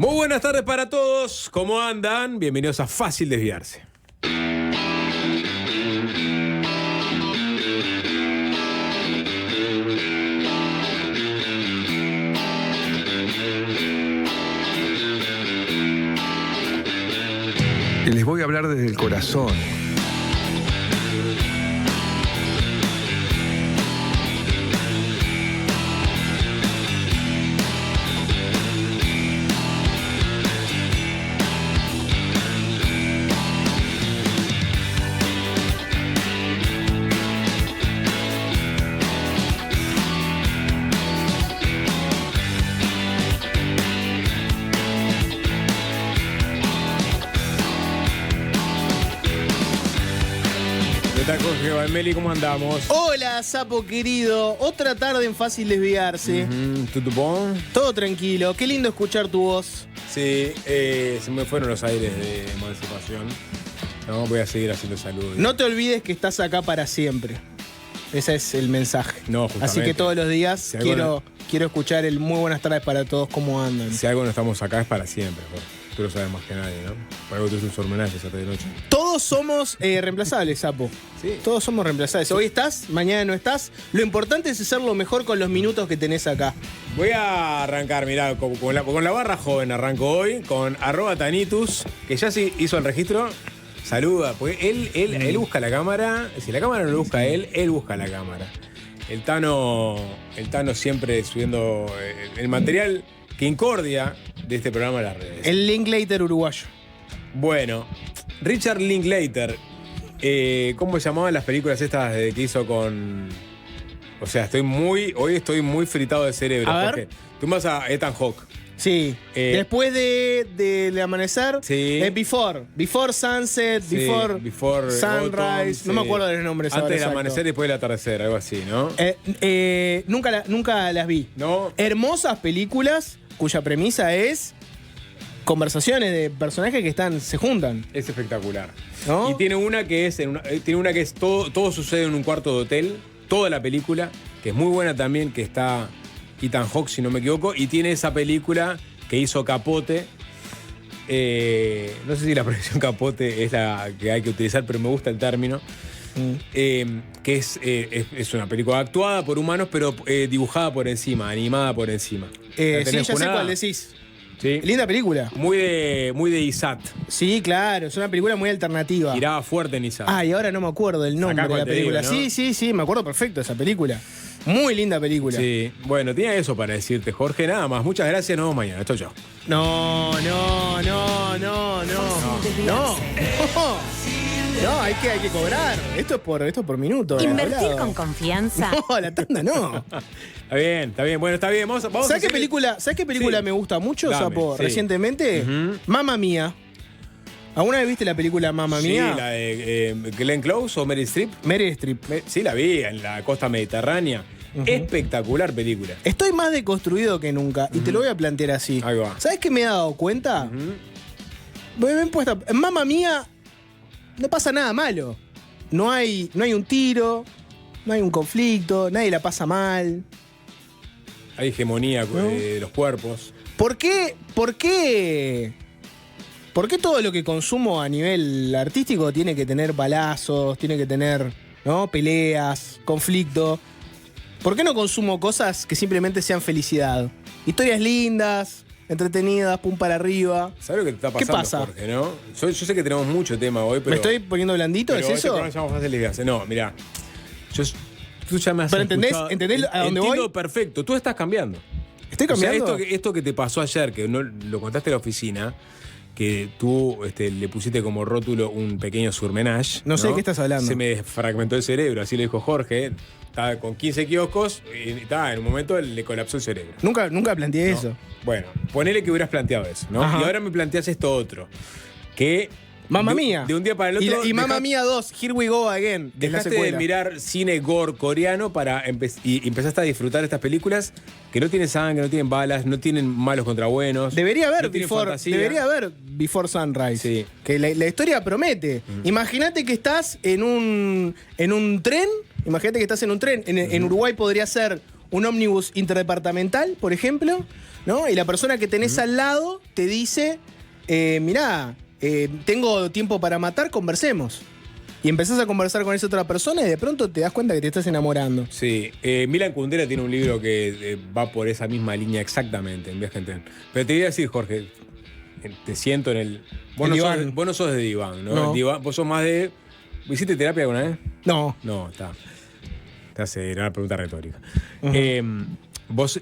Muy buenas tardes para todos, ¿cómo andan? Bienvenidos a Fácil Desviarse. Les voy a hablar desde el corazón. ¿Qué tal, Jorge Valmeli? ¿Cómo andamos? Hola, sapo querido. Otra tarde en Fácil Desviarse. ¿Todo bon? Todo tranquilo. Qué lindo escuchar tu voz. Sí, se me fueron los aires de emancipación. No, voy a seguir haciendo saludos. No te olvides que estás acá para siempre. Ese es el mensaje. No, justamente. Así que todos los días Si algo quiero escuchar el muy buenas tardes para todos. ¿Cómo andan? Si algo no estamos acá es para siempre, Jorge. Tú lo sabes más que nadie, ¿no? Por algo tú eres un homenaje esa de noche. Todos somos reemplazables, sapo. Sí. Todos somos reemplazables. Hoy estás, mañana no estás. Lo importante es hacer lo mejor con los minutos que tenés acá. Voy a arrancar, mirá, con la barra joven arranco hoy, con @Tanitus, que ya sí hizo el registro. Saluda, porque él busca la cámara. Si la cámara no lo busca él busca la cámara. El Tano siempre subiendo el material que incordia de este programa a las redes. El Linklater uruguayo. Bueno, Richard Linklater, ¿cómo se llamaban las películas estas que hizo con...? O sea, hoy estoy muy fritado de cerebro. A ver. Jorge. Tú vas a Ethan Hawke. Sí. Después del amanecer. Sí. Before Sunset, Sí, Before Sunrise. Autumn, No me sí. acuerdo de los nombres ahora. Antes del exacto. amanecer y después del atardecer, algo así, ¿no? Nunca las vi. No. Hermosas películas cuya premisa es conversaciones de personajes que se juntan. Es espectacular. ¿No? Y tiene una que es todo sucede en un cuarto de hotel, toda la película, que es muy buena también, que está Ethan Hawke, si no me equivoco, y tiene esa película que hizo Capote. No sé si la proyección Capote es la que hay que utilizar, pero me gusta el término. Que es una película actuada por humanos, pero dibujada por encima, animada por encima. ¿La Sí, tenés ya sé junada? cuál decís. Sí. Linda película. Muy de Isat. Sí, claro, es una película muy alternativa. Tiraba fuerte en Isat. Y ahora no me acuerdo del nombre de cuál la te digo, película. ¿no? Sí, me acuerdo perfecto de esa película. Muy linda película. Sí, bueno, tenía eso para decirte, Jorge, nada más. Muchas gracias, nos vemos mañana. Chau, chau. No. No, hay que cobrar. Esto es por minuto. Invertir hablado. con confianza. No, la tanda no. Está bien, bueno, está bien. Vamos ¿Sabes a qué seguir. película Sí. me gusta mucho, Dame, Sapo? sí. Recientemente, Mamma Mía. ¿Alguna vez viste la película Mamma Sí, Mía? la de Glenn Close o Meryl Streep. Meryl Streep. Sí, la vi en la costa mediterránea. Espectacular película. Estoy más deconstruido que nunca y te lo voy a plantear así. Ahí va. ¿Sabes qué me he dado cuenta? En Mamma Mía no pasa nada malo. No hay un tiro, no hay un conflicto, nadie la pasa mal. Hay hegemonía ¿No? de los cuerpos. ¿Por qué todo lo que consumo a nivel artístico tiene que tener balazos, tiene que tener, ¿no?, peleas, conflicto? ¿Por qué no consumo cosas que simplemente sean felicidad? Historias lindas, entretenidas, pum para arriba. ¿Sabes lo que te está ¿Qué pasando, pasa? Jorge, no? Yo sé que tenemos mucho tema hoy, pero... ¿Me estoy poniendo blandito? pero ¿Es este eso? programa se llama Fácil Desviarse. No, mirá. Tú ya me has Pero ¿entendés a dónde Entiendo voy? perfecto. Tú estás cambiando. ¿Estoy cambiando? O sea, esto que te pasó ayer, que no lo contaste en la oficina, que tú le pusiste como rótulo un pequeño surmenage. No sé de qué estás hablando. Se me fragmentó el cerebro, así lo dijo Jorge. Estaba con 15 kioscos y en un momento le colapsó el cerebro. Nunca planteé ¿no? eso. Bueno, ponele que hubieras planteado eso, ¿no? Ajá. Y ahora me planteas esto otro. Que Mamma de- Mía. De un día para el otro. Y Mamma Mía 2, Here We Go Again. que es la Dejaste de secuela. mirar cine gore coreano y empezaste a disfrutar estas películas que no tienen sangre, no tienen balas, no tienen malos contra buenos. Debería haber no tienen Before Sunrise. Sí. Que la historia promete. Imagínate que estás en un tren. Imagínate que estás en un tren. En Uruguay podría ser un ómnibus interdepartamental, por ejemplo, ¿no? Y la persona que tenés al lado te dice, mirá, tengo tiempo para matar, conversemos. Y empezás a conversar con esa otra persona y de pronto te das cuenta que te estás enamorando. Sí, Milan Kundera tiene un libro que va por esa misma línea exactamente, en Viaje en Tren. Pero te voy a decir, Jorge, te siento en el... Vos no sos de diván, ¿no? No. Diván, vos sos más de... ¿Hiciste terapia alguna vez? No. No, está. Te hace una pregunta retórica. Uh-huh. Vos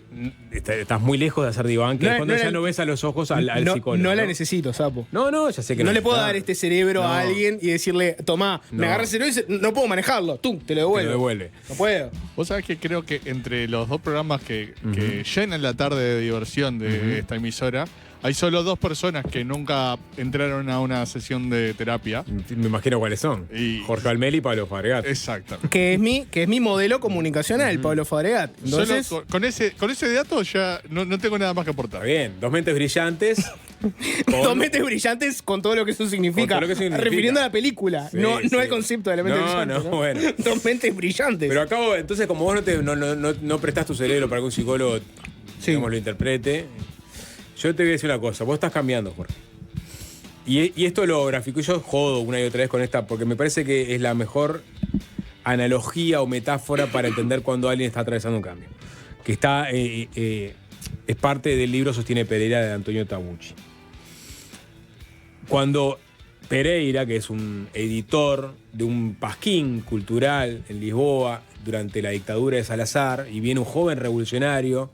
estás muy lejos de hacer diván, que cuando ya no ves a los ojos al psicólogo. No la necesito, sapo. No, ya sé que No le puedo dar este cerebro a alguien y decirle, tomá, me agarra el cerebro y dice, no puedo manejarlo. Tú, te lo devuelve. No puedo. Vos sabés que creo que entre los dos programas que llenan la tarde de diversión de esta emisora, hay solo 2 personas que nunca entraron a una sesión de terapia. Me imagino cuáles son. Jorge Almeli y Pablo Fabregat. Exacto. Que es mi modelo comunicacional, Pablo Fabregat. Entonces, Solo con ese dato ya no tengo nada más que aportar. Está bien, 2 mentes brillantes. 2 mentes brillantes con todo lo que eso significa. Con todo lo que significa. Refiriendo a la película, Sí, no sí. al concepto de la mente brillante. No, bueno. 2 mentes brillantes. Pero acabo, entonces, como vos no prestás tu cerebro para que un psicólogo digamos, lo interprete, yo te voy a decir una cosa. Vos estás cambiando, Jorge. Y esto lo grafico. Yo jodo una y otra vez con esta porque me parece que es la mejor analogía o metáfora para entender cuando alguien está atravesando un cambio. Que está es parte del libro Sostiene Pereira de Antonio Tabucci. Cuando Pereira, que es un editor de un pasquín cultural en Lisboa durante la dictadura de Salazar, y viene un joven revolucionario,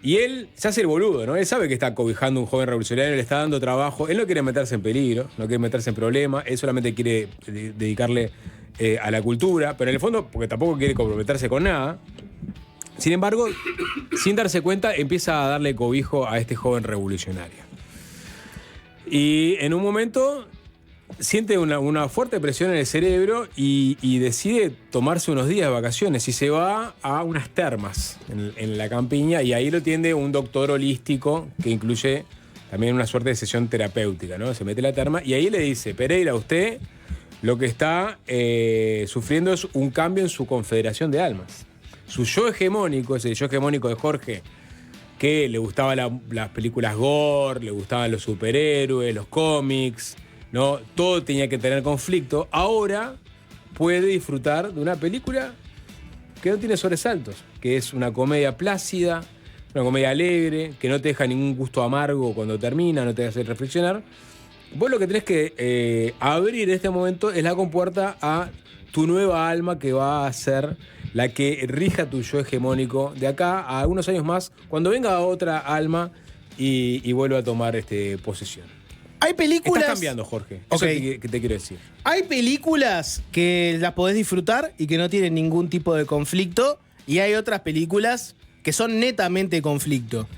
y él se hace el boludo, ¿no? Él sabe que está cobijando a un joven revolucionario, le está dando trabajo, él no quiere meterse en peligro, no quiere meterse en problemas, él solamente quiere dedicarle a la cultura, pero en el fondo, porque tampoco quiere comprometerse con nada. Sin embargo, sin darse cuenta, empieza a darle cobijo a este joven revolucionario. Y en un momento siente una fuerte presión en el cerebro y decide tomarse unos días de vacaciones y se va a unas termas en la campiña, y ahí lo atiende un doctor holístico que incluye también una suerte de sesión terapéutica, ¿no? Se mete en la terma y ahí le dice: Pereira, usted lo que está sufriendo es un cambio en su confederación de almas. Su yo hegemónico, ese yo hegemónico de Jorge, que le gustaban las películas gore, le gustaban los superhéroes, los cómics, ¿no? Todo tenía que tener conflicto. Ahora puede disfrutar de una película que no tiene sobresaltos, que es una comedia plácida, una comedia alegre, que no te deja ningún gusto amargo cuando termina, no te hace reflexionar. Vos lo que tenés que abrir en este momento es la compuerta a tu nueva alma, que va a ser la que rija tu yo hegemónico de acá a unos años más, cuando venga otra alma y vuelva a tomar posesión. Hay películas... Estás cambiando, Jorge. Eso que te quiero decir. Hay películas que las podés disfrutar y que no tienen ningún tipo de conflicto, y hay otras películas que son netamente conflicto.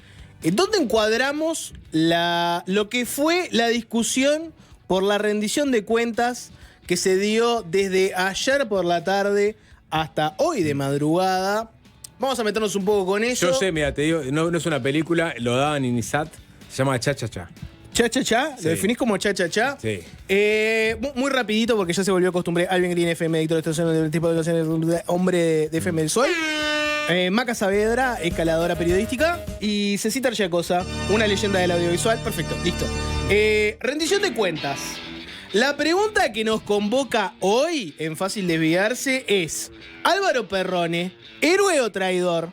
¿Dónde encuadramos lo que fue la discusión por la rendición de cuentas que se dio desde ayer por la tarde hasta hoy de madrugada? Vamos a meternos un poco con eso. Yo sé, mira, te digo, no es una película, lo daban en INISAT, se llama Cha Cha Cha. ¿Cha Cha Cha? Sí. ¿Lo definís como Cha Cha Cha? Sí. Muy rapidito, porque ya se volvió costumbre. Alvin Green, FM, editor de estación del tipo de estaciones, hombre de FM del Sol. Maca Saavedra, escaladora periodística. Y Cecita Argiacosa, una leyenda del audiovisual. Perfecto, listo. Rendición de cuentas. La pregunta que nos convoca hoy en Fácil Desviarse es: Álvaro Perrone, ¿héroe o traidor?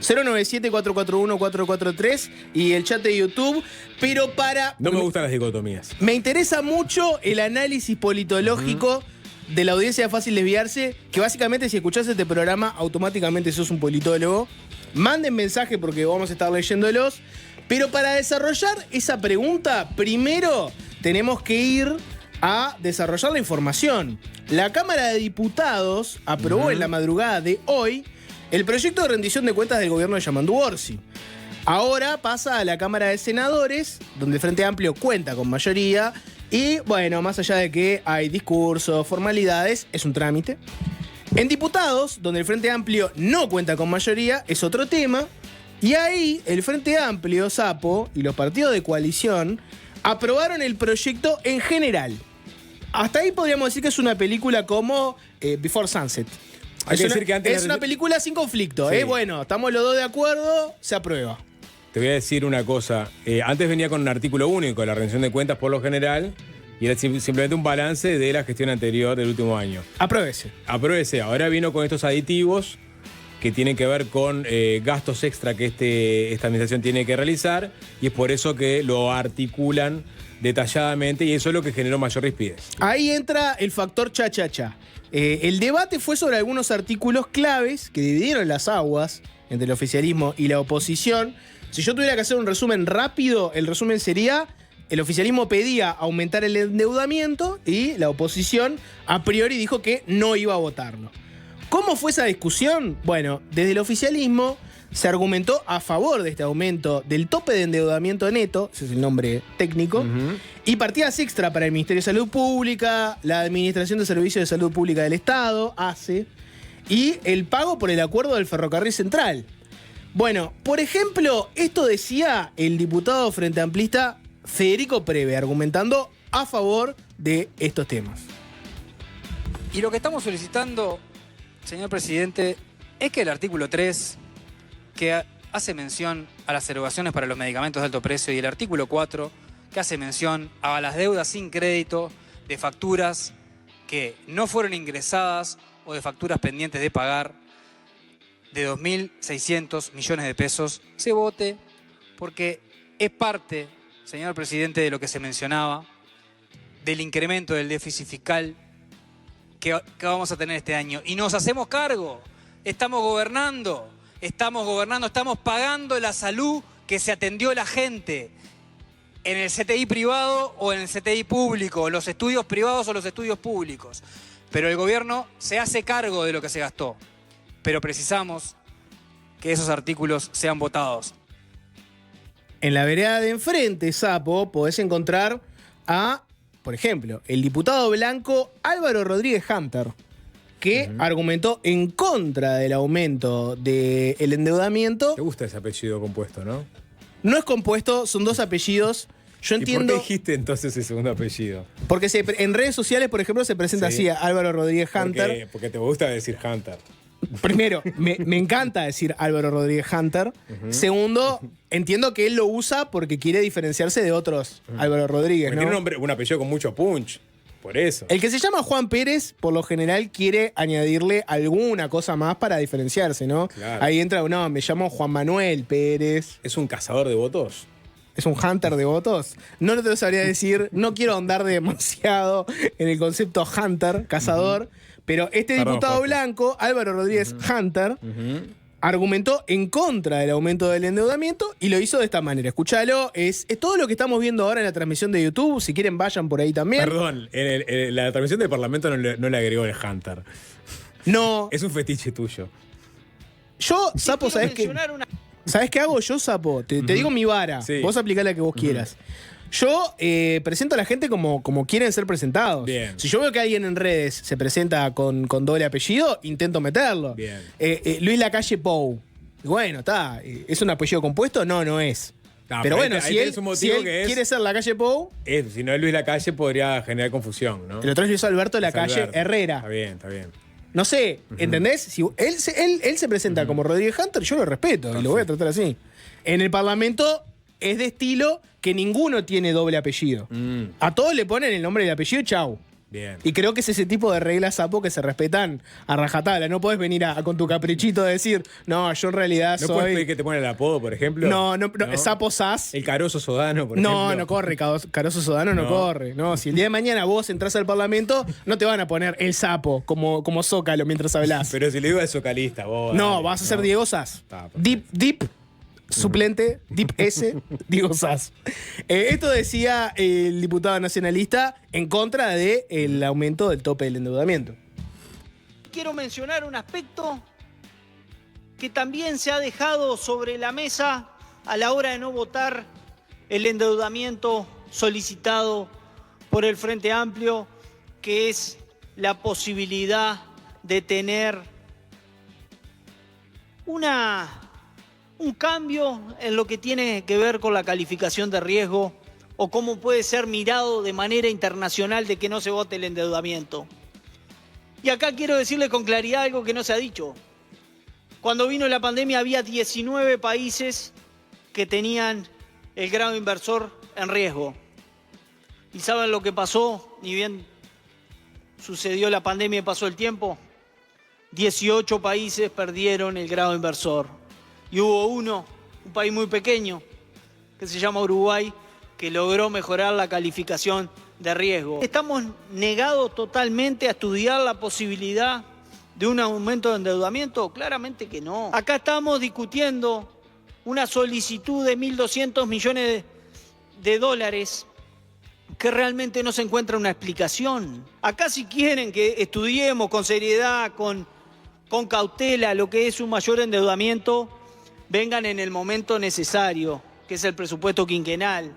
097-441-443 y el chat de YouTube. Pero No me gustan las dicotomías. me interesa mucho el análisis politológico de la audiencia de Fácil Desviarse, que básicamente, si escuchás este programa, automáticamente sos un politólogo. Manden mensaje porque vamos a estar leyéndolos. Pero para desarrollar esa pregunta, primero tenemos que ir a desarrollar la información. La Cámara de Diputados aprobó en la madrugada de hoy el proyecto de rendición de cuentas del gobierno de Yamandu Orsi. Ahora pasa a la Cámara de Senadores, donde el Frente Amplio cuenta con mayoría. Y bueno, más allá de que hay discursos, formalidades, es un trámite. En Diputados, donde el Frente Amplio no cuenta con mayoría, es otro tema. Y ahí el Frente Amplio, Sapo, y los partidos de coalición aprobaron el proyecto en general. Hasta ahí podríamos decir que es una película como Before Sunset. Hay que decir que antes es una película sin conflicto. Sí. Bueno, estamos los dos de acuerdo, se aprueba. Te voy a decir una cosa. Antes venía con un artículo único, la rendición de cuentas por lo general, y era simplemente un balance de la gestión anterior del último año. Apruébese. Apruébese. Ahora vino con estos aditivos que tienen que ver con gastos extra que esta administración tiene que realizar, y es por eso que lo articulan detalladamente, y eso es lo que generó mayor rispidez. Ahí entra el factor cha-cha-cha. El debate fue sobre algunos artículos claves que dividieron las aguas entre el oficialismo y la oposición. Si yo tuviera que hacer un resumen rápido, el resumen sería: el oficialismo pedía aumentar el endeudamiento y la oposición a priori dijo que no iba a votarlo. ¿Cómo fue esa discusión? Bueno, desde el oficialismo se argumentó a favor de este aumento del tope de endeudamiento neto, ese es el nombre técnico, y partidas extra para el Ministerio de Salud Pública, la Administración de Servicios de Salud Pública del Estado, ACE, y el pago por el acuerdo del Ferrocarril Central. Bueno, por ejemplo, esto decía el diputado frente amplista Federico Preve, argumentando a favor de estos temas. Y lo que estamos solicitando, señor presidente, es que el artículo 3, que hace mención a las erogaciones para los medicamentos de alto precio, y el artículo 4, que hace mención a las deudas sin crédito de facturas que no fueron ingresadas o de facturas pendientes de pagar de 2.600 millones de pesos, se vote, porque es parte, señor presidente, de lo que se mencionaba, del incremento del déficit fiscal que vamos a tener este año. Y nos hacemos cargo, estamos gobernando, estamos pagando la salud que se atendió la gente en el CTI privado o en el CTI público, los estudios privados o los estudios públicos. Pero el gobierno se hace cargo de lo que se gastó. Pero precisamos que esos artículos sean votados. En la vereda de enfrente, Sapo, podés encontrar a, por ejemplo, el diputado blanco Álvaro Rodríguez Hunter, que argumentó en contra del aumento del endeudamiento. Te gusta ese apellido compuesto, ¿no? No es compuesto, son dos apellidos. Yo entiendo. ¿Y por qué dijiste entonces el segundo apellido? Porque en redes sociales, por ejemplo, se presenta Sí. así: Álvaro Rodríguez Hunter. Porque te gusta decir Hunter. Primero, me encanta decir Álvaro Rodríguez Hunter. Segundo, entiendo que él lo usa porque quiere diferenciarse de otros Álvaro Rodríguez, Porque ¿no? tiene un apellido con mucho punch. Por eso. El que se llama Juan Pérez, por lo general, quiere añadirle alguna cosa más para diferenciarse, ¿no? Claro. Ahí entra, no, me llamo Juan Manuel Pérez. ¿Es un cazador de votos? ¿Es un hunter de votos? No te lo sabría decir, no quiero ahondar demasiado en el concepto hunter, cazador, pero este Perdón, diputado Jorge. blanco, Álvaro Rodríguez Hunter, argumentó en contra del aumento del endeudamiento y lo hizo de esta manera. Escúchalo, es todo lo que estamos viendo ahora en la transmisión de YouTube. Si quieren, vayan por ahí también. Perdón, en la transmisión del Parlamento no le agregó el Hunter. No, Es un fetiche tuyo. yo, Sapo, ¿sabés qué? ¿Sabés qué hago yo, Sapo? Te digo mi vara. Sí. Vos aplicá la que vos quieras. Yo presento a la gente como quieren ser presentados. Bien. Si yo veo que alguien en redes se presenta con doble apellido, intento meterlo. Bien. Luis Lacalle Pou. Bueno, está. ¿Es un apellido compuesto? No, no es. No, pero bueno, ahí si él, tenés un motivo si él que es- quiere ser Lacalle Pou, Si no es Luis Lacalle, podría generar confusión, ¿no? el otro es Luis Alberto Lacalle Alberto. Herrera. Está bien, está bien. No sé, ¿entendés? Si él se presenta como Rodríguez Hunter, yo lo respeto y lo voy a tratar así. En el Parlamento es de estilo que ninguno tiene doble apellido. A todos le ponen el nombre y el apellido y chau. Bien. Y creo que es ese tipo de reglas, Sapo, que se respetan a rajatabla. No podés venir con tu caprichito de decir, no, yo en realidad ¿No puedes pedir soy... que te pongan el apodo, por ejemplo? No, Sapo Sas. El Caroso Sodano, por No, ejemplo. no corre, Caroso Sodano no No. corre. No, si el día de mañana vos entrás al Parlamento, no te van a poner el sapo como Zócalo mientras hablás. Pero si le digo al socalista, vos. No, dale, vas a ser no. Diego Sass. Está, perfecto. Deep, suplente, Deep S, Diego Sass. Esto decía el diputado nacionalista en contra del aumento del tope del endeudamiento. Quiero mencionar un aspecto que también se ha dejado sobre la mesa a la hora de no votar el endeudamiento solicitado por el Frente Amplio, que es la posibilidad de tener un cambio en lo que tiene que ver con la calificación de riesgo o cómo puede ser mirado de manera internacional de que no se vote el endeudamiento. Y acá quiero decirle con claridad algo que no se ha dicho. Cuando vino la pandemia había 19 países que tenían el grado inversor en riesgo. ¿Y saben lo que pasó? Ni bien sucedió la pandemia y pasó el tiempo. 18 países perdieron el grado inversor. Y hubo uno, un país muy pequeño, que se llama Uruguay, que logró mejorar la calificación de riesgo. ¿Estamos negados totalmente a estudiar la posibilidad de un aumento de endeudamiento? Claramente que no. Acá estamos discutiendo una solicitud de 1.200 millones de dólares que realmente no se encuentra una explicación. Acá si quieren que estudiemos con seriedad, con cautela lo que es un mayor endeudamiento, vengan en el momento necesario, que es el presupuesto quinquenal,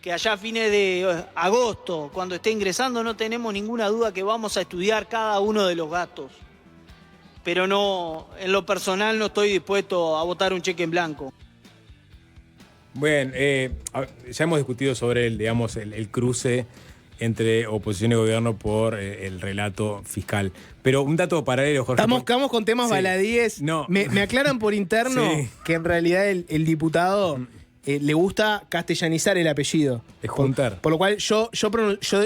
que allá a fines de agosto, cuando esté ingresando, no tenemos ninguna duda que vamos a estudiar cada uno de los gastos. Pero no, en lo personal no estoy dispuesto a votar un cheque en blanco. Bien, ya hemos discutido sobre el cruce entre oposición y gobierno por el relato fiscal. Pero un dato paralelo, Jorge. Estamos con temas baladíes. No. Me aclaran por interno Sí. que en realidad el diputado le gusta castellanizar el apellido. Es Hunter. Por lo cual yo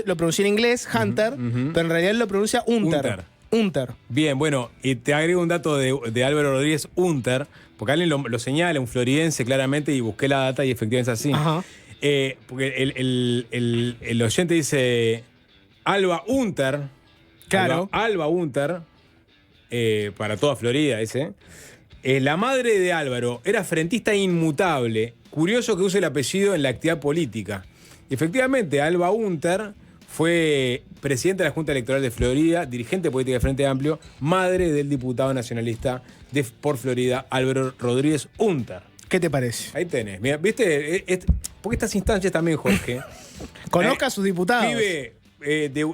lo pronuncié en inglés, Hunter, pero en realidad él lo pronuncia Hunter. Hunter. Bien, bueno, y te agrego un dato de Álvaro Rodríguez Hunter, porque alguien lo señala, un floridense claramente, y busqué la data y efectivamente es así. Ajá. Porque el oyente dice Alba Hunter. Claro. Alba Hunter, para toda Florida ese. La madre de Álvaro era frentista inmutable. Curioso que use el apellido en la actividad política. Y efectivamente, Alba Hunter fue presidenta de la Junta Electoral de Florida, dirigente política de Frente Amplio, madre del diputado nacionalista por Florida, Álvaro Rodríguez Hunter. ¿Qué te parece? Ahí tenés. Mira, ¿viste? Porque estas instancias también, Jorge. Conozca a sus diputados. Pibe,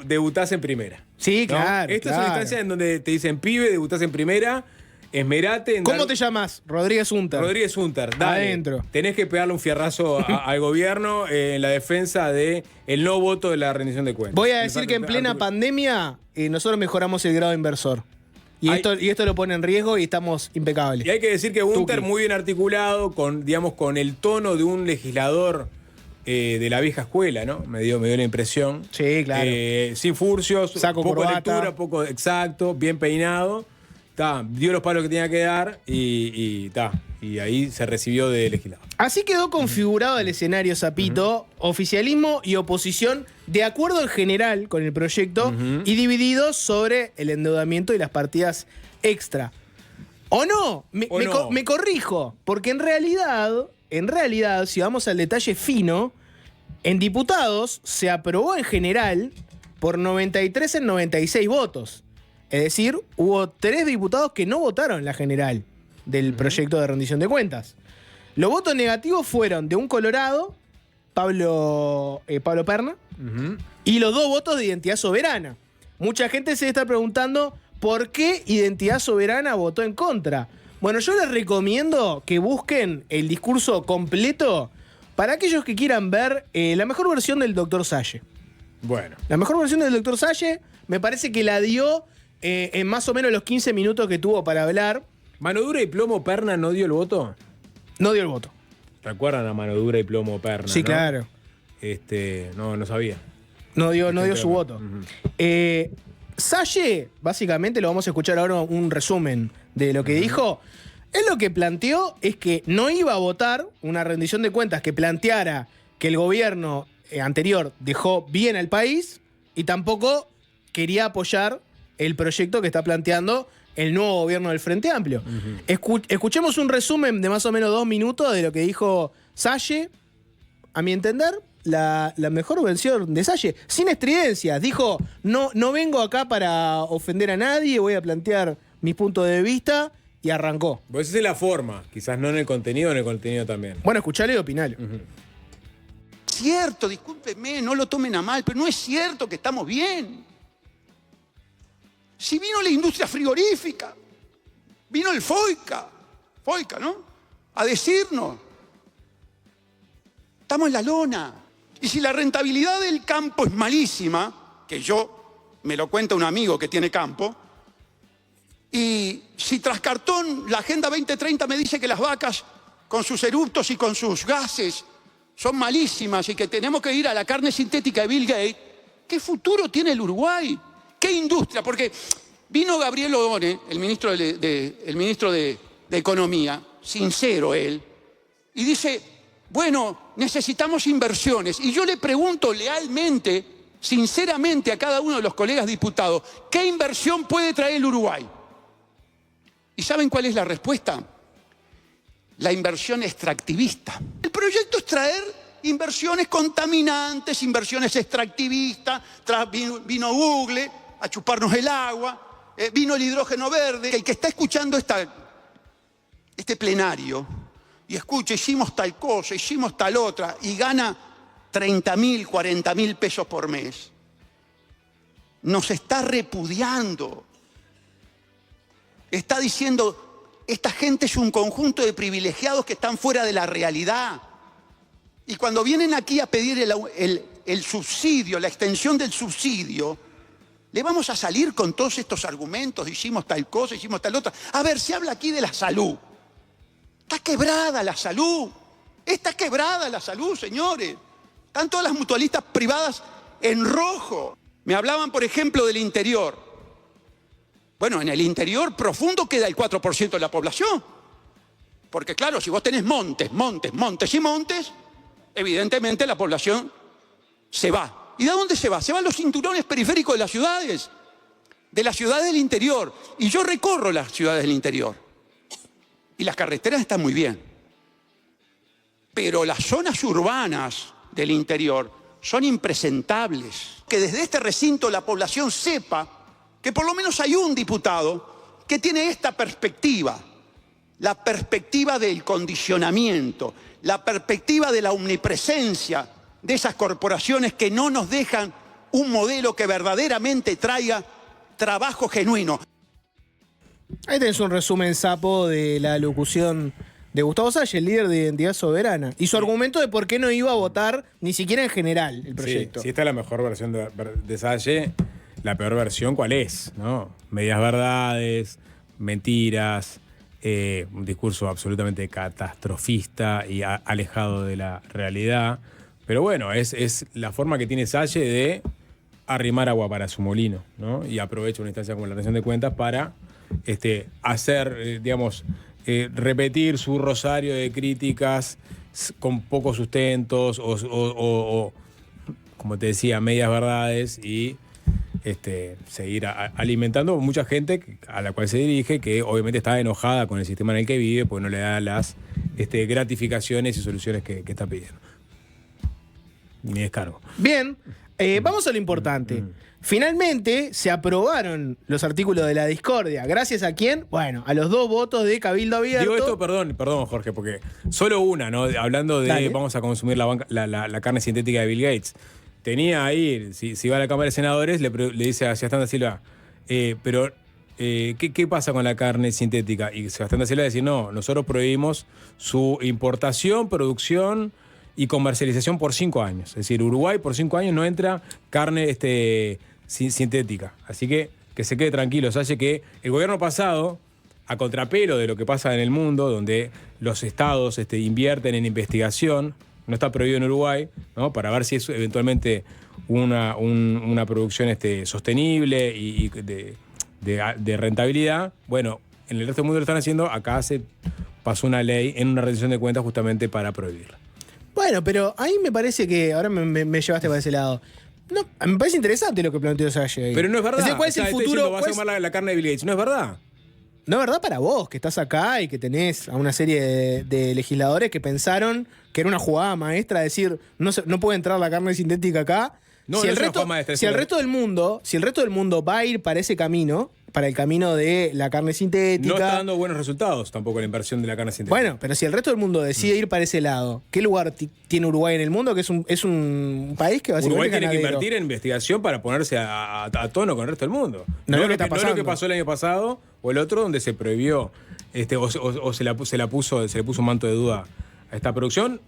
debutás en primera. Sí, ¿no? claro. Estas claro. son instancias en donde te dicen, pibe, debutás en primera, esmerate en ¿Cómo dar- te llamas? Rodríguez Hunter. Rodríguez Hunter, dale. Adentro. Tenés que pegarle un fierrazo al gobierno en la defensa del no voto de la rendición de cuentas. Voy a decir que en plena pandemia nosotros mejoramos el grado inversor. Y esto lo pone en riesgo y estamos impecables. Y hay que decir que Hunter, Tuki. muy bien articulado, con el tono de un legislador de la vieja escuela, ¿no? Me dio la impresión. Sí, claro. Sin furcios, Saco, poco corbata. lectura, poco exacto, bien peinado. Dio los palos que tenía que dar y ahí se recibió de legislador. Así quedó configurado el escenario, Zapito, oficialismo y oposición de acuerdo en general con el proyecto y divididos sobre el endeudamiento y las partidas extra. ¿O no? Me corrijo, porque en realidad, si vamos al detalle fino, en diputados se aprobó en general por 93 en 96 votos. Es decir, hubo 3 diputados que no votaron la general del proyecto de rendición de cuentas. Los votos negativos fueron de un colorado, Pablo Perna, y los 2 votos de Identidad Soberana. Mucha gente se está preguntando por qué Identidad Soberana votó en contra. Bueno, yo les recomiendo que busquen el discurso completo para aquellos que quieran ver la mejor versión del Dr. Salle. Bueno. La mejor versión del Dr. Salle me parece que la dio en más o menos los 15 minutos que tuvo para hablar. ¿Mano Dura y Plomo Perna no dio el voto? No dio el voto. ¿Recuerdan a Mano Dura y Plomo Perna? Sí, ¿no? claro. No sabía. No dio su voto. Salle, básicamente lo vamos a escuchar ahora un resumen de lo que dijo. Él lo que planteó es que no iba a votar una rendición de cuentas que planteara que el gobierno anterior dejó bien al país y tampoco quería apoyar el proyecto que está planteando el nuevo gobierno del Frente Amplio. Escuchemos un resumen de más o menos 2 minutos de lo que dijo Salle. A mi entender, la mejor versión de Salle, sin estridencias. Dijo, no vengo acá para ofender a nadie, voy a plantear mis puntos de vista, y arrancó. Pues esa es la forma, quizás no en el contenido también. Bueno, escuchalo y opinalo. Cierto, discúlpeme, no lo tomen a mal, pero no es cierto que estamos bien. Si vino la industria frigorífica, vino el FOICA, ¿no? A decirnos, estamos en la lona. Y si la rentabilidad del campo es malísima, que yo me lo cuenta un amigo que tiene campo, y si tras cartón la Agenda 2030 me dice que las vacas con sus eruptos y con sus gases son malísimas y que tenemos que ir a la carne sintética de Bill Gates, ¿qué futuro tiene el Uruguay? ¿Qué industria? Porque vino Gabriel Odone, el ministro de Economía, sincero él, y dice, bueno, necesitamos inversiones. Y yo le pregunto lealmente, sinceramente a cada uno de los colegas diputados, ¿qué inversión puede traer el Uruguay? ¿Y saben cuál es la respuesta? La inversión extractivista. El proyecto es traer inversiones contaminantes, inversiones extractivistas, vino Google a chuparnos el agua, vino el hidrógeno verde. El que está escuchando este plenario y escucha, hicimos tal cosa, hicimos tal otra, y gana 30.000, 40.000 pesos por mes, nos está repudiando. Está diciendo, esta gente es un conjunto de privilegiados que están fuera de la realidad. Y cuando vienen aquí a pedir el subsidio, la extensión del subsidio, le vamos a salir con todos estos argumentos, hicimos tal cosa, hicimos tal otra. A ver, se habla aquí de la salud. Está quebrada la salud. Está quebrada la salud, señores. Están todas las mutualistas privadas en rojo. Me hablaban, por ejemplo, del interior. Bueno, en el interior profundo queda el 4% de la población. Porque claro, si vos tenés montes, evidentemente la población se va. ¿Y de dónde se va? Se van los cinturones periféricos de las ciudades del interior. Y yo recorro las ciudades del interior. Y las carreteras están muy bien. Pero las zonas urbanas del interior son impresentables. Que desde este recinto la población sepa que por lo menos hay un diputado que tiene esta perspectiva, la perspectiva del condicionamiento, la perspectiva de la omnipresencia de esas corporaciones que no nos dejan un modelo que verdaderamente traiga trabajo genuino. Ahí tenés un resumen sapo de la locución de Gustavo Salle, el líder de Identidad Soberana, y su argumento de por qué no iba a votar ni siquiera en general el proyecto. Sí, esta es la mejor versión de Salle. La peor versión, ¿cuál es? ¿No? Medias verdades, mentiras, un discurso absolutamente catastrofista y alejado de la realidad. Pero bueno, es la forma que tiene Salle de arrimar agua para su molino, ¿no? Y aprovecha una instancia como la rendición de cuentas para hacer, repetir su rosario de críticas con pocos sustentos o como te decía, medias verdades y seguir alimentando mucha gente a la cual se dirige, que obviamente está enojada con el sistema en el que vive, porque no le da las gratificaciones y soluciones que está pidiendo. Ni descargo. Bien, vamos a lo importante. Finalmente se aprobaron los artículos de la discordia. ¿Gracias a quién? Bueno, a los 2 votos de Cabildo Abierto. Digo esto, perdón, Jorge, porque solo una, ¿no? Hablando de Dale. Vamos a consumir la carne sintética de Bill Gates. Tenía ahí, si va a la Cámara de Senadores, le dice a Sebastián da Silva, ¿qué pasa con la carne sintética? Y Sebastián da Silva dice, no, nosotros prohibimos su importación, producción y comercialización por 5 años. Es decir, Uruguay por 5 años no entra carne sintética. Así que se quede tranquilo, Salle, que el gobierno pasado, a contrapelo de lo que pasa en el mundo, donde los estados invierten en investigación, no está prohibido en Uruguay, ¿no? Para ver si es eventualmente una producción sostenible y de rentabilidad. Bueno, en el resto del mundo lo están haciendo, acá se pasó una ley en una rendición de cuentas justamente para prohibirla. Bueno, pero ahí me parece que ahora me llevaste para ese lado. No, me parece interesante lo que planteó Salle ahí. Pero no es verdad. Es decir, ¿cuál es el Está futuro? diciendo, vas a tomar la carne de Bill Gates. No es verdad. No es verdad para vos, que estás acá y que tenés a una serie de legisladores que pensaron que era una jugada maestra decir no puede entrar la carne sintética acá. No, si no el es una resto, jugada maestra, si el resto del mundo va a ir para ese camino, para el camino de la carne sintética. No está dando buenos resultados tampoco la inversión de la carne sintética. Bueno, pero si el resto del mundo decide ir para ese lado, ¿qué lugar tiene Uruguay en el mundo? Que es un país que básicamente Uruguay tiene que ganadero. invertir en investigación para ponerse a tono con el resto del mundo. No es lo que lo está no pasando. lo que pasó el año pasado o el otro donde se prohibió o se le puso un manto de duda a esta producción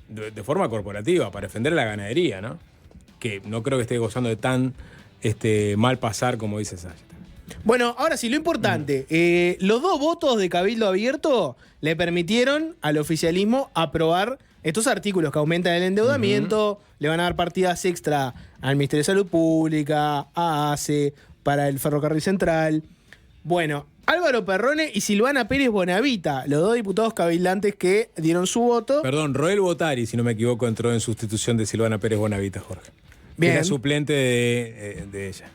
de forma corporativa para defender la ganadería, ¿no? Que no creo que esté gozando de tan mal pasar, como dice Saya. Bueno, ahora sí, lo importante. Los 2 votos de Cabildo Abierto le permitieron al oficialismo aprobar estos artículos que aumentan el endeudamiento, le van a dar partidas extra al Ministerio de Salud Pública, a ACE, para el Ferrocarril Central. Bueno, Álvaro Perrone y Silvana Pérez Bonavita, los 2 diputados cabildantes que dieron su voto. Perdón, Roel Botari, si no me equivoco, entró en sustitución de Silvana Pérez Bonavita, Jorge. Bien. Era suplente de ella.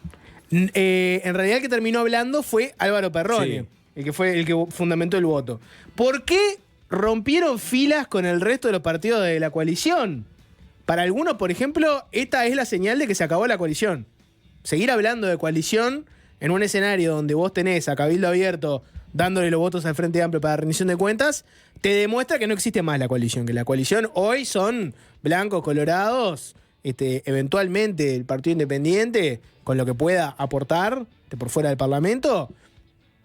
En realidad el que terminó hablando fue Álvaro Perrone, Sí. el que fue el que fundamentó el voto. ¿Por qué rompieron filas con el resto de los partidos de la coalición? Para algunos, por ejemplo, esta es la señal de que se acabó la coalición. Seguir hablando de coalición en un escenario donde vos tenés a Cabildo Abierto dándole los votos al Frente Amplio para rendición de cuentas, te demuestra que no existe más la coalición, que la coalición hoy son blancos, colorados, eventualmente el Partido Independiente, con lo que pueda aportar por fuera del Parlamento,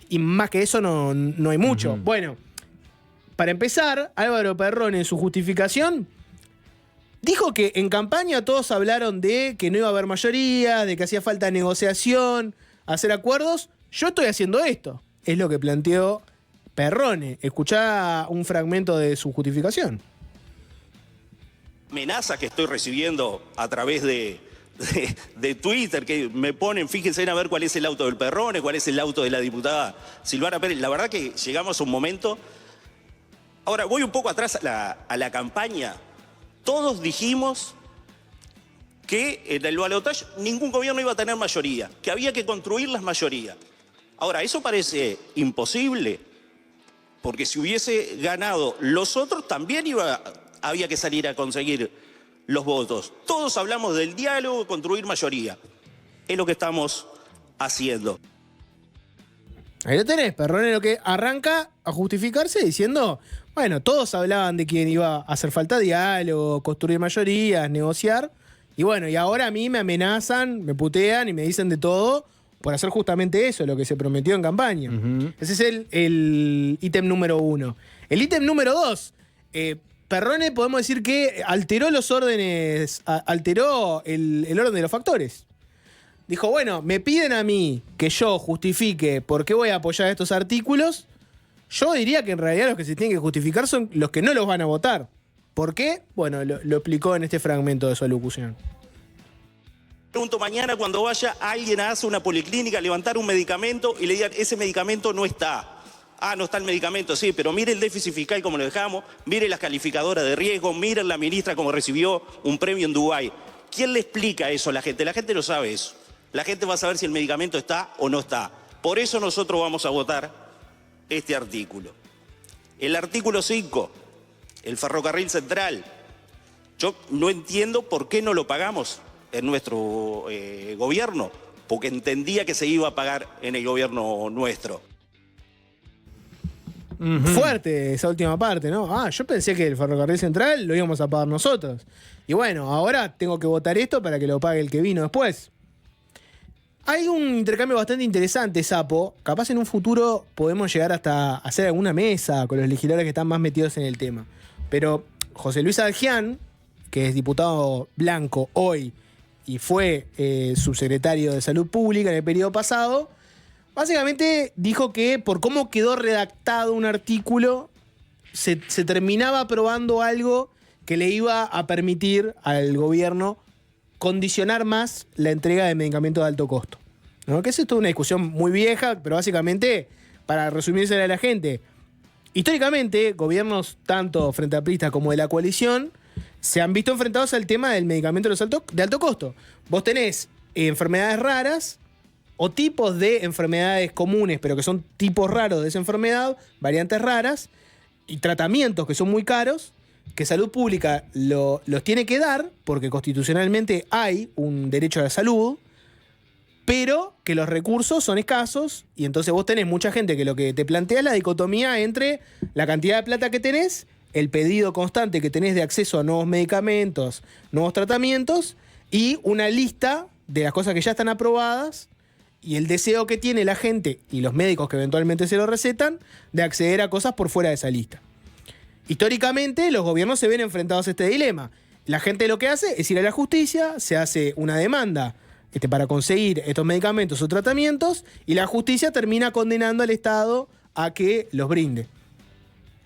y más que eso no hay mucho. Bueno, para empezar, Álvaro Perrone en su justificación dijo que en campaña todos hablaron de que no iba a haber mayoría, de que hacía falta negociación, hacer acuerdos. Yo estoy haciendo esto. Es lo que planteó Perrone. Escuchá un fragmento de su justificación. Amenaza que estoy recibiendo a través de Twitter, que me ponen, fíjense a ver cuál es el auto del Perrone, cuál es el auto de la diputada Silvana Pérez. La verdad que llegamos a un momento. Ahora, voy un poco atrás a la campaña. Todos dijimos que en el balotaje ningún gobierno iba a tener mayoría, que había que construir las mayorías. Ahora, eso parece imposible, porque si hubiese ganado los otros, también había que salir a conseguir los votos. Todos hablamos del diálogo, construir mayoría. Es lo que estamos haciendo. Ahí lo tenés, Perrone lo que arranca a justificarse diciendo, bueno, todos hablaban de que iba a hacer falta diálogo, construir mayorías, negociar, y bueno, y ahora a mí me amenazan, me putean y me dicen de todo por hacer justamente eso, lo que se prometió en campaña. Ese es el ítem número 1. El ítem número 2, Perrone podemos decir que alteró los órdenes, alteró el orden de los factores. Dijo, bueno, me piden a mí que yo justifique por qué voy a apoyar estos artículos. Yo diría que en realidad los que se tienen que justificar son los que no los van a votar. ¿Por qué? Bueno, lo explicó en este fragmento de su alocución. Pregunto mañana cuando vaya alguien a hacer una policlínica, levantar un medicamento y le digan, ese medicamento no está. Ah, no está el medicamento, sí, pero mire el déficit fiscal como lo dejamos, mire las calificadoras de riesgo, mire la ministra como recibió un premio en Dubái. ¿Quién le explica eso a la gente? La gente no sabe eso. La gente va a saber si el medicamento está o no está. Por eso nosotros vamos a votar este artículo. El artículo 5, el ferrocarril central. Yo no entiendo por qué no lo pagamos en nuestro gobierno, porque entendía que se iba a pagar en el gobierno nuestro. Fuerte esa última parte, ¿no? Yo pensé que el ferrocarril central lo íbamos a pagar nosotros. Y bueno, ahora tengo que votar esto para que lo pague el que vino después. Hay un intercambio bastante interesante, Sapo. Capaz en un futuro podemos llegar hasta hacer alguna mesa con los legisladores que están más metidos en el tema. Pero José Luis Adjian, que es diputado blanco hoy y fue subsecretario de Salud Pública en el periodo pasado, básicamente dijo que por cómo quedó redactado un artículo, se terminaba aprobando algo que le iba a permitir al gobierno condicionar más la entrega de medicamentos de alto costo, ¿no? Que es esto una discusión muy vieja, pero básicamente, para resumirse a la gente, históricamente, gobiernos tanto frente apristas como de la coalición se han visto enfrentados al tema del medicamento de alto costo. Vos tenés enfermedades raras o tipos de enfermedades comunes, pero que son tipos raros de esa enfermedad, variantes raras, y tratamientos que son muy caros, que Salud Pública los tiene que dar, porque constitucionalmente hay un derecho a la salud, pero que los recursos son escasos, y entonces vos tenés mucha gente que lo que te plantea es la dicotomía entre la cantidad de plata que tenés, el pedido constante que tenés de acceso a nuevos medicamentos, nuevos tratamientos, y una lista de las cosas que ya están aprobadas, y el deseo que tiene la gente y los médicos que eventualmente se lo recetan de acceder a cosas por fuera de esa lista. Históricamente, los gobiernos se ven enfrentados a este dilema. La gente lo que hace es ir a la justicia, se hace una demanda para conseguir estos medicamentos o tratamientos, y la justicia termina condenando al Estado a que los brinde.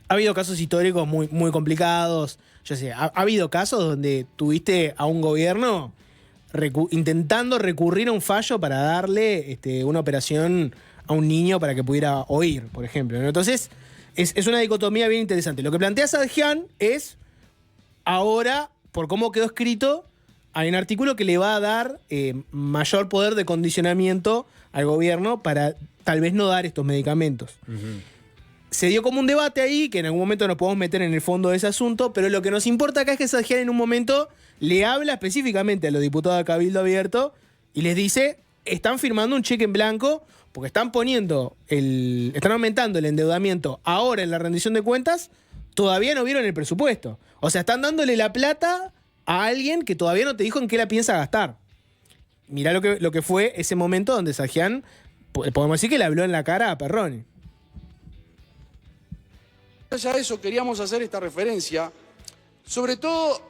Ha habido casos históricos muy, muy complicados. Yo sé, ha habido casos donde tuviste a un gobierno intentando recurrir a un fallo para darle una operación a un niño para que pudiera oír, por ejemplo, ¿no? Entonces, es una dicotomía bien interesante. Lo que plantea Sadjian es, ahora, por cómo quedó escrito, hay un artículo que le va a dar mayor poder de condicionamiento al gobierno para tal vez no dar estos medicamentos. Uh-huh. Se dio como un debate ahí, que en algún momento nos podemos meter en el fondo de ese asunto, pero lo que nos importa acá es que Sadjian en un momento le habla específicamente a los diputados de Cabildo Abierto y les dice, están firmando un cheque en blanco porque están aumentando el endeudamiento ahora en la rendición de cuentas, todavía no vieron el presupuesto. O sea, están dándole la plata a alguien que todavía no te dijo en qué la piensa gastar. Mirá lo que fue ese momento donde Sadjian, podemos decir que le habló en la cara a Perrone. Ya eso queríamos hacer esta referencia, sobre todo,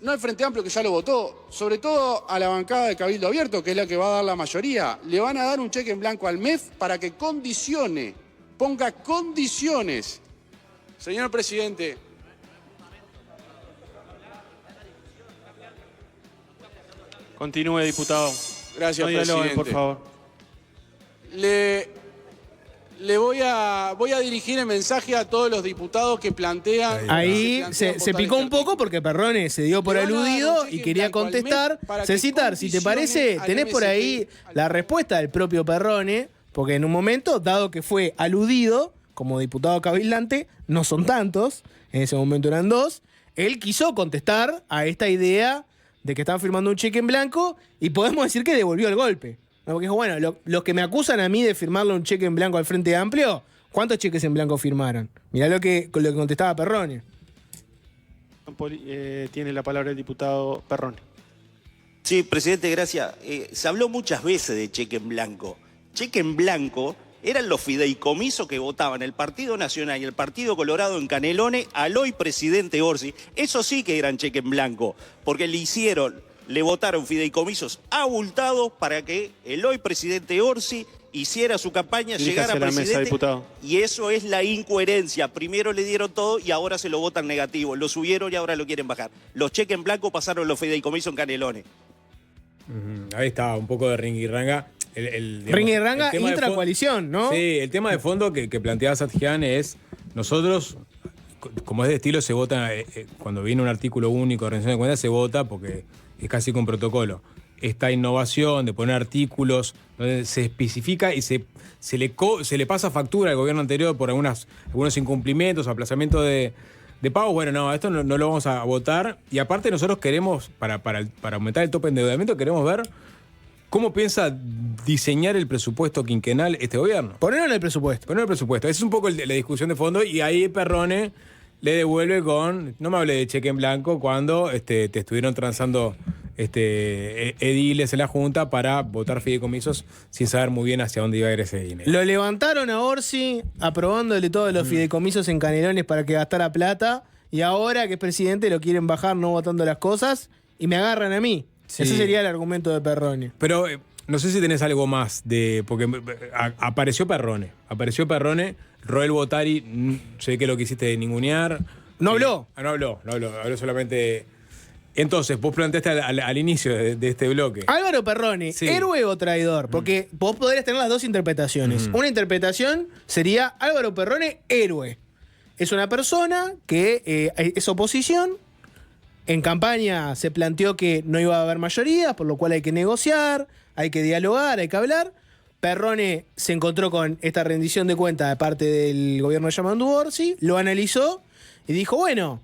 no al Frente Amplio que ya lo votó, sobre todo a la bancada de Cabildo Abierto, que es la que va a dar la mayoría. Le van a dar un cheque en blanco al MEF para que ponga condiciones. Señor presidente. Continúe, diputado. Gracias, no dialogue, presidente. por favor. Le voy a dirigir el mensaje a todos los diputados que plantean... Ahí se picó un poco porque Perrone se dio por aludido y quería contestar. Cecitar, si te parece, tenés por ahí la respuesta del propio Perrone, porque en un momento, dado que fue aludido como diputado cabildante, no son tantos, en ese momento eran 2, él quiso contestar a esta idea de que están firmando un cheque en blanco y podemos decir que devolvió el golpe. Porque dijo, bueno, los que me acusan a mí de firmarle un cheque en blanco al Frente Amplio, ¿cuántos cheques en blanco firmaron? Mirá lo que contestaba Perrone. Tiene la palabra el diputado Perrone. Sí, presidente, gracias. Se habló muchas veces de cheque en blanco. Cheque en blanco eran los fideicomisos que votaban el Partido Nacional y el Partido Colorado en Canelones al hoy presidente Orsi. Eso sí que eran cheque en blanco, porque le votaron fideicomisos abultados para que el hoy presidente Orsi hiciera su campaña, llegara a presidente. Mesa, diputado. Y eso es la incoherencia. Primero le dieron todo y ahora se lo votan negativo. Lo subieron y ahora lo quieren bajar. Los cheques en blanco pasaron los fideicomisos en Canelones. Ahí está, un poco de ringirranga. Ringirranga intracoalición, ¿no? Sí, el tema de fondo que planteaba Sadjian es, nosotros, como es de estilo, se vota, cuando viene un artículo único de rendición de cuentas, se vota porque es casi con protocolo. Esta innovación de poner artículos donde se especifica y se le pasa factura al gobierno anterior por algunos incumplimientos, aplazamientos de pagos. Bueno, no, esto no lo vamos a votar. Y aparte nosotros queremos, para aumentar el tope de endeudamiento, queremos ver cómo piensa diseñar el presupuesto quinquenal este gobierno. Ponerlo en el presupuesto. Esa es un poco la discusión de fondo y ahí Perrone le devuelve con, no me hable de cheque en blanco, cuando te estuvieron transando ediles en la Junta para votar fideicomisos sin saber muy bien hacia dónde iba a ir ese dinero. Lo levantaron a Orsi aprobándole todos los fideicomisos en Canelones para que gastara plata y ahora que es presidente lo quieren bajar no votando las cosas y me agarran a mí. Sí. Ese sería el argumento de Perrone. Pero no sé si tenés algo más porque apareció Perrone, Roel Botari, sé que lo quisiste ningunear. No habló. No habló solamente. Entonces, vos planteaste al inicio de este bloque. Álvaro Perrone, sí. ¿Héroe o traidor? Porque vos podrías tener las dos interpretaciones. Una interpretación sería Álvaro Perrone, héroe. Es una persona que es oposición. En campaña se planteó que no iba a haber mayoría, por lo cual hay que negociar, hay que dialogar, hay que hablar. Perrone se encontró con esta rendición de cuentas de parte del gobierno de Yamandu Orsi, lo analizó y dijo, bueno,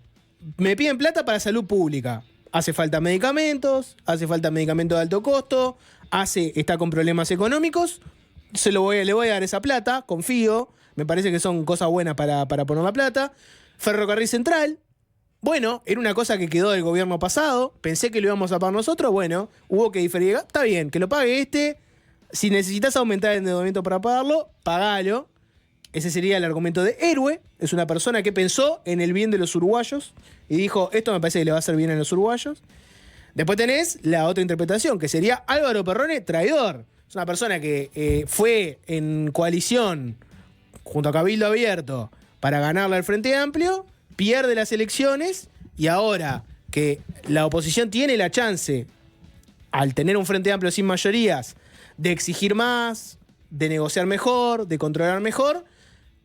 me piden plata para salud pública. Hace falta medicamentos de alto costo, está con problemas económicos, le voy a dar esa plata, confío, me parece que son cosas buenas para poner la plata. Ferrocarril Central, bueno, era una cosa que quedó del gobierno pasado, pensé que lo íbamos a pagar nosotros, bueno, hubo que diferir, está bien, que lo pague si necesitas aumentar el endeudamiento para pagarlo, pagalo. Ese sería el argumento de héroe. Es una persona que pensó en el bien de los uruguayos y dijo, esto me parece que le va a hacer bien a los uruguayos. Después tenés la otra interpretación, que sería Álvaro Perrone traidor. Es una persona que fue en coalición junto a Cabildo Abierto para ganarle al Frente Amplio, pierde las elecciones y ahora que la oposición tiene la chance, al tener un Frente Amplio sin mayorías, de exigir más, de negociar mejor, de controlar mejor.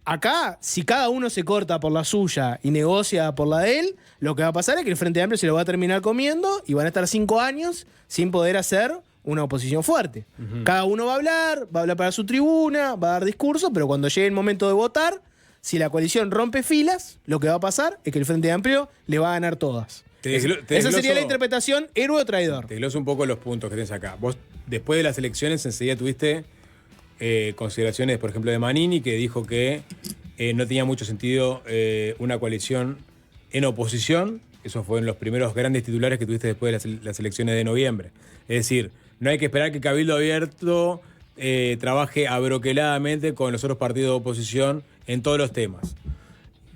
Acá, si cada uno se corta por la suya y negocia por la de él, lo que va a pasar es que el Frente Amplio se lo va a terminar comiendo y van a estar 5 años sin poder hacer una oposición fuerte. Cada uno va a hablar para su tribuna, va a dar discurso, pero cuando llegue el momento de votar, si la coalición rompe filas, lo que va a pasar es que el Frente Amplio le va a ganar todas. Esa sería la interpretación héroe o traidor. Te gloso un poco los puntos que tenés acá. Vos, después de las elecciones, enseguida tuviste consideraciones, por ejemplo, de Manini, que dijo que no tenía mucho sentido una coalición en oposición. Eso fue en los primeros grandes titulares que tuviste después de las elecciones de noviembre. Es decir, no hay que esperar que Cabildo Abierto trabaje abroqueladamente con los otros partidos de oposición en todos los temas.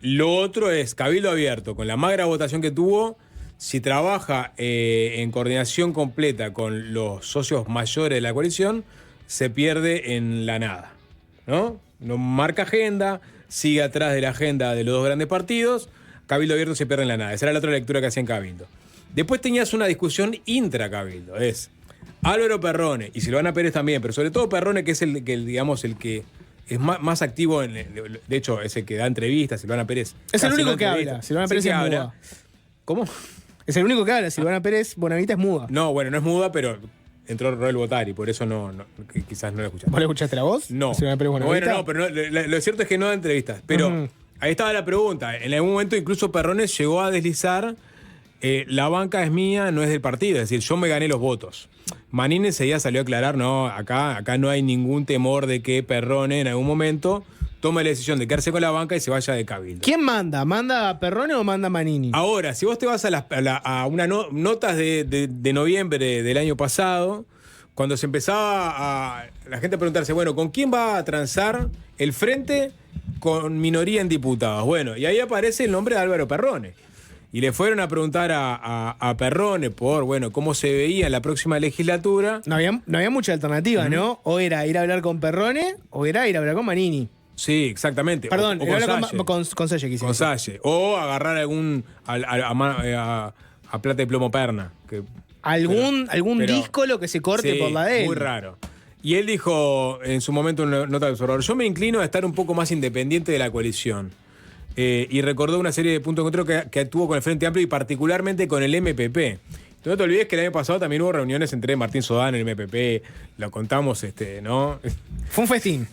Lo otro es Cabildo Abierto, con la magra votación que tuvo, si trabaja en coordinación completa con los socios mayores de la coalición, se pierde en la nada, ¿no? No marca agenda, sigue atrás de la agenda de los dos grandes partidos, Cabildo Abierto se pierde en la nada. Esa era la otra lectura que hacía en Cabildo. Después tenías una discusión intra-Cabildo, es Álvaro Perrone y Silvana Pérez también, pero sobre todo Perrone, que es el que es más activo, de hecho es el que da entrevistas. Silvana Pérez es el único que habla. Silvana Pérez es muda. ¿Cómo? Es el único que habla. Silvana Pérez Bonavita es muda. No, bueno, no es muda, pero entró Roel Botari, por eso quizás no la escuchaste. ¿Vos le escuchaste la voz? No. Silvana Pérez Bonavita. Bueno, no, pero lo cierto es que no da entrevistas. Pero ahí estaba la pregunta. En algún momento incluso Perrone llegó a deslizar, la banca es mía, no es del partido. Es decir, yo me gané los votos. Manini enseguida salió a aclarar, no, acá no hay ningún temor de que Perrone en algún momento tome la decisión de quedarse con la banca y se vaya de Cabildo. ¿Quién manda? ¿Manda Perrone o manda Manini? Ahora, si vos te vas a unas notas de noviembre del año pasado, cuando se empezaba la gente a preguntarse, bueno, ¿con quién va a transar el Frente con minoría en diputados? Bueno, y ahí aparece el nombre de Álvaro Perrone. Y le fueron a preguntar a Perrone por, bueno, cómo se veía en la próxima legislatura. No había mucha alternativa, ¿no? O era ir a hablar con Perrone o era ir a hablar con Manini. Sí, exactamente. Perdón, con Salle quise con Salle. O agarrar a Plata y Plomo Perna. Algún disco lo que se corte por la de él. Muy raro. Y él dijo en su momento en una nota de Observador, yo me inclino a estar un poco más independiente de la coalición. Y recordó una serie de puntos de encuentro que tuvo con el Frente Amplio y particularmente con el MPP. No te olvides que el año pasado también hubo reuniones entre Martín Sodano y el MPP, lo contamos, ¿no? Fue un festín.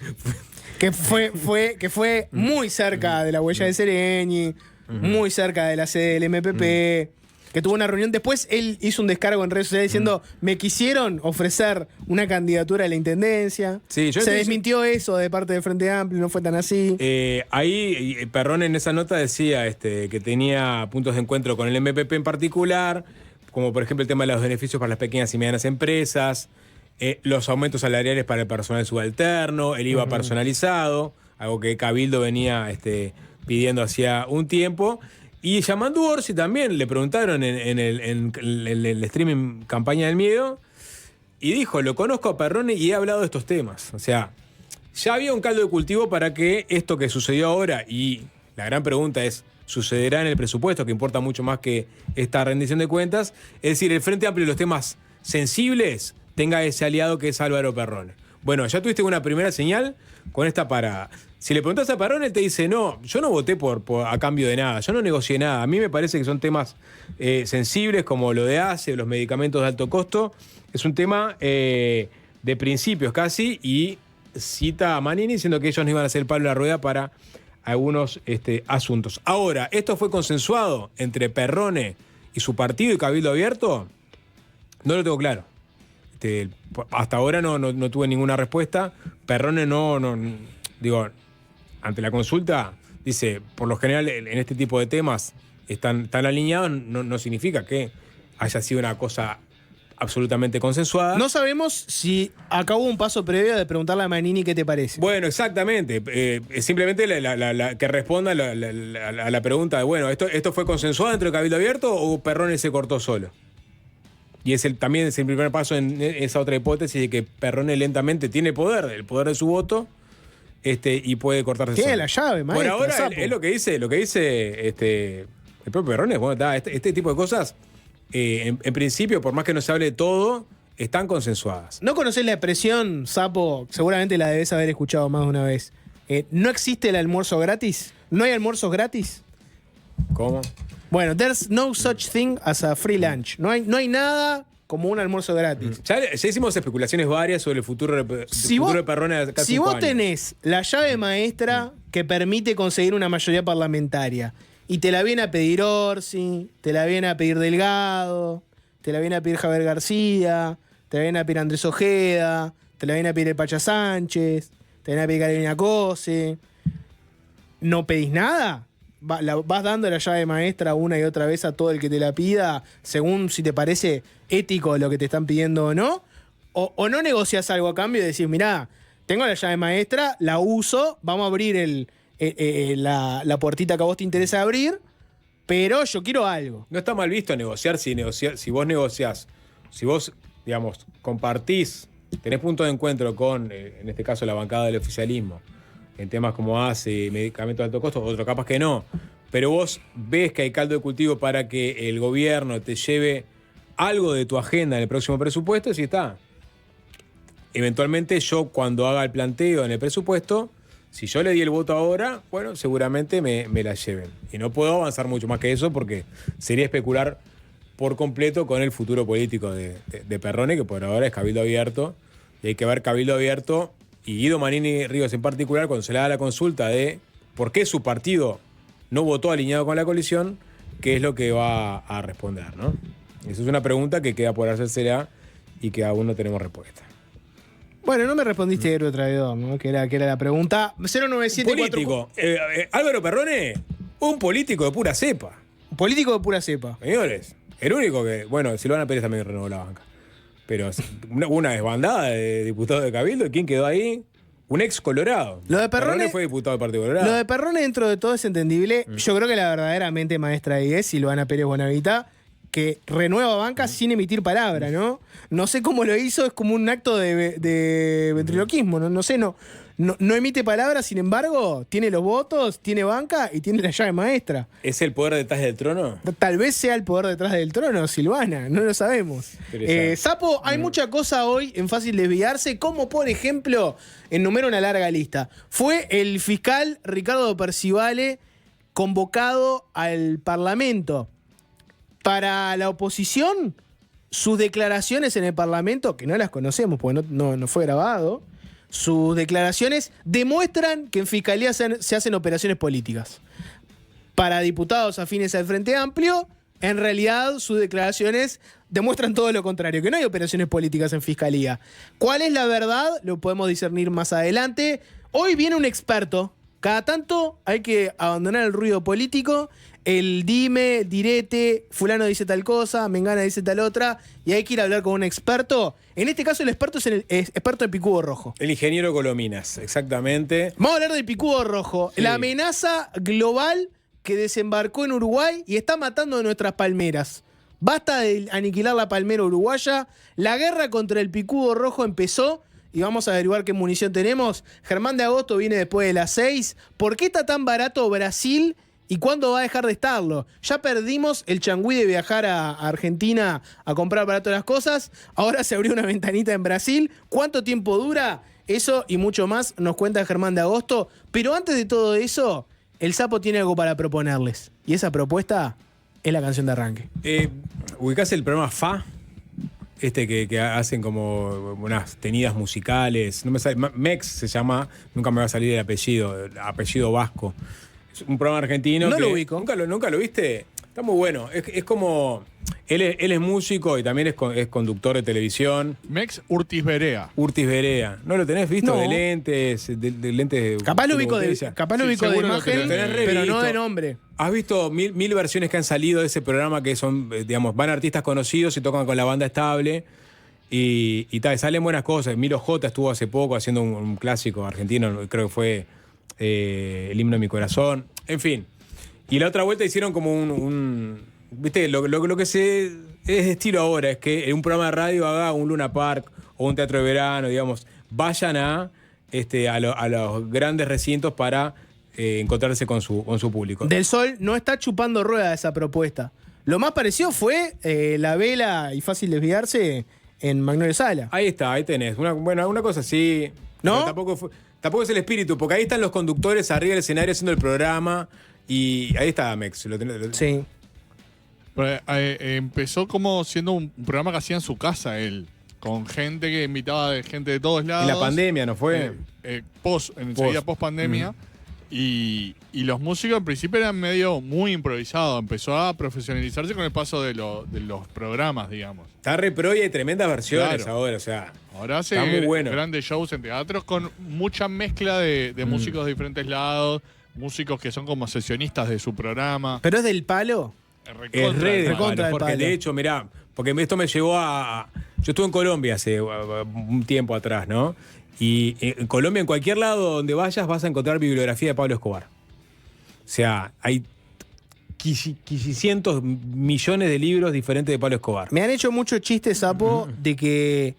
que fue muy cerca de la huella de Sereñi, muy cerca de la sede del MPP, que tuvo una reunión. Después él hizo un descargo en redes sociales diciendo, me quisieron ofrecer una candidatura a la intendencia. Sí, se desmintió eso de parte del Frente Amplio, no fue tan así. Ahí Perrone en esa nota decía que tenía puntos de encuentro con el MPP en particular, como por ejemplo el tema de los beneficios para las pequeñas y medianas empresas, los aumentos salariales para el personal subalterno, el IVA personalizado, algo que Cabildo venía pidiendo hacía un tiempo. Y Yamandu Orsi también le preguntaron en el streaming Campaña del Miedo y dijo, lo conozco a Perrone y he hablado de estos temas. O sea, ya había un caldo de cultivo para que esto que sucedió ahora, y la gran pregunta es, ¿sucederá en el presupuesto, que importa mucho más que esta rendición de cuentas? Es decir, el Frente Amplio y los temas sensibles tenga ese aliado que es Álvaro Perrone. Bueno, ya tuviste una primera señal con esta parada. Si le preguntas a Perrone, él te dice, no, yo no voté a cambio de nada, yo no negocié nada. A mí me parece que son temas sensibles como lo de ACE, los medicamentos de alto costo. Es un tema de principios casi, y cita a Manini diciendo que ellos no iban a hacer el palo en la rueda para algunos asuntos. Ahora, ¿esto fue consensuado entre Perrone y su partido y Cabildo Abierto? No lo tengo claro. Hasta ahora no tuve ninguna respuesta. Perrone digo, ante la consulta, dice, por lo general en este tipo de temas están alineados, no significa que haya sido una cosa absolutamente consensuada. No sabemos si acá hubo un paso previo de preguntarle a Manini qué te parece. Bueno, exactamente. Simplemente que responda a la pregunta de, bueno, ¿esto fue consensuado entre el Cabildo Abierto o Perrone se cortó solo? Y también es el primer paso en esa otra hipótesis de que Perrone lentamente tiene el poder de su voto, y puede cortarse Tiene solo. la llave, maestro. Por ahora, sapo. es lo que dice el propio Perrone. Bueno, este tipo de cosas, en principio, por más que no se hable de todo, están consensuadas. ¿No conocés la expresión, sapo? Seguramente la debes haber escuchado más de una vez. ¿No existe el almuerzo gratis? ¿No hay almuerzos gratis? ¿Cómo? Bueno, there's no such thing as a free lunch. No hay nada como un almuerzo gratis. Ya hicimos especulaciones varias sobre el futuro de Perrone acá Si 5 vos años. tenés la llave maestra que permite conseguir una mayoría parlamentaria y te la viene a pedir Orsi, te la viene a pedir Delgado, te la viene a pedir Javier García, te la viene a pedir Andrés Ojeda, te la viene a pedir el Pacha Sánchez, te la viene a pedir Carolina Cose, ¿no pedís nada? Vas dando la llave maestra una y otra vez a todo el que te la pida, según si te parece ético lo que te están pidiendo o no, o no negocias algo a cambio y decís, mirá, tengo la llave maestra, la uso, vamos a abrir la puertita que a vos te interesa abrir, pero yo quiero algo. No está mal visto negociar si vos negociás, si vos, digamos, compartís, tenés punto de encuentro con, en este caso, la bancada del oficialismo, en temas como ACE, medicamentos de alto costo, otro capaz que no, pero vos ves que hay caldo de cultivo para que el gobierno te lleve algo de tu agenda en el próximo presupuesto, y está. Eventualmente yo, cuando haga el planteo en el presupuesto, si yo le di el voto ahora, bueno, seguramente me la lleven. Y no puedo avanzar mucho más que eso porque sería especular por completo con el futuro político de Perrone, que por ahora es Cabildo Abierto, y hay que ver Cabildo Abierto y Guido Manini Ríos en particular, cuando se le da la consulta de por qué su partido no votó alineado con la coalición, qué es lo que va a responder, ¿no? Esa es una pregunta que queda por hacérsela y que aún no tenemos respuesta. Bueno, no me respondiste héroe traidor, ¿no? Que era la pregunta. 0974. Político. Álvaro Perrone, un político de pura cepa. Político de pura cepa. Señores, el único que... Bueno, Silvana Pérez también renovó la banca. Pero una desbandada de diputados de Cabildo. ¿Quién quedó ahí? Un ex colorado. Lo de Perrone fue diputado del Partido Colorado. Lo de Perrone, dentro de todo, es entendible. Yo creo que la verdaderamente maestra de es Silvana Pérez Bonavita, que renueva banca sin emitir palabra, ¿no? No sé cómo lo hizo, es como un acto de ventriloquismo, no sé, no emite palabra, sin embargo, tiene los votos, tiene banca y tiene la llave maestra. ¿Es el poder detrás del trono? Tal vez sea el poder detrás del trono, Silvana, no lo sabemos. Sapo, hay mucha cosa hoy en Fácil Desviarse, como por ejemplo, enumero una larga lista. Fue el fiscal Ricardo Percivale convocado al Parlamento. Para la oposición, sus declaraciones en el Parlamento, que no las conocemos porque no fue grabado, sus declaraciones demuestran que en Fiscalía se hacen operaciones políticas. Para diputados afines al Frente Amplio, en realidad sus declaraciones demuestran todo lo contrario, que no hay operaciones políticas en Fiscalía. ¿Cuál es la verdad? Lo podemos discernir más adelante. Hoy viene un experto. Cada tanto hay que abandonar el ruido político, el dime, direte, fulano dice tal cosa, mengana dice tal otra, y hay que ir a hablar con un experto. En este caso el experto es experto en picudo rojo. El ingeniero Colominas, exactamente. Vamos a hablar del picudo rojo, sí. La amenaza global que desembarcó en Uruguay y está matando nuestras palmeras. Basta de aniquilar la palmera uruguaya, la guerra contra el picudo rojo empezó. Y vamos a averiguar qué munición tenemos. Germán de Agosto viene después de las 6. ¿Por qué está tan barato Brasil y cuándo va a dejar de estarlo? Ya perdimos el changüí de viajar a Argentina a comprar barato las cosas. Ahora se abrió una ventanita en Brasil. ¿Cuánto tiempo dura? Eso y mucho más nos cuenta Germán de Agosto. Pero antes de todo eso, el Sapo tiene algo para proponerles. Y esa propuesta es la canción de arranque. ¿Ubicás el programa FA? Que hacen como unas tenidas musicales. No me sale, Mex se llama, nunca me va a salir el apellido vasco. Es un programa argentino. No que lo ubico. ¿Nunca lo viste? Está muy bueno. Es como. Él es músico y también es conductor de televisión. Mex Urtiz Berea. Urtiz Berea. ¿No lo tenés visto? No. De lentes. De lentes. Capaz lo ubico de imagen, pero no de nombre. ¿Has visto mil versiones que han salido de ese programa que son, digamos, van artistas conocidos y tocan con la banda estable? Y tal, salen buenas cosas. Milo J estuvo hace poco haciendo un clásico argentino, creo que fue El himno de mi corazón. En fin. Y la otra vuelta hicieron como viste, lo que se es estilo ahora es que en un programa de radio haga un Luna Park o un teatro de verano, digamos, vayan a los grandes recintos para encontrarse con su público. Del Sol no está chupando rueda esa propuesta. Lo más parecido fue La Vela y Fácil Desviarse en Magnolia Sala. Ahí está, ahí tenés. Una cosa así. ¿No? Tampoco es el espíritu, porque ahí están los conductores arriba del escenario haciendo el programa y ahí está Mex. Sí. Pues, Empezó como siendo un programa que hacía en su casa él, con gente que invitaba de gente de todos lados. En la pandemia, ¿no fue? Enseguida post pandemia. Y los músicos en principio eran medio muy improvisados. Empezó a profesionalizarse con el paso de los programas, digamos. Está re pro y hay tremendas versiones Claro. ahora, o sea. Ahora hace está muy bueno. grandes shows en teatros con mucha mezcla de músicos de diferentes lados, músicos que son como sesionistas de su programa. ¿Pero es del palo? Es re de recontra palo, del porque palo. de hecho, mirá, porque esto me llevó a... Yo estuve en Colombia hace un tiempo atrás, ¿no? Y en Colombia, en cualquier lado donde vayas, vas a encontrar bibliografía de Pablo Escobar. O sea, hay cientos millones de libros diferentes de Pablo Escobar. Me han hecho mucho chiste, Sapo, de que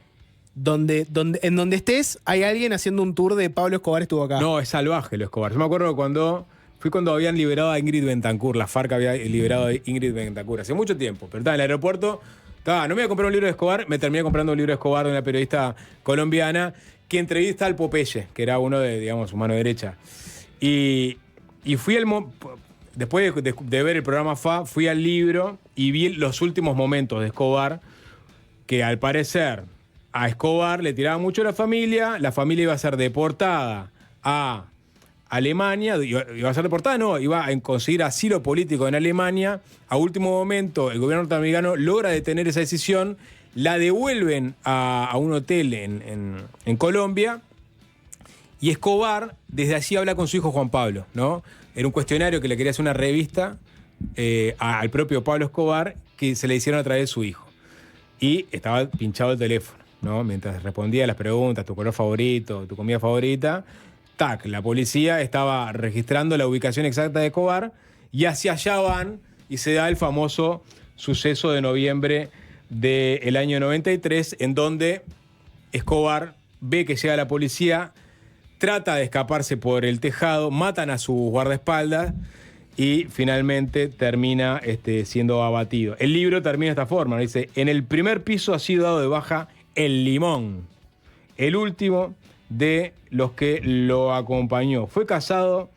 en donde estés hay alguien haciendo un tour de Pablo Escobar estuvo acá. No, es salvaje lo Escobar. Yo me acuerdo cuando habían liberado a Ingrid Betancourt, la FARC había liberado a Ingrid Betancourt hace mucho tiempo, pero estaba en el aeropuerto, no me iba a comprar un libro de Escobar, me terminé comprando un libro de Escobar de una periodista colombiana que entrevista al Popeye, que era uno de, digamos, su mano derecha. Y fui después de ver el programa fui al libro y vi los últimos momentos de Escobar, que al parecer a Escobar le tiraba mucho la familia iba a ser deportada a Alemania, iba a ser deportada, no, iba a conseguir asilo político en Alemania. A último momento, el gobierno norteamericano logra detener esa decisión, la devuelven a un hotel en Colombia, y Escobar desde allí habla con su hijo Juan Pablo, ¿no? Era un cuestionario que le quería hacer una revista al propio Pablo Escobar, que se le hicieron a través de su hijo. Y estaba pinchado el teléfono, ¿no? Mientras respondía a las preguntas, tu color favorito, tu comida favorita, la policía estaba registrando la ubicación exacta de Escobar y hacia allá van y se da el famoso suceso de noviembre del año 93, en donde Escobar ve que llega la policía, trata de escaparse por el tejado, matan a sus guardaespaldas y finalmente termina siendo abatido. El libro termina de esta forma, ¿no? Dice: en el primer piso ha sido dado de baja el Limón, el último de los que lo acompañó. Fue casado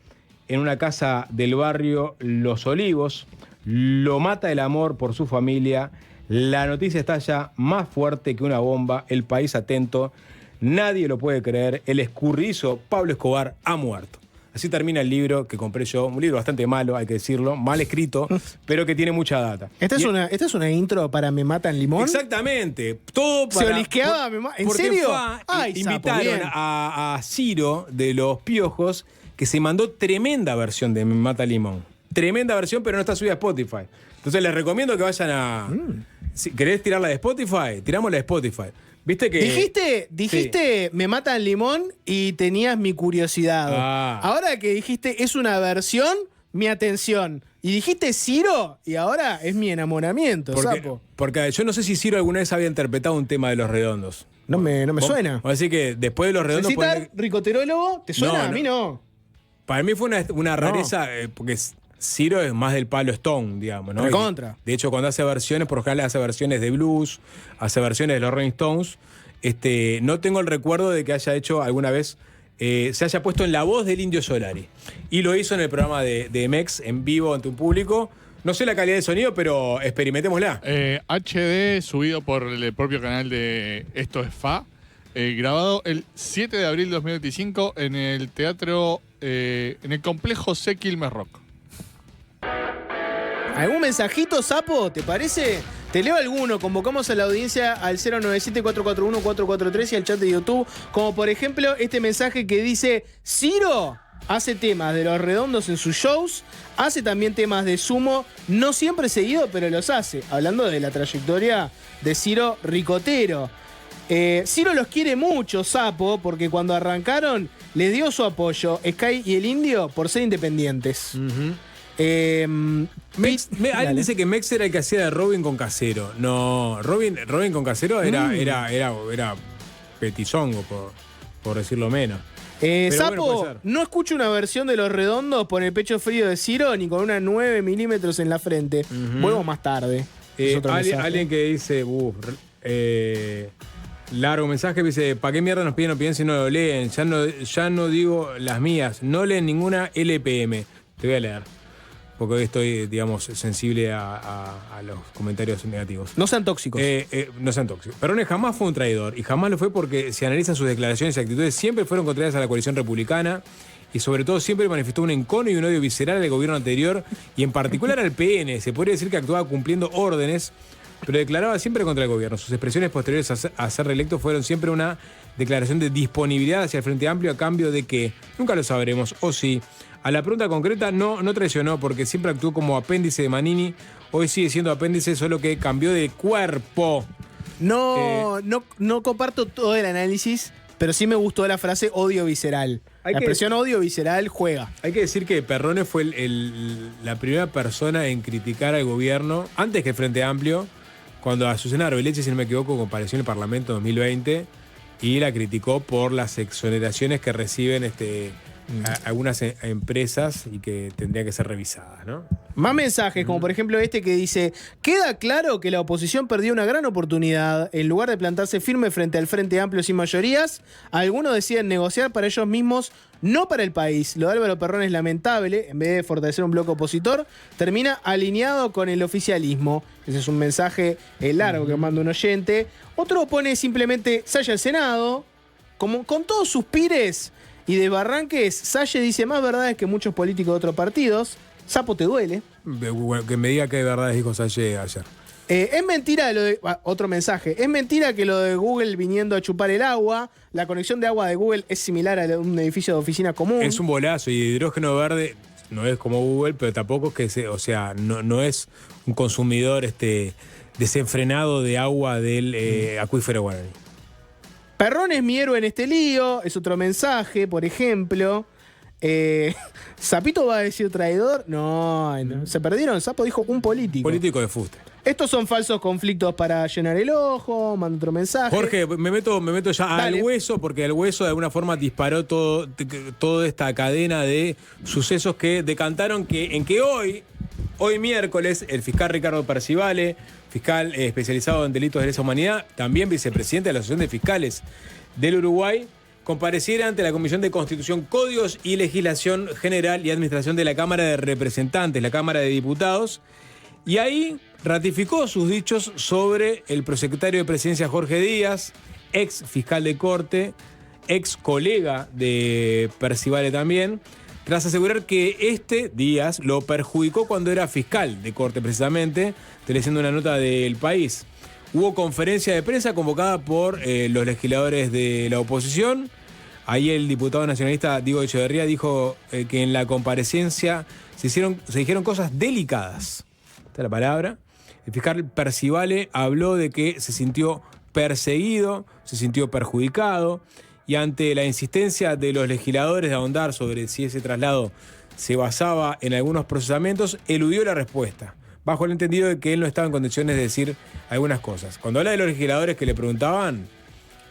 en una casa del barrio Los Olivos, lo mata el amor por su familia, la noticia estalla más fuerte que una bomba, el país atento, nadie lo puede creer, el escurridizo Pablo Escobar ha muerto. Así termina el libro que compré yo, un libro bastante malo, hay que decirlo, mal escrito, pero que tiene mucha data. ¿Esta es una intro para Me Matan Limón? Exactamente. Todo para, ¿Se olisqueaba? ¿En serio? Invitaron a Ciro de Los Piojos, que se mandó tremenda versión de Me Mata Limón. Tremenda versión, pero no está subida a Spotify. Entonces les recomiendo que vayan a... Si querés tirarla de Spotify, tiramos la de Spotify. ¿Viste que Dijiste Me Matan Limón y tenías mi curiosidad. Ahora que dijiste es una versión, mi atención. Y dijiste Ciro y ahora es mi enamoramiento, Sapo. Porque yo no sé si Ciro alguna vez había interpretado un tema de Los Redondos. No me suena. Así que después de Los Redondos... ¿Ricoterólogo? ¿Te suena? No, A mí no. Para mí fue una rareza, porque Ciro es más del palo Stone, digamos, ¿no? Recontra. De hecho, cuando hace versiones, por lo general hace versiones de blues, hace versiones de los Rolling Stones. No tengo el recuerdo de que haya hecho alguna vez, se haya puesto en la voz del Indio Solari. Y lo hizo en el programa de Mex, en vivo, ante un público. No sé la calidad de sonido, pero experimentémosla. HD, subido por el propio canal de Esto es Fa, grabado el 7 de abril de 2025 en el teatro, en el complejo C. Quilmes Rock. ¿Algún mensajito, Sapo? ¿Te parece? Te leo alguno. Convocamos a la audiencia al 097-441-443 y al chat de YouTube. Como por ejemplo este mensaje que dice: Ciro hace temas de Los Redondos en sus shows, hace también temas de Sumo, no siempre seguido, pero los hace. Hablando de la trayectoria de Ciro Ricotero. Ciro los quiere mucho, Sapo, porque cuando arrancaron les dio su apoyo Sky y el Indio por ser independientes. Alguien Dale. dice que Mex era el que hacía de Robin con Casero. No, Robin con Casero era petizongo, por decirlo menos. Pero Sapo, bueno, puede ser. no escucho una versión de Los Redondos por el pecho frío de Ciro ni con una 9 milímetros en la frente. Vuelvo más tarde. Es otro mensaje. Alguien que dice, largo mensaje, dice, ¿para qué mierda nos piden opinión si no lo leen? Ya no digo las mías, no leen ninguna LPM. Te voy a leer, porque hoy estoy, digamos, sensible a los comentarios negativos. No sean tóxicos. No sean tóxicos. Perón jamás fue un traidor, y jamás lo fue porque si analizan sus declaraciones y actitudes, siempre fueron contrarias a la coalición republicana, y sobre todo siempre manifestó un encono y un odio visceral al gobierno anterior, y en particular al PN. Se podría decir que actuaba cumpliendo órdenes, pero declaraba siempre contra el gobierno. Sus expresiones posteriores a ser reelecto fueron siempre una declaración de disponibilidad hacia el Frente Amplio a cambio de que, nunca lo sabremos, o sí. A la pregunta concreta, no traicionó porque siempre actuó como apéndice de Manini. Hoy sigue siendo apéndice, solo que cambió de cuerpo. No comparto todo el análisis, pero sí me gustó la frase odio visceral. La expresión odio visceral juega. Hay que decir que Perrone fue la primera persona en criticar al gobierno, antes que el Frente Amplio, cuando Azucena Arbeleche, si no me equivoco, compareció en el Parlamento en 2020 y la criticó por las exoneraciones que reciben algunas empresas y que tendrían que ser revisadas, ¿no? Más mensajes, como por ejemplo este que dice: queda claro que la oposición perdió una gran oportunidad. En lugar de plantarse firme frente al Frente Amplio sin mayorías, algunos deciden negociar para ellos mismos, no para el país. Lo de Álvaro Perrón es lamentable. En vez de fortalecer un bloque opositor, termina alineado con el oficialismo. Ese es un mensaje largo que manda un oyente. Otro pone simplemente Salle al Senado, como con todos sus pires y desbarranques. Salle dice más verdades que muchos políticos de otros partidos. Sapo, te duele. Que me diga qué verdades dijo Salle ayer. Es mentira lo de. Otro mensaje. Es mentira que lo de Google viniendo a chupar el agua. La conexión de agua de Google es similar a un edificio de oficina común. Es un bolazo y hidrógeno verde no es como Google, pero tampoco es que no es un consumidor desenfrenado de agua del acuífero guaraní. Perrón es mi héroe en este lío, es otro mensaje, por ejemplo. ¿Zapito va a decir traidor? No. Se perdieron. Sapo dijo un político. Político de fuste. Estos son falsos conflictos para llenar el ojo. Manda otro mensaje. Jorge, me meto ya Dale. al hueso, porque el hueso de alguna forma disparó toda esta cadena de sucesos que decantaron en que hoy miércoles, el fiscal Ricardo Percivale, fiscal especializado en delitos de lesa humanidad, también vicepresidente de la Asociación de Fiscales del Uruguay, compareciera ante la Comisión de Constitución, Códigos y Legislación General y Administración de la Cámara de Representantes, la Cámara de Diputados, y ahí ratificó sus dichos sobre el prosecretario de Presidencia Jorge Díaz, ex fiscal de Corte, ex colega de Percivale también, tras asegurar que Díaz lo perjudicó cuando era fiscal de Corte precisamente. Estoy leyendo una nota del País. Hubo conferencia de prensa convocada por los legisladores de la oposición. Ahí el diputado nacionalista Diego Echeverría dijo que en la comparecencia se dijeron cosas delicadas. Esta es la palabra. El fiscal Percivale habló de que se sintió perseguido, se sintió perjudicado, y ante la insistencia de los legisladores de ahondar sobre si ese traslado se basaba en algunos procesamientos, eludió la respuesta, bajo el entendido de que él no estaba en condiciones de decir algunas cosas. Cuando habla de los legisladores que le preguntaban,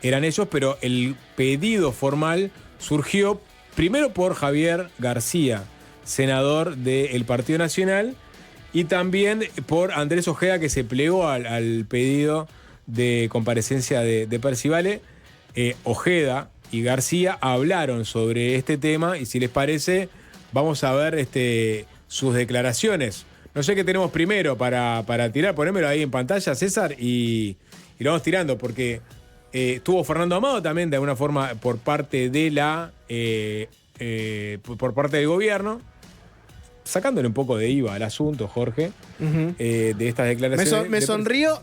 eran ellos, pero el pedido formal surgió primero por Javier García, senador del Partido Nacional, y también por Andrés Ojeda, que se plegó al pedido de comparecencia de Percivale. Ojeda y García hablaron sobre este tema y si les parece vamos a ver sus declaraciones. No sé qué tenemos primero para tirar, ponémelo ahí en pantalla, César, y lo vamos tirando porque estuvo Fernando Amado también de alguna forma por parte de por parte del gobierno, sacándole un poco de IVA al asunto, Jorge, de estas declaraciones.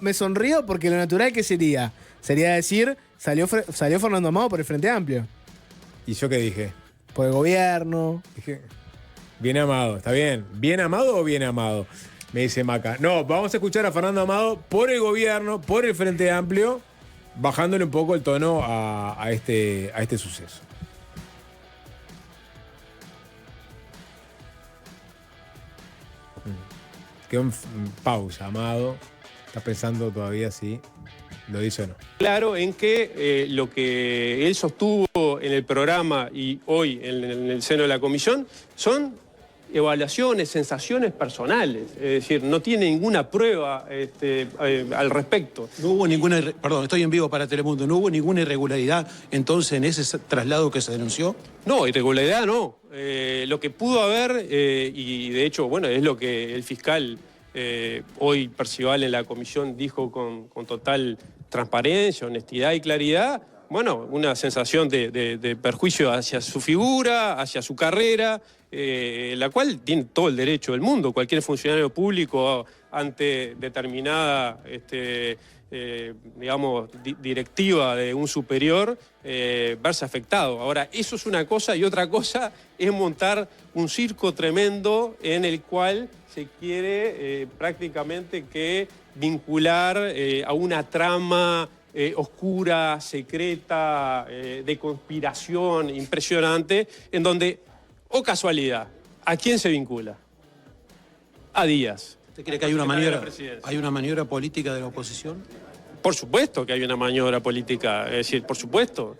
Me sonrío porque lo natural que sería decir, salió Fernando Amado por el Frente Amplio. ¿Y yo qué dije? Por el gobierno. Dije, bien Amado, ¿está bien? ¿Bien Amado o bien Amado? Me dice Maca. No, vamos a escuchar a Fernando Amado por el gobierno, por el Frente Amplio, bajándole un poco el tono a este suceso. quedó en pausa, Amado. Está pensando todavía si lo dice o no. Claro en que lo que él sostuvo en el programa y hoy en el seno de la comisión son evaluaciones, sensaciones personales. Es decir, no tiene ninguna prueba al respecto. No hubo ninguna, perdón, estoy en vivo para Telemundo, ¿no hubo ninguna irregularidad entonces en ese traslado que se denunció? No, irregularidad no. Lo que pudo haber, y de hecho, bueno, es lo que el fiscal hoy Percival en la comisión dijo con total transparencia, honestidad y claridad, bueno, una sensación de perjuicio hacia su figura, hacia su carrera, la cual tiene todo el derecho del mundo. Cualquier funcionario público ante determinada digamos, directiva de un superior, verse afectado. Ahora, eso es una cosa y otra cosa es montar un circo tremendo en el cual se quiere prácticamente que vincular a una trama oscura, secreta, de conspiración impresionante, en donde, o casualidad, ¿a quién se vincula? A Díaz. ¿Usted cree que hay una maniobra política de la oposición? Por supuesto que hay una maniobra política, es decir, por supuesto.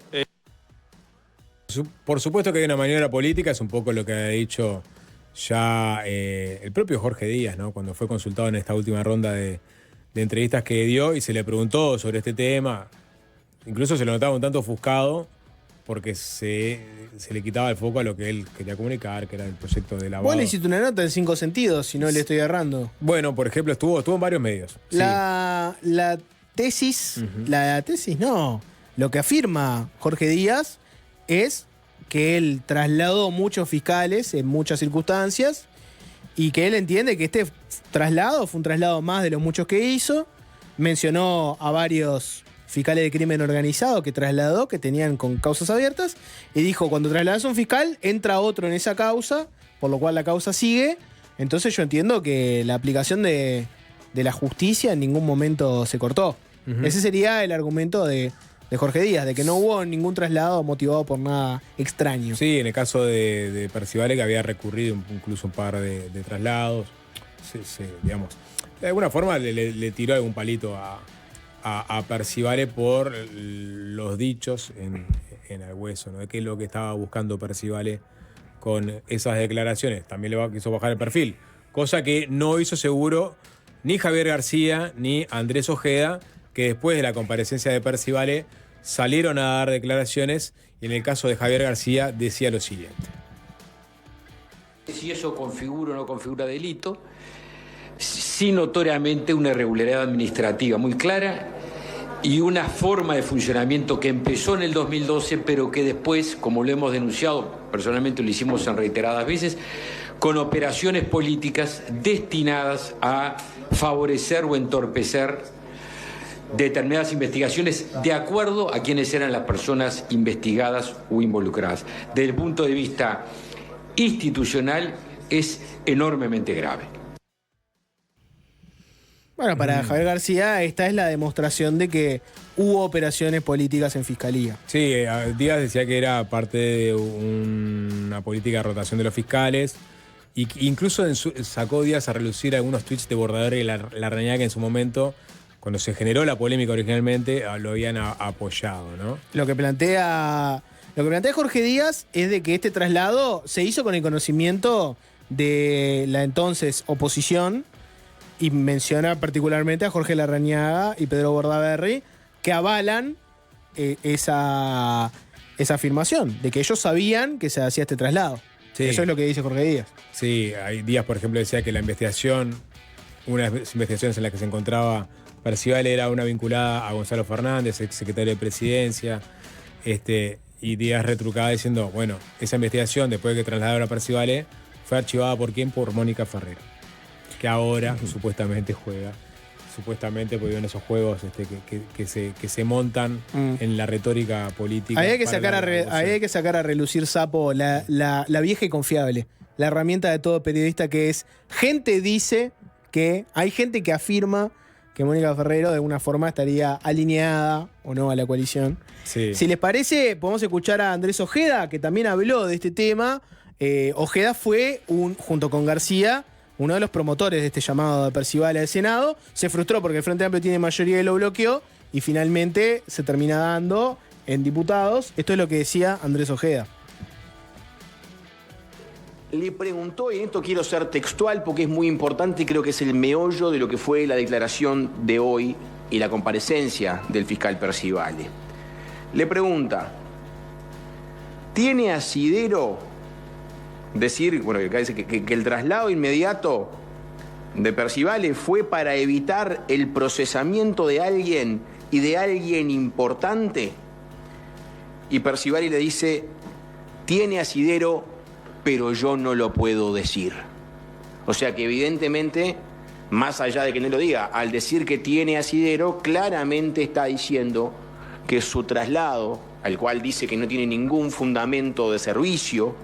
Por supuesto que hay una maniobra política, es un poco lo que ha dicho ya el propio Jorge Díaz, ¿no? Cuando fue consultado en esta última ronda de entrevistas que dio y se le preguntó sobre este tema. Incluso se lo notaba un tanto ofuscado porque se le quitaba el foco a lo que él quería comunicar, que era el proyecto de lavado. Vos le hiciste una nota en 5 sentidos, si no le estoy errando. Bueno, por ejemplo, estuvo en varios medios. La tesis, lo que afirma Jorge Díaz es que él trasladó muchos fiscales en muchas circunstancias y que él entiende que este traslado fue un traslado más de los muchos que hizo. Mencionó a varios fiscales de crimen organizado que trasladó, que tenían con causas abiertas, y dijo, cuando trasladas a un fiscal, entra otro en esa causa, por lo cual la causa sigue. Entonces yo entiendo que la aplicación de la justicia en ningún momento se cortó. Ese sería el argumento de Jorge Díaz, de que no hubo ningún traslado motivado por nada extraño. Sí, en el caso de Percivale, que había recurrido incluso un par de traslados, digamos, de alguna forma le tiró algún palito a Percivale por los dichos en el hueso, ¿no? De qué es lo que estaba buscando Percivale con esas declaraciones. También le quiso bajar el perfil, cosa que no hizo seguro ni Javier García ni Andrés Ojeda, que después de la comparecencia de Percivale salieron a dar declaraciones, y en el caso de Javier García decía lo siguiente. Si eso configura o no configura delito, sí notoriamente una irregularidad administrativa muy clara y una forma de funcionamiento que empezó en el 2012, pero que después, como lo hemos denunciado, personalmente lo hicimos en reiteradas veces, con operaciones políticas destinadas a favorecer o entorpecer determinadas investigaciones de acuerdo a quiénes eran las personas investigadas o involucradas. Desde el punto de vista institucional es enormemente grave. Bueno, para Javier García esta es la demostración de que hubo operaciones políticas en Fiscalía. Sí, Díaz decía que era parte de una política de rotación de los fiscales, y incluso sacó Díaz a relucir algunos tweets de Bordaberry y Larrañaga, que en su momento, cuando se generó la polémica originalmente, lo habían apoyado, ¿no? Lo que plantea Jorge Díaz es de que este traslado se hizo con el conocimiento de la entonces oposición, y menciona particularmente a Jorge Larrañaga y Pedro Bordaberry, que avalan esa afirmación, de que ellos sabían que se hacía este traslado. Sí. Eso es lo que dice Jorge Díaz. Sí, Díaz, por ejemplo, decía que la investigación, una de las investigaciones en las que se encontraba Percivale era una vinculada a Gonzalo Fernández, ex secretario de Presidencia, y Díaz retrucaba diciendo, bueno, esa investigación, después de que trasladaron a Percivale, fue archivada ¿por quién? Por Mónica Ferrero, que ahora supuestamente juega. Supuestamente, porque en esos juegos que se montan en la retórica política. Ahí hay que sacar a relucir, Sapo, la vieja y confiable. La herramienta de todo periodista, que es gente dice que hay gente que afirma que Mónica Ferrero de alguna forma estaría alineada o no a la coalición. Sí. Si les parece, podemos escuchar a Andrés Ojeda, que también habló de este tema. Ojeda fue, junto con García, uno de los promotores de este llamado de Percival al Senado. Se frustró porque el Frente Amplio tiene mayoría y lo bloqueó, y finalmente se termina dando en diputados. Esto es lo que decía Andrés Ojeda. Le preguntó, y en esto quiero ser textual porque es muy importante y creo que es el meollo de lo que fue la declaración de hoy y la comparecencia del fiscal Percivale. Le pregunta, ¿tiene asidero decir, bueno, acá dice que el traslado inmediato de Percivale fue para evitar el procesamiento de alguien y de alguien importante? Y Percivale le dice, tiene asidero, pero yo no lo puedo decir. O sea que evidentemente, más allá de que no lo diga, al decir que tiene asidero, claramente está diciendo que su traslado, al cual dice que no tiene ningún fundamento de servicio,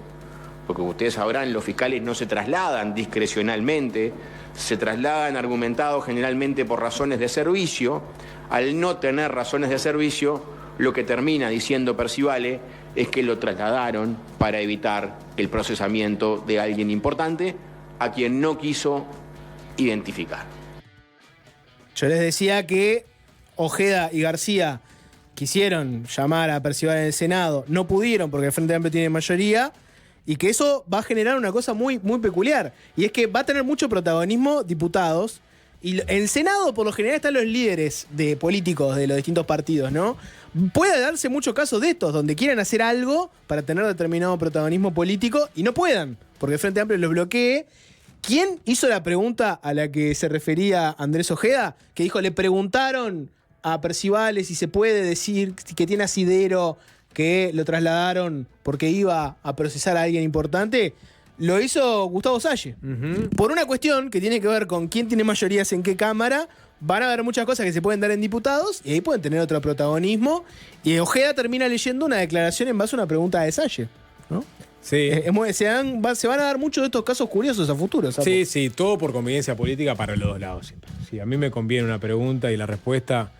porque ustedes sabrán, los fiscales no se trasladan discrecionalmente, se trasladan argumentados generalmente por razones de servicio. Al no tener razones de servicio, lo que termina diciendo Percivale es que lo trasladaron para evitar el procesamiento de alguien importante a quien no quiso identificar. Yo les decía que Ojeda y García quisieron llamar a Percival en el Senado, no pudieron porque el Frente Amplio tiene mayoría, y que eso va a generar una cosa muy, muy peculiar, y es que va a tener mucho protagonismo diputados, y en el Senado por lo general están los líderes de políticos de los distintos partidos, ¿no? Puede darse muchos casos de estos, donde quieran hacer algo para tener determinado protagonismo político y no puedan, porque el Frente Amplio los bloquee. ¿Quién hizo la pregunta a la que se refería Andrés Ojeda? Que dijo, le preguntaron a Percivale si se puede decir que tiene asidero, que lo trasladaron porque iba a procesar a alguien importante. Lo hizo Gustavo Salle. Por una cuestión que tiene que ver con quién tiene mayorías en qué cámara. Van a haber muchas cosas que se pueden dar en diputados y ahí pueden tener otro protagonismo. Y Ojeda termina leyendo una declaración en base a una pregunta de Salle, ¿no? Sí. Se van a dar muchos de estos casos curiosos a futuro, Sí, ¿sabes? sí, todo por conveniencia política para los dos lados siempre. Sí, a mí me conviene una pregunta y la respuesta,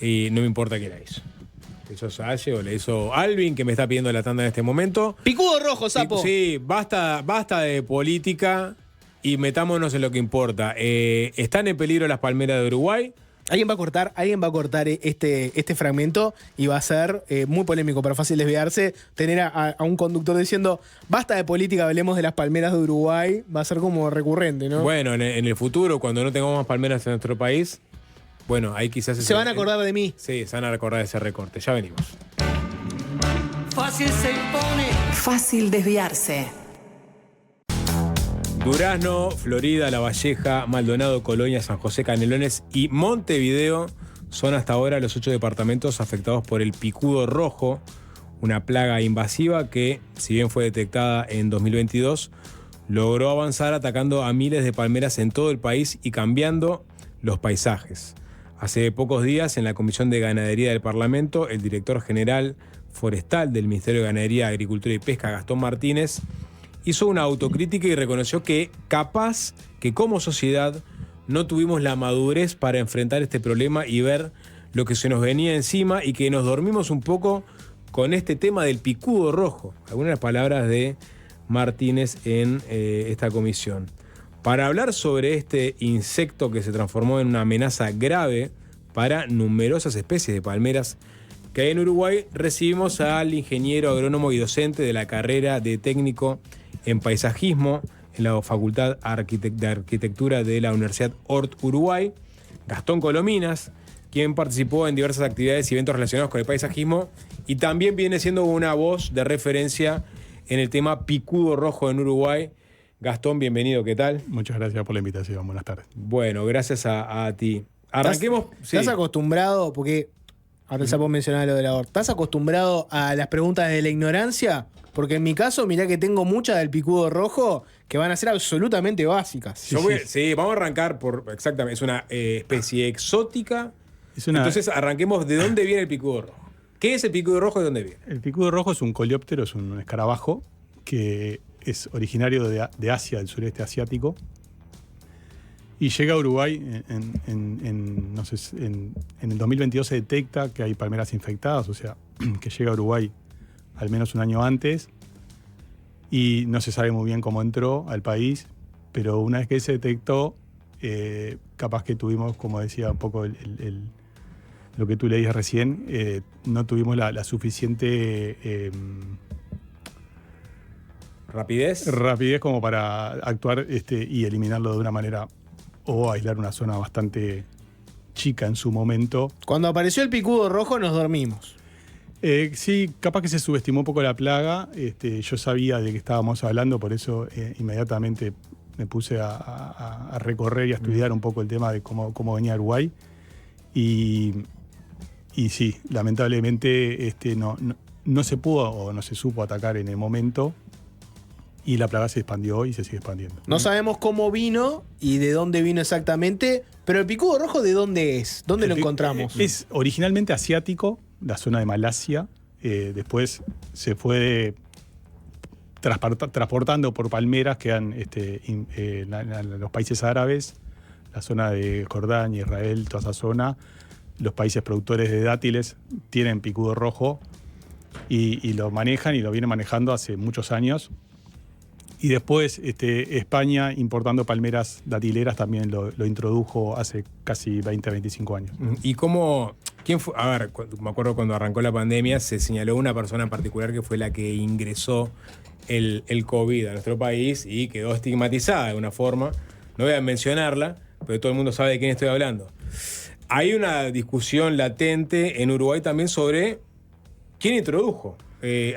y no me importa quién la hizo. ¿Le hizo Salle o le hizo Alvin, que me está pidiendo la tanda en este momento? Picudo rojo, sapo. Sí, basta de política y metámonos en lo que importa. ¿Están en peligro las palmeras de Uruguay? Alguien va a cortar este fragmento y va a ser muy polémico, para fácil desviarse. Tener a un conductor diciendo, basta de política, hablemos de las palmeras de Uruguay, va a ser como recurrente, ¿no? Bueno, en el futuro, cuando no tengamos más palmeras en nuestro país, bueno, ahí quizás... Se van a acordar de mí. Sí, se van a recordar de ese recorte. Ya venimos. Fácil se impone. Fácil desviarse. Durazno, Florida, La Valleja, Maldonado, Colonia, San José, Canelones y Montevideo son hasta ahora los 8 departamentos afectados por el picudo rojo, una plaga invasiva que, si bien fue detectada en 2022, logró avanzar atacando a miles de palmeras en todo el país y cambiando los paisajes. Hace pocos días, en la Comisión de Ganadería del Parlamento, el director general forestal del Ministerio de Ganadería, Agricultura y Pesca, Gastón Martínez, hizo una autocrítica y reconoció que capaz que como sociedad no tuvimos la madurez para enfrentar este problema y ver lo que se nos venía encima y que nos dormimos un poco con este tema del picudo rojo. Algunas de las palabras de Martínez en esta comisión. Para hablar sobre este insecto que se transformó en una amenaza grave para numerosas especies de palmeras que hay en Uruguay, recibimos al ingeniero agrónomo y docente de la carrera de técnico en paisajismo en la Facultad de Arquitectura de la Universidad Hort Uruguay, Gastón Colominas, quien participó en diversas actividades y eventos relacionados con el paisajismo y también viene siendo una voz de referencia en el tema picudo rojo en Uruguay. Gastón, bienvenido, ¿qué tal? Muchas gracias por la invitación, buenas tardes. Bueno, gracias a ti. Arranquemos. ¿Estás acostumbrado, porque ahora ya puedo mencionar lo de la Hort, ¿estás acostumbrado a las preguntas de la ignorancia? Porque en mi caso, mirá que tengo muchas del picudo rojo que van a ser absolutamente básicas. Sí, vamos a arrancar por, exactamente, es una especie exótica. Entonces arranquemos de dónde viene el picudo rojo. ¿Qué es el picudo rojo y de dónde viene? El picudo rojo es un coleóptero, es un escarabajo que es originario de Asia, del sureste asiático. Y llega a Uruguay, en el 2022 se detecta que hay palmeras infectadas, o sea, que llega a Uruguay al menos un año antes, y no se sabe muy bien cómo entró al país, pero una vez que se detectó, capaz que tuvimos, como decía un poco lo que tú leías recién, no tuvimos la suficiente rapidez como para actuar y eliminarlo de una manera o aislar una zona bastante chica en su momento. Cuando apareció el picudo rojo nos dormimos. Sí, capaz que se subestimó un poco la plaga. Yo sabía de qué estábamos hablando, por eso inmediatamente me puse a recorrer y a estudiar un poco el tema de cómo venía Uruguay. Y sí, lamentablemente no se pudo o no se supo atacar en el momento y la plaga se expandió y se sigue expandiendo. No sabemos cómo vino y de dónde vino exactamente, pero el picudo rojo, ¿de dónde es? ¿Dónde lo encontramos? Es originalmente asiático, la zona de Malasia. Después se fue transportando por palmeras que han en los países árabes, la zona de Jordania, Israel, toda esa zona. Los países productores de dátiles tienen picudo rojo y lo manejan y lo vienen manejando hace muchos años. Y después España, importando palmeras datileras, también lo introdujo hace casi 20, 25 años. ¿Y cómo? ¿Quién fue? A ver, me acuerdo cuando arrancó la pandemia, se señaló una persona en particular que fue la que ingresó el COVID a nuestro país y quedó estigmatizada de alguna forma. No voy a mencionarla, pero todo el mundo sabe de quién estoy hablando. Hay una discusión latente en Uruguay también sobre quién introdujo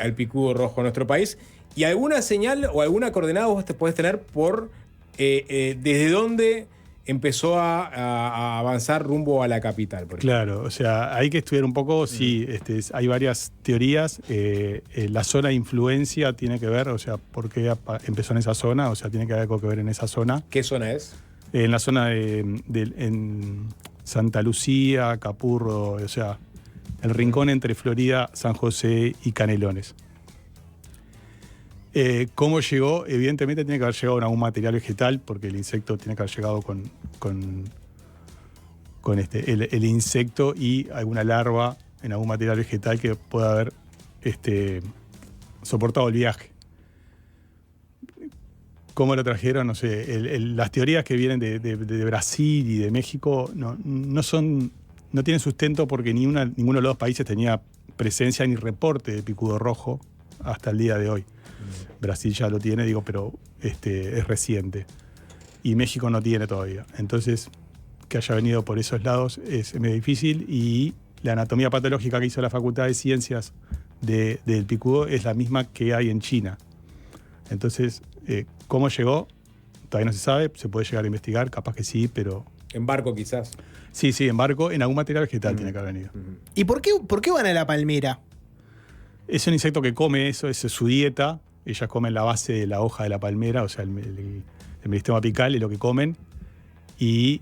al picudo rojo a nuestro país. ¿Y alguna señal o alguna coordenada vos te podés tener por desde dónde empezó a avanzar rumbo a la capital? Claro, o sea, hay que estudiar un poco, sí, hay varias teorías. La zona de influencia tiene que ver, o sea, por qué empezó en esa zona, o sea, tiene que haber algo que ver en esa zona. ¿Qué zona es? En la zona en Santa Lucía, Capurro, o sea, el rincón entre Florida, San José y Canelones. ¿Cómo llegó? Evidentemente tiene que haber llegado en algún material vegetal, porque el insecto tiene que haber llegado con el insecto y alguna larva en algún material vegetal que pueda haber soportado el viaje. ¿Cómo lo trajeron? No sé. Las teorías que vienen de Brasil y de México no tienen sustento porque ninguno de los dos países tenía presencia ni reporte de picudo rojo hasta el día de hoy. Brasil ya lo tiene, pero es reciente. Y México no tiene todavía. Entonces, que haya venido por esos lados es medio difícil. Y la anatomía patológica que hizo la Facultad de Ciencias del picudo es la misma que hay en China. Entonces, ¿cómo llegó? Todavía no se sabe. Se puede llegar a investigar, capaz que sí, pero... ¿En barco quizás? Sí, en barco. En algún material vegetal tiene que haber venido. ¿Y por qué van a la palmera? Es un insecto que come eso, esa es su dieta. Ellas comen la base de la hoja de la palmera, o sea, el meristema apical es lo que comen. Y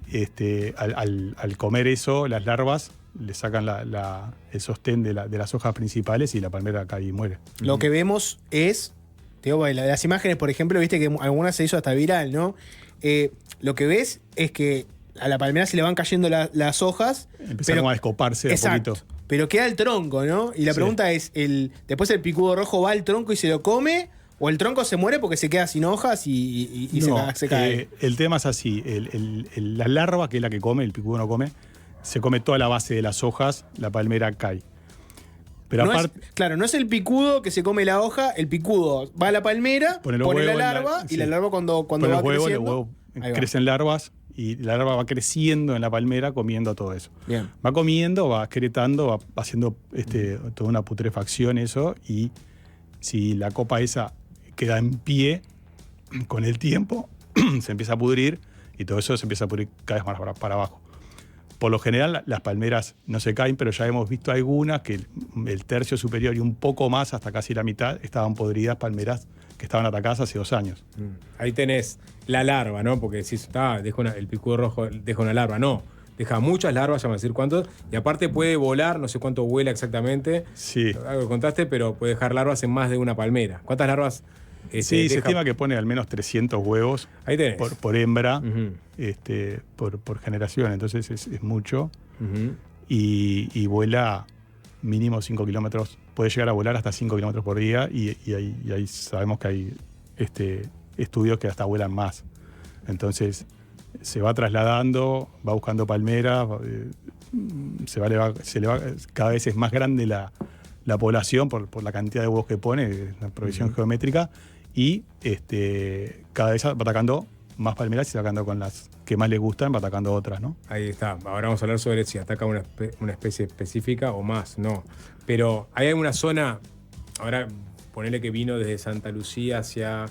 al comer eso, las larvas le sacan el sostén de las hojas principales y la palmera cae y muere. Lo que vemos es, las imágenes, por ejemplo, viste que algunas se hizo hasta viral, ¿no? Lo que ves es que a la palmera se le van cayendo las hojas. Empezaron a descoparse de a poquito. Pero queda el tronco, ¿no? Y la pregunta es, ¿después el picudo rojo va al tronco y se lo come? ¿O el tronco se muere porque se queda sin hojas y se cae? El tema es así. La larva, que es la que come, el picudo no come, se come toda la base de las hojas, la palmera cae. Pero no es el picudo que se come la hoja, el picudo va a la palmera, pone la larva y la larva cuando va creciendo... Los huevos crecen larvas. Y la larva va creciendo en la palmera comiendo todo eso. Bien. Va comiendo, va excretando, va haciendo toda una putrefacción eso. Y si la copa esa queda en pie, con el tiempo se empieza a pudrir y todo eso se empieza a pudrir cada vez más para abajo. Por lo general las palmeras no se caen, pero ya hemos visto algunas que el tercio superior y un poco más, hasta casi la mitad, estaban podridas, palmeras que estaban atacadas hace 2 años. Ahí tenés la larva, ¿no? Porque decís, el picudo rojo deja una larva. No, deja muchas larvas, ya me a decir cuántos. Y aparte puede volar, no sé cuánto vuela exactamente. Sí. Algo que contaste, pero puede dejar larvas en más de una palmera. ¿Cuántas larvas? Se estima que pone al menos 300 huevos por hembra por generación. Entonces es mucho. Y vuela mínimo 5 kilómetros. Puede llegar a volar hasta 5 kilómetros por día y ahí sabemos que hay estudios que hasta vuelan más. Entonces se va trasladando, va buscando palmeras, cada vez es más grande la población por la cantidad de huevos que pone, la provisión geométrica, y cada vez va atacando más palmeras y atacando con las que más les gustan, va atacando otras, ¿no? Ahí está. Ahora vamos a hablar sobre si ataca una especie específica o más, no. Pero hay alguna zona, ahora ponele que vino desde Santa Lucía hacia,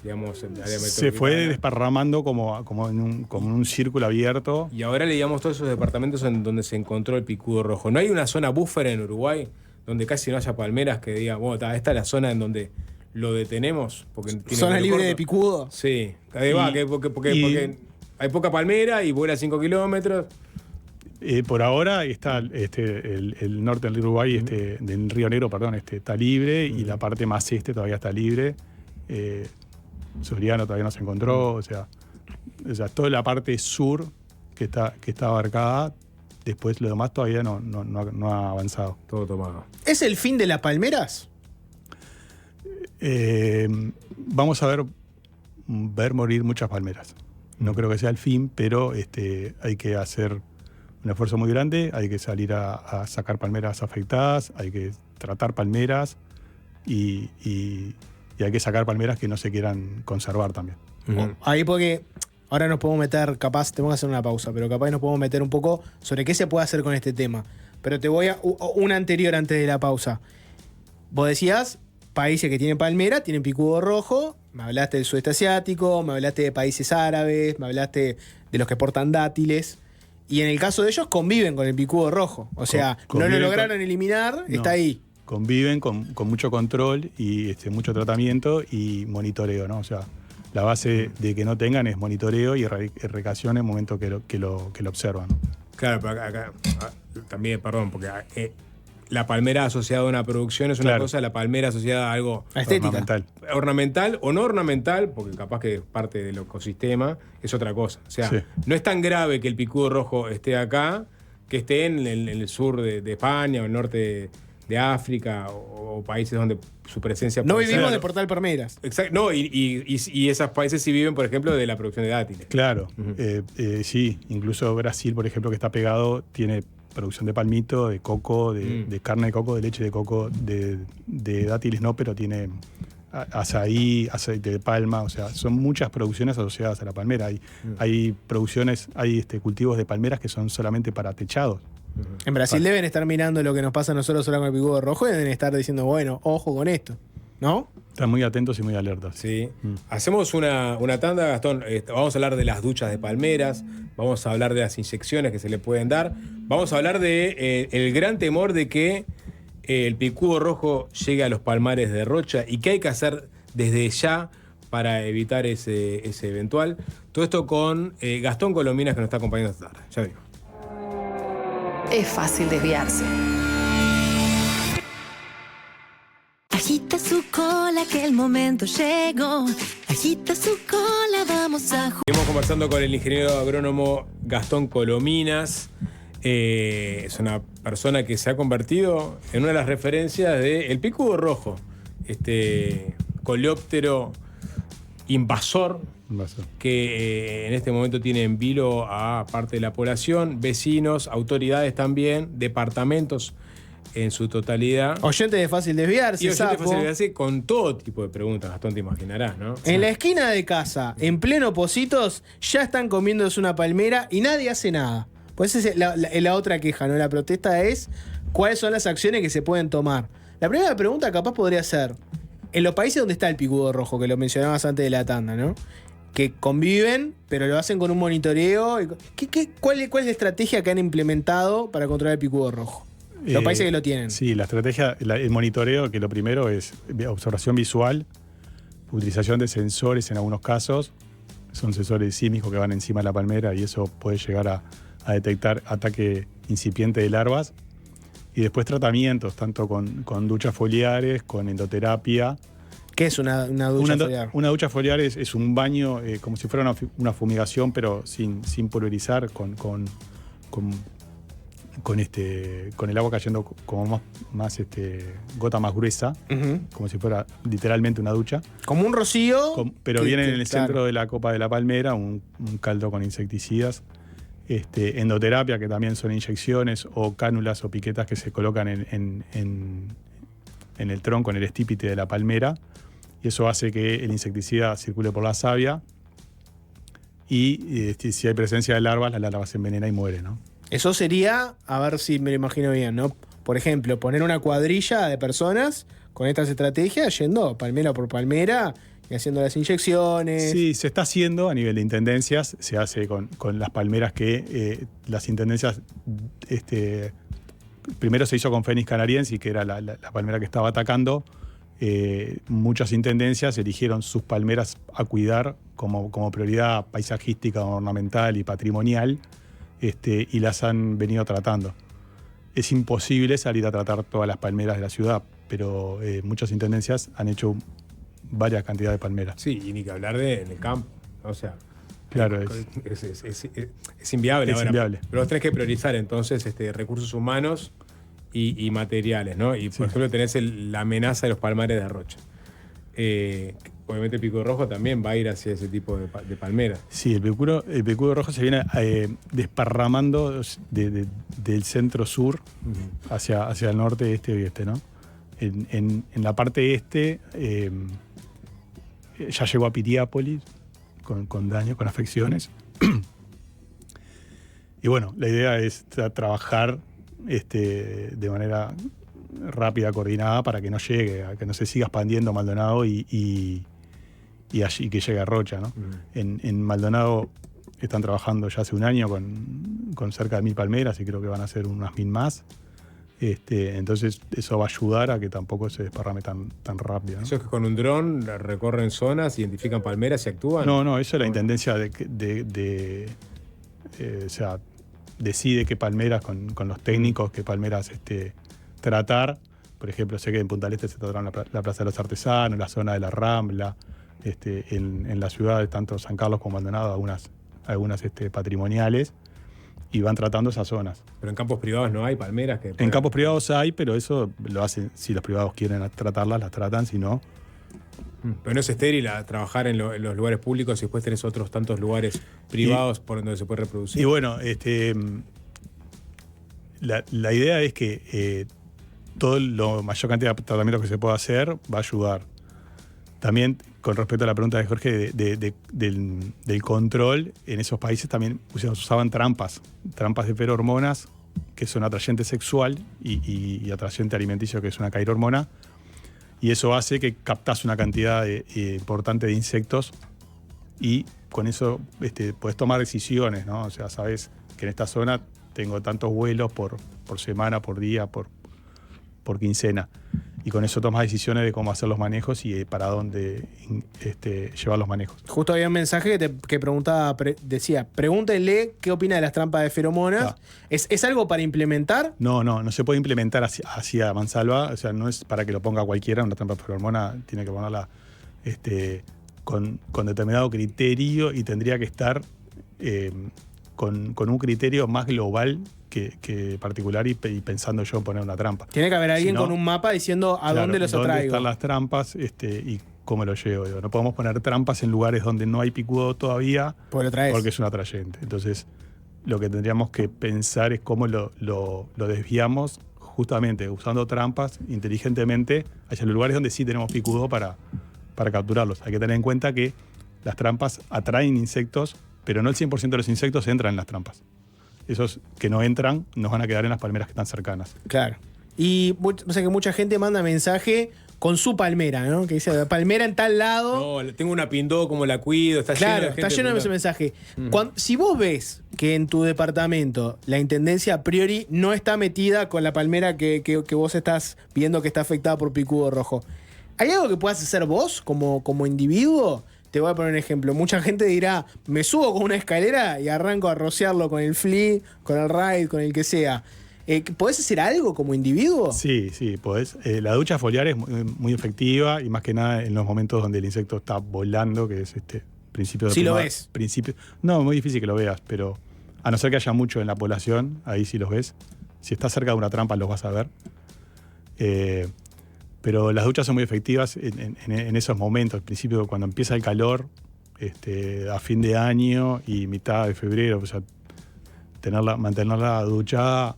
digamos, el área metropolitana. Se fue desparramando como en un círculo abierto. Y ahora le digamos todos esos departamentos en donde se encontró el picudo rojo. ¿No hay una zona buffer en Uruguay donde casi no haya palmeras que diga, bueno, esta es la zona en donde lo detenemos? Porque tiene ¿Zona libre de picudo? Sí. Ahí va, porque hay poca palmera y vuela 5 kilómetros. Por ahora está el norte del Uruguay, del Río Negro, perdón, está libre, y la parte más todavía está libre. Soriano todavía no se encontró, o sea, toda la parte sur que está abarcada, después lo demás todavía no ha avanzado. Todo tomado. ¿Es el fin de las palmeras? Vamos a ver morir muchas palmeras. No creo que sea el fin, pero hay que hacer un esfuerzo muy grande, hay que salir a sacar palmeras afectadas, hay que tratar palmeras y hay que sacar palmeras que no se quieran conservar también. Ahí porque ahora nos podemos meter, capaz, tenemos que hacer una pausa, pero capaz nos podemos meter un poco sobre qué se puede hacer con este tema. Pero te voy a una anterior antes de la pausa. Vos decías, países que tienen palmera tienen picudo rojo, me hablaste del sudeste asiático, me hablaste de países árabes, me hablaste de los que portan dátiles. Y en el caso de ellos conviven con el picudo rojo. O sea, no lo lograron eliminar, está ahí. Conviven con mucho control y mucho tratamiento y monitoreo, ¿no? O sea, la base de que no tengan es monitoreo y erradicación en el momento que lo observan. Claro, pero acá también, perdón, porque la palmera asociada a una producción es una cosa, la palmera asociada a algo ornamental o no ornamental, porque capaz que parte del ecosistema, es otra cosa. O sea, no es tan grave que el picudo rojo esté acá, que esté en el sur de España o el norte de África o países donde su presencia... No vivimos de portar palmeras. Exacto. No, y esos países sí viven, por ejemplo, de la producción de dátiles. Claro, sí. Incluso Brasil, por ejemplo, que está pegado, tiene producción de palmito, de coco, de carne de coco, de leche de coco, de dátiles no, pero tiene azaí, aceite de palma, o sea, son muchas producciones asociadas a la palmera. Hay producciones, cultivos de palmeras que son solamente para techados. En Brasil deben estar mirando lo que nos pasa a nosotros ahora con el picudo rojo y deben estar diciendo, bueno, ojo con esto, ¿no? Están muy atentos y muy alertas. Sí. Hacemos una tanda, Gastón. Vamos a hablar de las duchas de palmeras, vamos a hablar de las inyecciones que se le pueden dar, vamos a hablar de el gran temor de que el picudo rojo llegue a los palmares de Rocha y qué hay que hacer desde ya para evitar ese eventual. Todo esto con Gastón Colominas, que nos está acompañando esta tarde. Ya venimos. Es fácil desviarse. Agita su cola que el momento llegó. Agita su cola, vamos a jugar. Estamos conversando con el ingeniero agrónomo Gastón Colominas. Es una persona que se ha convertido en una de las referencias del picudo rojo. Coleóptero invasor que en este momento tiene en vilo a parte de la población, vecinos, autoridades también, departamentos en su totalidad. Oyentes de fácil desviarse, y oyentes de fácil desviarse con todo tipo de preguntas, Gastón, te imaginarás, ¿no? En la esquina de casa, en pleno Pocitos, ya están comiéndose una palmera y nadie hace nada. Pues esa es la otra queja, ¿no? La protesta es cuáles son las acciones que se pueden tomar. La primera pregunta capaz podría ser, en los países donde está el picudo rojo, que lo mencionabas antes de la tanda, ¿no? Que conviven, pero lo hacen con un monitoreo. ¿Cuál es la estrategia que han implementado para controlar el picudo rojo? Los países que lo tienen. Sí, la estrategia, el monitoreo, que lo primero es observación visual, utilización de sensores en algunos casos. Son sensores sísmicos que van encima de la palmera y eso puede llegar a detectar ataque incipiente de larvas. Y después tratamientos, tanto con duchas foliares, con endoterapia. ¿Qué es una ducha foliar? Una ducha foliar es un baño como si fuera una fumigación, pero sin pulverizar, con con el agua cayendo como más gota más gruesa, como si fuera literalmente una ducha. Como un rocío. Pero viene en el centro de la copa de la palmera un caldo con insecticidas. Endoterapia, que también son inyecciones o cánulas o piquetas que se colocan en el tronco, en el estípite de la palmera, y eso hace que el insecticida circule por la savia y si hay presencia de larvas, la larva se envenena y muere, ¿no? Eso sería, a ver si me lo imagino bien, ¿no? Por ejemplo, poner una cuadrilla de personas con estas estrategias yendo palmera por palmera y haciendo las inyecciones. Sí, se está haciendo a nivel de intendencias, se hace con las palmeras que las intendencias, primero se hizo con Fénix canariensis, que era la palmera que estaba atacando. Muchas intendencias eligieron sus palmeras a cuidar como prioridad paisajística, ornamental y patrimonial, y las han venido tratando. Es imposible salir a tratar todas las palmeras de la ciudad, pero muchas intendencias han hecho varias cantidades de palmeras. Sí, y ni que hablar en el campo. O sea, claro, es inviable. Es ahora. inviable. Pero vos tenés que priorizar entonces recursos humanos y materiales, ¿no? Y por ejemplo tenés la amenaza de los palmares de Rocha. Obviamente el picudo rojo también va a ir hacia ese tipo de palmeras. Sí, el picudo rojo se viene desparramando del centro-sur hacia el norte, este y oeste, ¿no? En la parte este ya llegó a Piriápolis con daño, con afecciones. Y bueno, la idea es trabajar de manera rápida, coordinada, para que no llegue, a que no se siga expandiendo Maldonado y allí que llegue a Rocha, ¿no? En Maldonado están trabajando ya hace un año con cerca de 1000 palmeras y creo que van a ser unas 1000 más. Entonces eso va a ayudar a que tampoco se desparrame tan rápido, ¿no? ¿Eso es que con un dron recorren zonas, identifican palmeras y actúan? No, eso es la intendencia o sea, decide qué palmeras con los técnicos, qué palmeras tratar. Por ejemplo, sé que en Punta del Este se trataron la Plaza de los Artesanos, la zona de la Rambla, en la ciudad de tanto San Carlos como Maldonado, algunas patrimoniales, y van tratando esas zonas. Pero en campos privados no hay palmeras que... En campos privados hay, pero eso lo hacen, si los privados quieren tratarlas, las tratan, si no... Pero no es estéril trabajar en los lugares públicos y después tenés otros tantos lugares privados por donde se puede reproducir. Y bueno, la idea es que todo lo mayor cantidad de tratamientos que se pueda hacer va a ayudar. También, con respecto a la pregunta de Jorge del control, en esos países también usaban trampas de ferormonas, que son atrayente sexual, y atrayente alimenticio, que es una cairormona. Y eso hace que captás una cantidad importante de insectos y con eso podés tomar decisiones, ¿no? O sea, sabés que en esta zona tengo tantos vuelos por semana, por día, por quincena. Y con eso tomas decisiones de cómo hacer los manejos y para dónde llevar los manejos. Justo había un mensaje que preguntaba, decía, pregúntenle qué opina de las trampas de feromonas. ¿Es algo para implementar? No se puede implementar hacia mansalva. O sea, no es para que lo ponga cualquiera. Una trampa de feromona tiene que ponerla con determinado criterio y tendría que estar con un criterio más global que particular y pensando yo en poner una trampa. Tiene que haber alguien con un mapa diciendo a dónde los atraigo. Dónde están las trampas y cómo lo llevo. No podemos poner trampas en lugares donde no hay picudo todavía porque es un atrayente. Entonces, lo que tendríamos que pensar es cómo lo desviamos justamente usando trampas inteligentemente hacia los lugares donde sí tenemos picudo para capturarlos. Hay que tener en cuenta que las trampas atraen insectos, pero no el 100% de los insectos entran en las trampas. Esos que no entran nos van a quedar en las palmeras que están cercanas. Claro. Y o sea que mucha gente manda mensaje con su palmera, ¿no? Que dice, palmera en tal lado. No, tengo una pindó, como la cuido, está lleno de gente. Está lleno de ese mensaje. Si vos ves que en tu departamento la intendencia a priori no está metida con la palmera que vos estás viendo que está afectada por picudo rojo, ¿hay algo que puedas hacer vos como individuo? Te voy a poner un ejemplo. Mucha gente dirá, me subo con una escalera y arranco a rociarlo con el flea, con el raid, con el que sea. ¿Podés hacer algo como individuo? Sí, podés. La ducha foliar es muy efectiva y más que nada en los momentos donde el insecto está volando, que es principio de... ¿Sí lo ves? No, muy difícil que lo veas, pero a no ser que haya mucho en la población, ahí sí los ves. Si estás cerca de una trampa los vas a ver. Pero las duchas son muy efectivas en esos momentos. Al principio, cuando empieza el calor, a fin de año y mitad de febrero, o sea, mantenerla duchada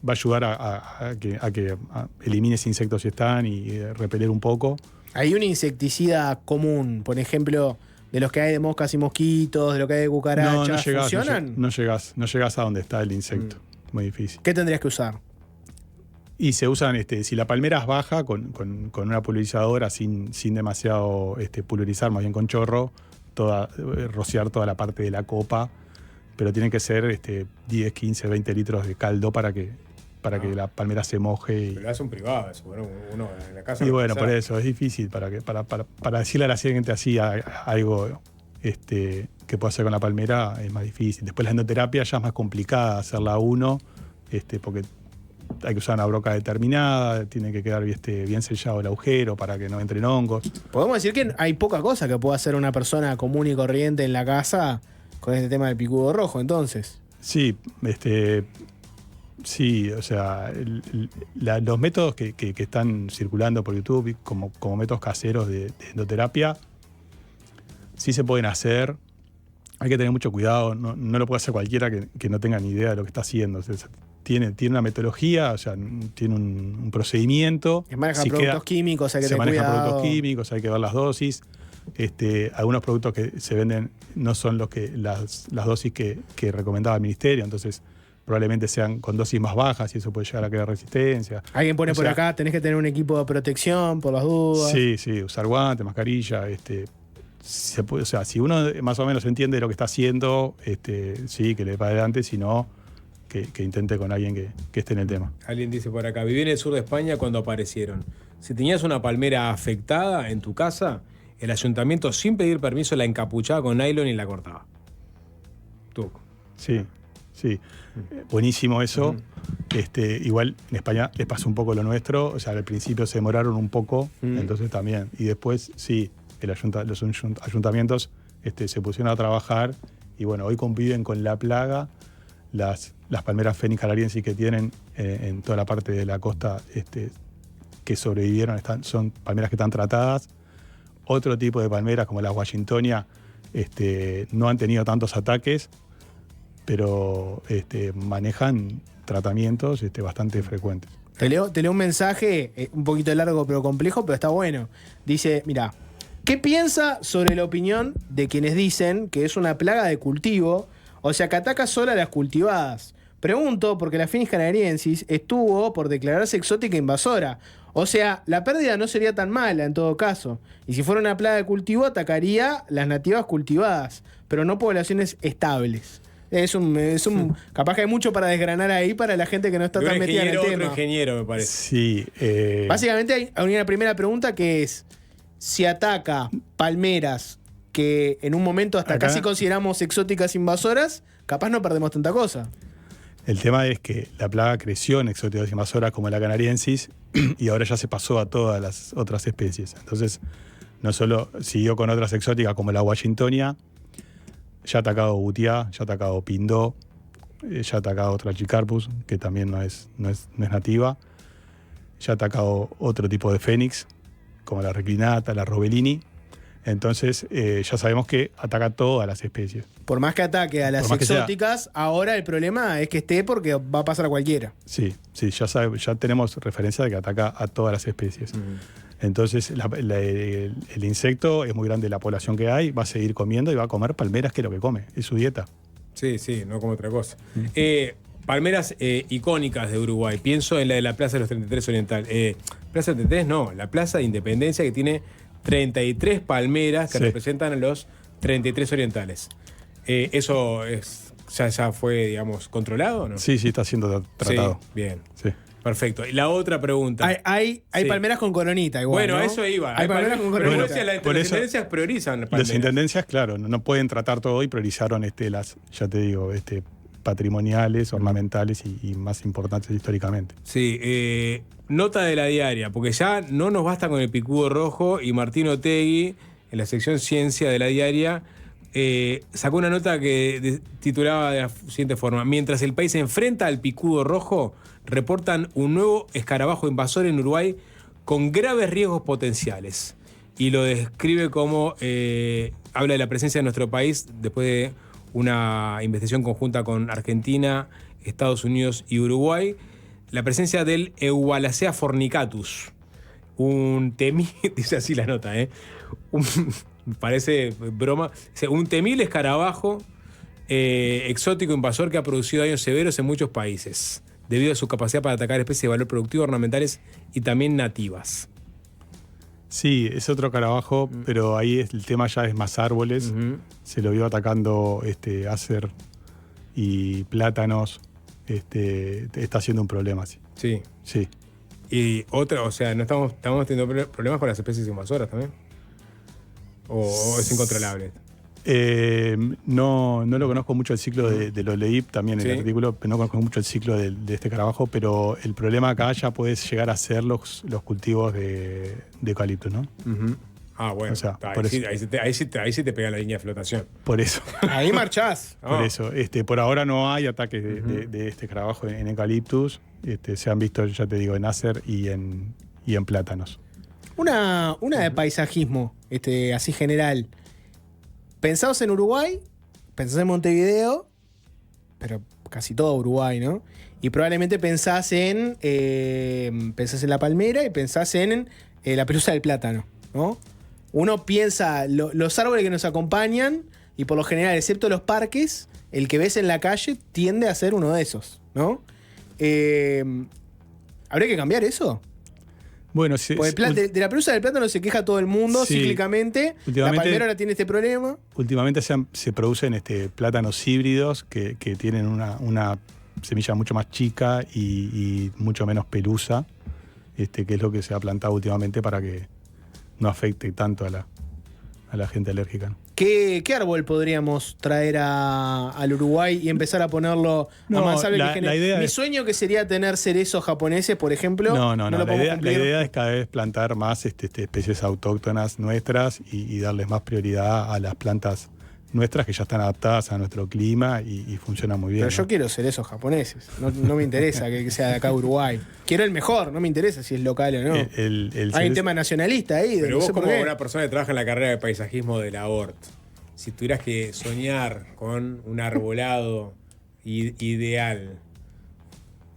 va a ayudar a que elimines insectos si están y repeler un poco. Hay un insecticida común, por ejemplo, de los que hay de moscas y mosquitos, de lo que hay de cucarachas, ¿funcionan? No llegás a donde está el insecto. Muy difícil. ¿Qué tendrías que usar? Y se usan, si la palmera es baja, con una pulverizadora sin demasiado pulverizar, más bien con chorro, rociar toda la parte de la copa, pero tienen que ser 10, 15, 20 litros de caldo para que la palmera se moje. Pero lo hace un privado, eso, uno en la casa. Y bueno, por eso es difícil para decirle a la gente así algo que pueda hacer con la palmera es más difícil. Después la endoterapia ya es más complicada hacerla uno, porque hay que usar una broca determinada, tiene que quedar bien sellado el agujero para que no entren hongos. Podemos decir que hay poca cosa que pueda hacer una persona común y corriente en la casa con este tema del picudo rojo, entonces. Sí, sí, o sea, los métodos que están circulando por YouTube como métodos caseros de endoterapia sí se pueden hacer. Hay que tener mucho cuidado, no lo puede hacer cualquiera que no tenga ni idea de lo que está haciendo. O sea, tiene una metodología, o sea, tiene un procedimiento. Se manejan productos químicos, hay que tener cuidado. Se manejan productos químicos, hay que ver las dosis. Algunos productos que se venden no son las dosis que recomendaba el ministerio, entonces probablemente sean con dosis más bajas y eso puede llegar a crear resistencia. Alguien pone por acá, tenés que tener un equipo de protección por las dudas. Sí, usar guantes, mascarilla. O sea, si uno más o menos entiende lo que está haciendo, sí, que le va adelante, si no, que intente con alguien que esté en el tema. Alguien dice por acá, viví en el sur de España cuando aparecieron. Si tenías una palmera afectada en tu casa, el ayuntamiento sin pedir permiso la encapuchaba con nylon y la cortaba. Sí. Buenísimo eso. Igual en España les pasó un poco lo nuestro, o sea, al principio se demoraron un poco, entonces también. Y después sí, los ayuntamientos se pusieron a trabajar y bueno, hoy conviven con la plaga. Las palmeras Phoenix canariensis que tienen en toda la parte de la costa que sobrevivieron son palmeras que están tratadas. Otro tipo de palmeras como las Washingtonia no han tenido tantos ataques, pero manejan tratamientos bastante frecuentes. Te leo un mensaje un poquito largo pero complejo, pero está bueno. Dice, mira, ¿qué piensa sobre la opinión de quienes dicen que es una plaga de cultivo, o sea, que ataca solo a las cultivadas? Pregunto porque la Phoenix canariensis estuvo por declararse exótica invasora. O sea, la pérdida no sería tan mala en todo caso. Y si fuera una plaga de cultivo, atacaría las nativas cultivadas, pero no poblaciones estables. Capaz que hay mucho para desgranar ahí para la gente que no está tan metida en el tema. Otro ingeniero, me parece. Sí. Básicamente hay una primera pregunta que es, si ataca palmeras que en un momento hasta acá casi consideramos exóticas invasoras, capaz no perdemos tanta cosa. El tema es que la plaga creció en exóticas invasoras como la canariensis y ahora ya se pasó a todas las otras especies. Entonces, no solo siguió con otras exóticas como la Washingtonia, ya ha atacado butiá, ya ha atacado pindó, ya ha atacado Trachycarpus, que también no es nativa, ya ha atacado otro tipo de fénix, como la reclinata, la robellini. Entonces, ya sabemos que ataca todas las especies. Por más que ataque a las exóticas, ahora el problema es que esté porque va a pasar a cualquiera. Sí, ya tenemos referencia de que ataca a todas las especies. Entonces, el insecto es muy grande, la población que hay, va a seguir comiendo y va a comer palmeras, que es lo que come, es su dieta. Sí, no come otra cosa. Palmeras icónicas de Uruguay. Pienso en la de la Plaza de los 33 Oriental. Plaza 33 no, la Plaza de Independencia, que tiene 33 palmeras que representan a los 33 orientales. ¿Eso ya fue, digamos, controlado o no? Sí, está siendo tratado. Sí, bien. Sí. Perfecto. Y la otra pregunta. Hay palmeras con coronita igual, bueno, ¿no? eso iba. Hay palmeras con coronita. Las intendencias priorizan palmeras. Las intendencias, claro, no pueden tratar todo y priorizaron las, ya te digo, patrimoniales, ornamentales y más importantes históricamente. Sí, nota de la diaria, porque ya no nos basta con el picudo rojo y Martín Otegui, en la sección Ciencia de la diaria, sacó una nota que titulaba de la siguiente forma: mientras el país se enfrenta al picudo rojo, reportan un nuevo escarabajo invasor en Uruguay con graves riesgos potenciales. Y lo describe como, habla de la presencia de nuestro país después de una investigación conjunta con Argentina, Estados Unidos y Uruguay, la presencia del Eualacea fornicatus, un temible, dice así la nota, parece broma, un temible escarabajo exótico invasor que ha producido daños severos en muchos países, debido a su capacidad para atacar especies de valor productivo, ornamentales y también nativas. Sí, es otro escarabajo, pero ahí el tema ya es más árboles. Se lo vio atacando acer y plátanos. Está siendo un problema, sí. Sí. Sí. Y otra, o sea, ¿no estamos teniendo problemas con las especies invasoras también? ¿O es incontrolable? No lo conozco mucho el ciclo de lo leí también en el artículo, pero no conozco mucho el ciclo de este escarabajo, pero el problema acá ya puede llegar a ser los cultivos de eucalipto, ¿no? Ah, bueno. O sea, ahí sí te pega la línea de flotación. Por eso. Ahí marchás. Por eso. Por ahora no hay ataques de este escarabajo en eucaliptus. Se han visto, ya te digo, en acer y en plátanos. Una de paisajismo, así general. Pensados en Uruguay, pensás en Montevideo, pero casi todo Uruguay, ¿no? Y probablemente pensás en la palmera y pensás en la pelusa del plátano, ¿no? Uno piensa los árboles que nos acompañan y por lo general, excepto los parques, el que ves en la calle tiende a ser uno de esos, ¿no? ¿Habría que cambiar eso? Bueno, de la pelusa del plátano se queja todo el mundo cíclicamente. La palmera ahora tiene este problema. Últimamente se producen plátanos híbridos que tienen una semilla mucho más chica y mucho menos pelusa, que es lo que se ha plantado últimamente para que no afecte tanto a la gente alérgica. ¿Qué árbol podríamos traer al Uruguay y empezar a ponerlo a mansalva? Mi sueño que sería tener cerezos japoneses, por ejemplo. No. La idea es cada vez plantar más especies autóctonas nuestras y darles más prioridad a las plantas nuestras que ya están adaptadas a nuestro clima y funcionan muy bien. Pero yo quiero cerezos japoneses. No me interesa que sea de acá Uruguay. Quiero el mejor, no me interesa si es local o no. Hay un tema nacionalista ahí. Pero vos, como una persona que trabaja en la carrera de paisajismo de la ORT, si tuvieras que soñar con un arbolado ideal,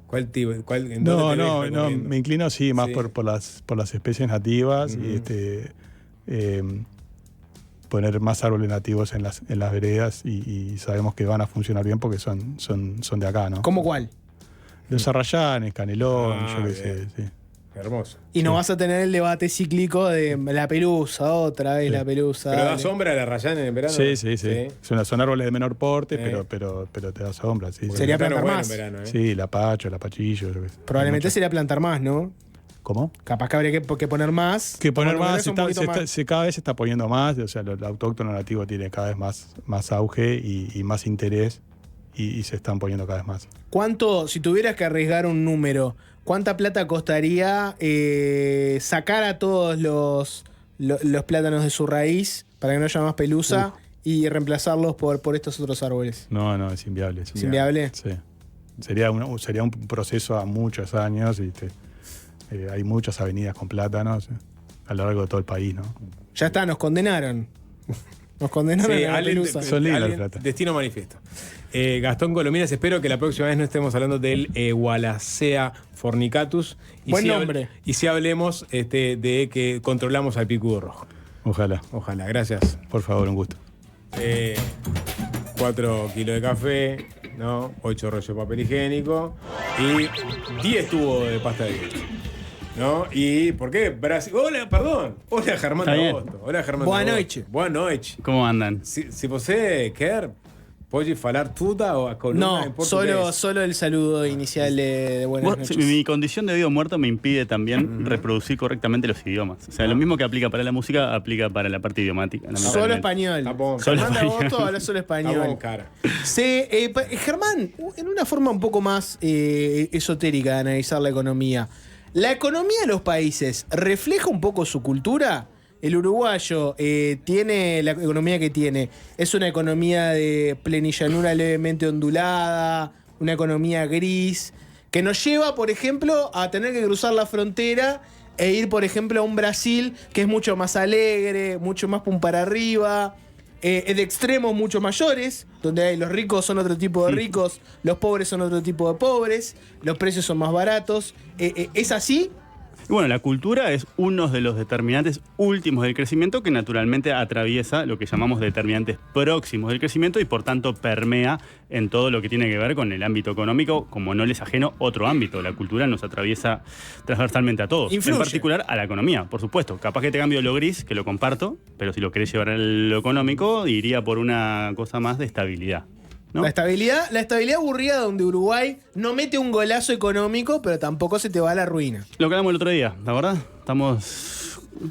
¿cuál tipo? No, me inclino más por las especies nativas y poner más árboles nativos en las veredas y sabemos que van a funcionar bien porque son de acá, ¿no? ¿Cómo cuál? Los arrayanes, canelón, yo qué sé, sí. Hermoso. Y no vas a tener el debate cíclico de la pelusa, otra vez la pelusa. ¿Pero da sombra la arrayana en verano? Sí. Son árboles de menor porte, pero te da sombra, sí. Sería plantar más. Verano, Sí, lapachillo. Probablemente sería plantar más, ¿no? ¿Cómo? Capaz que habría que poner más. Cada vez se está poniendo más, o sea, lo autóctono nativo tiene cada vez más auge y más interés y se están poniendo cada vez más. ¿Cuánto, si tuvieras que arriesgar un número, cuánta plata costaría sacar a todos los plátanos de su raíz para que no haya más pelusa y reemplazarlos por estos otros árboles? No, es inviable. ¿Es inviable? Sí. Sería un proceso a muchos años y hay muchas avenidas con plátanos a lo largo de todo el país, ¿no? Ya está, nos condenaron. Nos condenaron a la pelusa. Son lindas las plata. Destino manifiesto. Gastón Colominas, espero que la próxima vez no estemos hablando del Eualacea fornicatus. Buen nombre. Y si hablemos de que controlamos al picudo rojo. Ojalá, gracias. Por favor, un gusto. 4 kilos de café, ¿no? 8 rollos de papel higiénico y 10 tubos de pasta de dientes, ¿no? ¿Y por qué Brasil? Hola Germán Agosto. Hola Germán. Boa noite. Boa noite. ¿Cómo andan? Si você quer, pode falar tudo o a columna en portugués. Solo el saludo inicial de buenas noches. Mi condición de vivo muerto me impide también reproducir correctamente los idiomas. O sea, lo mismo que aplica para la música, aplica para la parte idiomática. Solo español. Germán Agosto habla solo español. Germán, en una forma un poco más esotérica de analizar la economía, ¿la economía de los países refleja un poco su cultura? el uruguayo tiene la economía que tiene. Es una economía de plenillanura levemente ondulada, una economía gris, que nos lleva, por ejemplo, a tener que cruzar la frontera e ir, por ejemplo, a un Brasil que es mucho más alegre, mucho más pum para arriba, de extremos mucho mayores, donde los ricos son otro tipo de ricos, los pobres son otro tipo de pobres, los precios son más baratos. ¿Es así? Y bueno, la cultura es uno de los determinantes últimos del crecimiento que naturalmente atraviesa lo que llamamos determinantes próximos del crecimiento y por tanto permea en todo lo que tiene que ver con el ámbito económico, como no les ajeno otro ámbito. La cultura nos atraviesa transversalmente a todos, Influye. en particular a la economía, por supuesto. Capaz que te cambio lo gris, que lo comparto, pero si lo querés llevar a lo económico, iría por una cosa más de estabilidad, ¿no? La estabilidad aburrida donde Uruguay no mete un golazo económico, pero tampoco se te va a la ruina. Lo que hablamos el otro día, la verdad,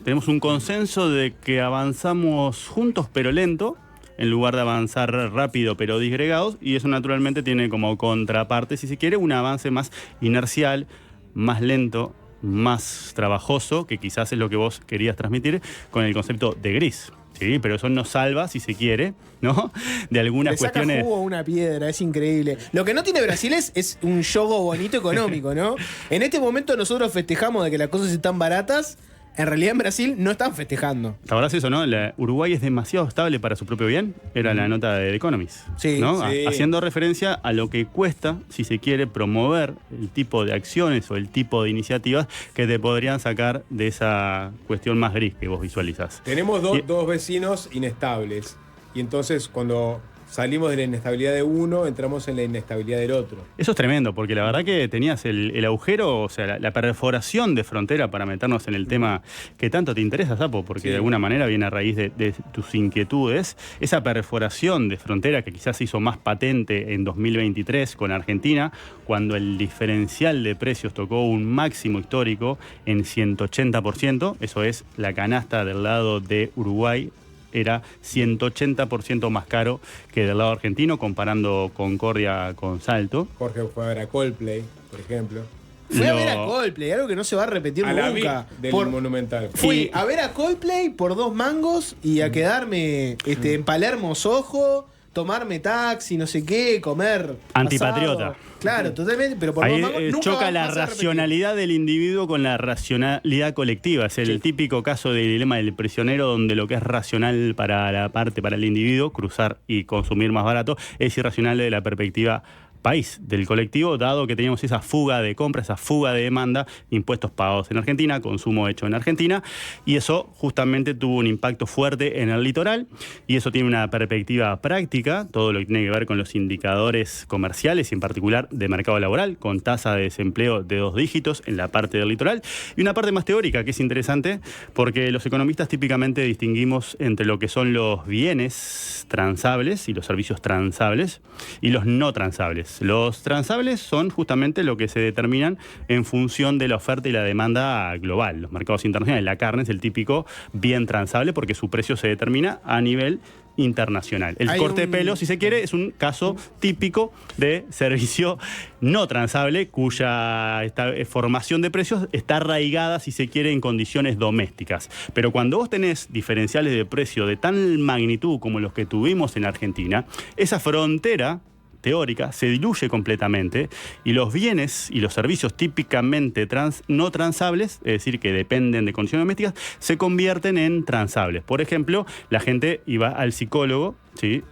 tenemos un consenso de que avanzamos juntos pero lento, en lugar de avanzar rápido pero disgregados, y eso naturalmente tiene como contraparte, si se quiere, un avance más inercial, más lento, más trabajoso, que quizás es lo que vos querías transmitir con el concepto de gris. Sí, pero eso nos salva, si se quiere, ¿no? De algunas cuestiones. Le saca jugo a una piedra, es increíble. Lo que no tiene Brasil es un yogo bonito económico, ¿no? En este momento nosotros festejamos de que las cosas están baratas. En realidad en Brasil no están festejando. La verdad es eso, ¿no? Uruguay es demasiado estable para su propio bien. Era la nota de The Economist. Sí, ¿no? sí. Haciendo referencia a lo que cuesta, si se quiere, promover el tipo de acciones o el tipo de iniciativas que te podrían sacar de esa cuestión más gris que vos visualizás. Tenemos dos vecinos inestables. Y entonces cuando salimos de la inestabilidad de uno, entramos en la inestabilidad del otro. Eso es tremendo, porque la verdad que tenías el agujero, o sea, la perforación de frontera para meternos en el tema que tanto te interesa, Sapo, porque de alguna manera viene a raíz de tus inquietudes. Esa perforación de frontera que quizás se hizo más patente en 2023 con Argentina, cuando el diferencial de precios tocó un máximo histórico en 180%, eso es, la canasta del lado de Uruguay era 180% más caro que del lado argentino, comparando Concordia con Salto. Jorge fue a ver a Coldplay, por ejemplo. Fui a ver a Coldplay, algo que no se va a repetir a la nunca. del Monumental. Fui a ver a Coldplay por 2 mangos y a quedarme en Palermo, Soho, tomarme taxi, no sé qué, comer antipatriota. asado. Claro, totalmente, pero por 2 Ahí mangos nunca choca va la a pasar a repetir. racionalidad del individuo con la racionalidad colectiva. Es el típico caso del dilema del prisionero, donde lo que es racional para el individuo, cruzar y consumir más barato, es irracional de la perspectiva país del colectivo, dado que teníamos esa fuga de compra, esa fuga de demanda, impuestos pagados en Argentina, consumo hecho en Argentina, y eso justamente tuvo un impacto fuerte en el litoral, y eso tiene una perspectiva práctica, todo lo que tiene que ver con los indicadores comerciales y en particular de mercado laboral, con tasa de desempleo de 2 dígitos en la parte del litoral, y una parte más teórica que es interesante, porque los economistas típicamente distinguimos entre lo que son los bienes transables y los servicios transables, y los no transables. Los transables son justamente lo que se determinan en función de la oferta y la demanda global. Los mercados internacionales, la carne es el típico bien transable porque su precio se determina a nivel internacional. El corte de pelo, si se quiere, es un caso típico de servicio no transable cuya formación de precios está arraigada, si se quiere, en condiciones domésticas. Pero cuando vos tenés diferenciales de precio de tal magnitud como los que tuvimos en Argentina, esa frontera teórica se diluye completamente y los bienes y los servicios típicamente no transables, es decir, que dependen de condiciones domésticas, se convierten en transables. Por ejemplo, la gente iba al psicólogo, ¿sí?,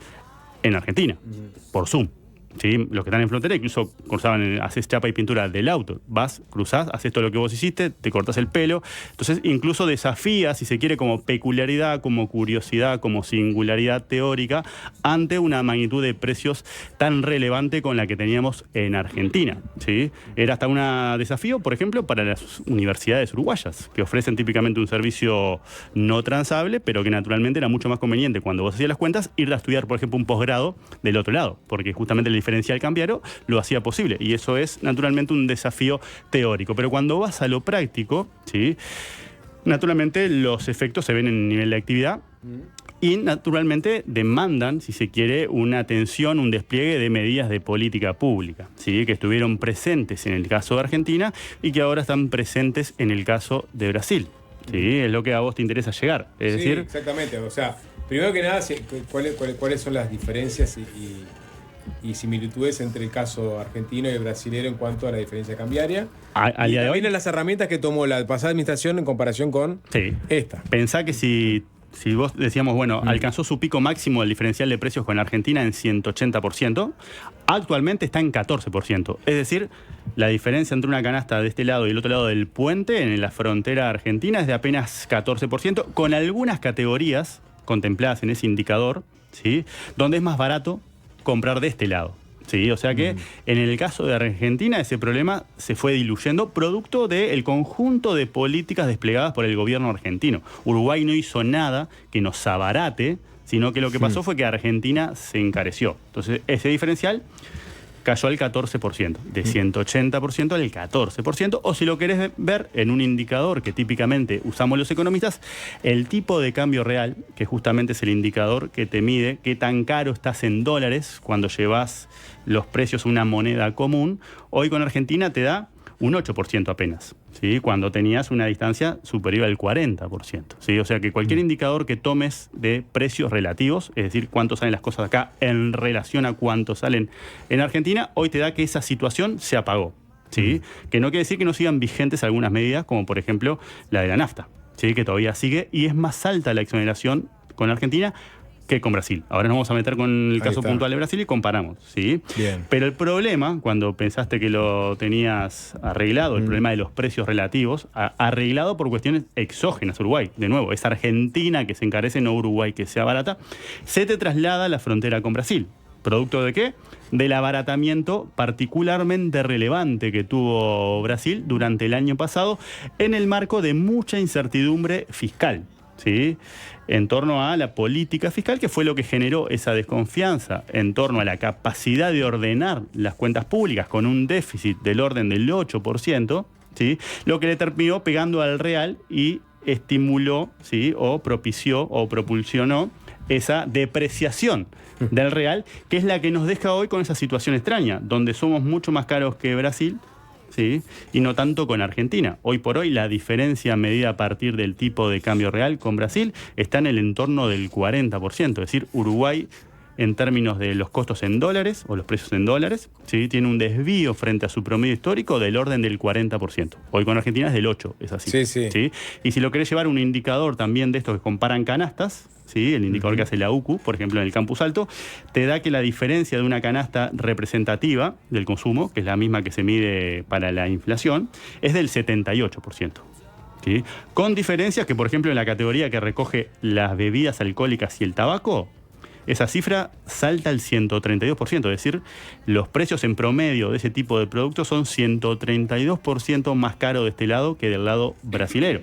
en Argentina, por Zoom. ¿Sí? Los que están en frontera incluso cruzaban, haces chapa y pintura del auto, vas, cruzás, haces todo lo que vos hiciste, te cortas el pelo, entonces incluso desafías, si se quiere, como peculiaridad, como curiosidad, como singularidad teórica ante una magnitud de precios tan relevante con la que teníamos en Argentina, ¿sí? Era hasta un desafío, por ejemplo, para las universidades uruguayas, que ofrecen típicamente un servicio no transable, pero que naturalmente era mucho más conveniente cuando vos hacías las cuentas ir a estudiar, por ejemplo, un posgrado del otro lado, porque justamente el diferencial cambiario lo hacía posible y eso es naturalmente un desafío teórico, pero cuando vas a lo práctico, ¿sí?, naturalmente los efectos se ven en el nivel de actividad y naturalmente demandan, si se quiere, una atención, un despliegue de medidas de política pública, ¿sí?, que estuvieron presentes en el caso de Argentina y que ahora están presentes en el caso de Brasil. ¿sí? Es lo que a vos te interesa llegar. Es Sí, decir, exactamente. O sea, primero que nada, ¿cuáles son las diferencias y similitudes entre el caso argentino y el brasilero en cuanto a la diferencia cambiaria? Al día de hoy, también en las herramientas que tomó la pasada administración en comparación con esta. pensá que si vos decíamos, bueno, alcanzó su pico máximo el diferencial de precios con Argentina en 180%, actualmente está en 14%. Es decir, la diferencia entre una canasta de este lado y el otro lado del puente, en la frontera argentina, es de apenas 14%, con algunas categorías contempladas en ese indicador, ¿sí? Donde es más barato comprar de este lado. Sí, o sea que en el caso de Argentina ese problema se fue diluyendo producto del conjunto de políticas desplegadas por el gobierno argentino. Uruguay no hizo nada que nos abarate, sino que lo que pasó fue que Argentina se encareció. Entonces ese diferencial cayó al 14%, de 180% al 14%, o si lo querés ver en un indicador que típicamente usamos los economistas, el tipo de cambio real, que justamente es el indicador que te mide qué tan caro estás en dólares cuando llevas los precios a una moneda común, hoy con Argentina te da un 8% apenas, ¿sí? Cuando tenías una distancia superior al 40%. ¿Sí? O sea que cualquier indicador que tomes de precios relativos, es decir, cuánto salen las cosas acá en relación a cuánto salen en Argentina, hoy te da que esa situación se apagó. ¿Sí? Que no quiere decir que no sigan vigentes algunas medidas, como por ejemplo la de la nafta, ¿sí? Que todavía sigue y es más alta la exoneración con Argentina que con Brasil. Ahora nos vamos a meter con el caso puntual de Brasil y comparamos, ¿sí? Bien. Pero el problema, cuando pensaste que lo tenías arreglado, el problema de los precios relativos, arreglado por cuestiones exógenas a Uruguay, de nuevo, es Argentina que se encarece, no Uruguay que sea barata, se te traslada a la frontera con Brasil. ¿Producto de qué? Del abaratamiento particularmente relevante que tuvo Brasil durante el año pasado en el marco de mucha incertidumbre fiscal, ¿sí? En torno a la política fiscal, que fue lo que generó esa desconfianza en torno a la capacidad de ordenar las cuentas públicas con un déficit del orden del 8%, ¿sí? Lo que le terminó pegando al real y estimuló, ¿sí? O propició o propulsionó esa depreciación del real, que es la que nos deja hoy con esa situación extraña, donde somos mucho más caros que Brasil, ¿sí? Y no tanto con Argentina. Hoy por hoy la diferencia medida a partir del tipo de cambio real con Brasil está en el entorno del 40%, es decir, Uruguay en términos de los costos en dólares o los precios en dólares, ¿sí? Tiene un desvío frente a su promedio histórico del orden del 40%. Hoy con Argentina es del 8%, es así. ¿Sí? Y si lo querés llevar un indicador también de estos que comparan canastas, ¿sí? El indicador que hace la UCU, por ejemplo, en el Campus Alto, te da que la diferencia de una canasta representativa del consumo, que es la misma que se mide para la inflación, es del 78%. ¿Sí? Con diferencias que, por ejemplo, en la categoría que recoge las bebidas alcohólicas y el tabaco, esa cifra salta al 132%, es decir, los precios en promedio de ese tipo de productos son 132% más caros de este lado que del lado brasilero.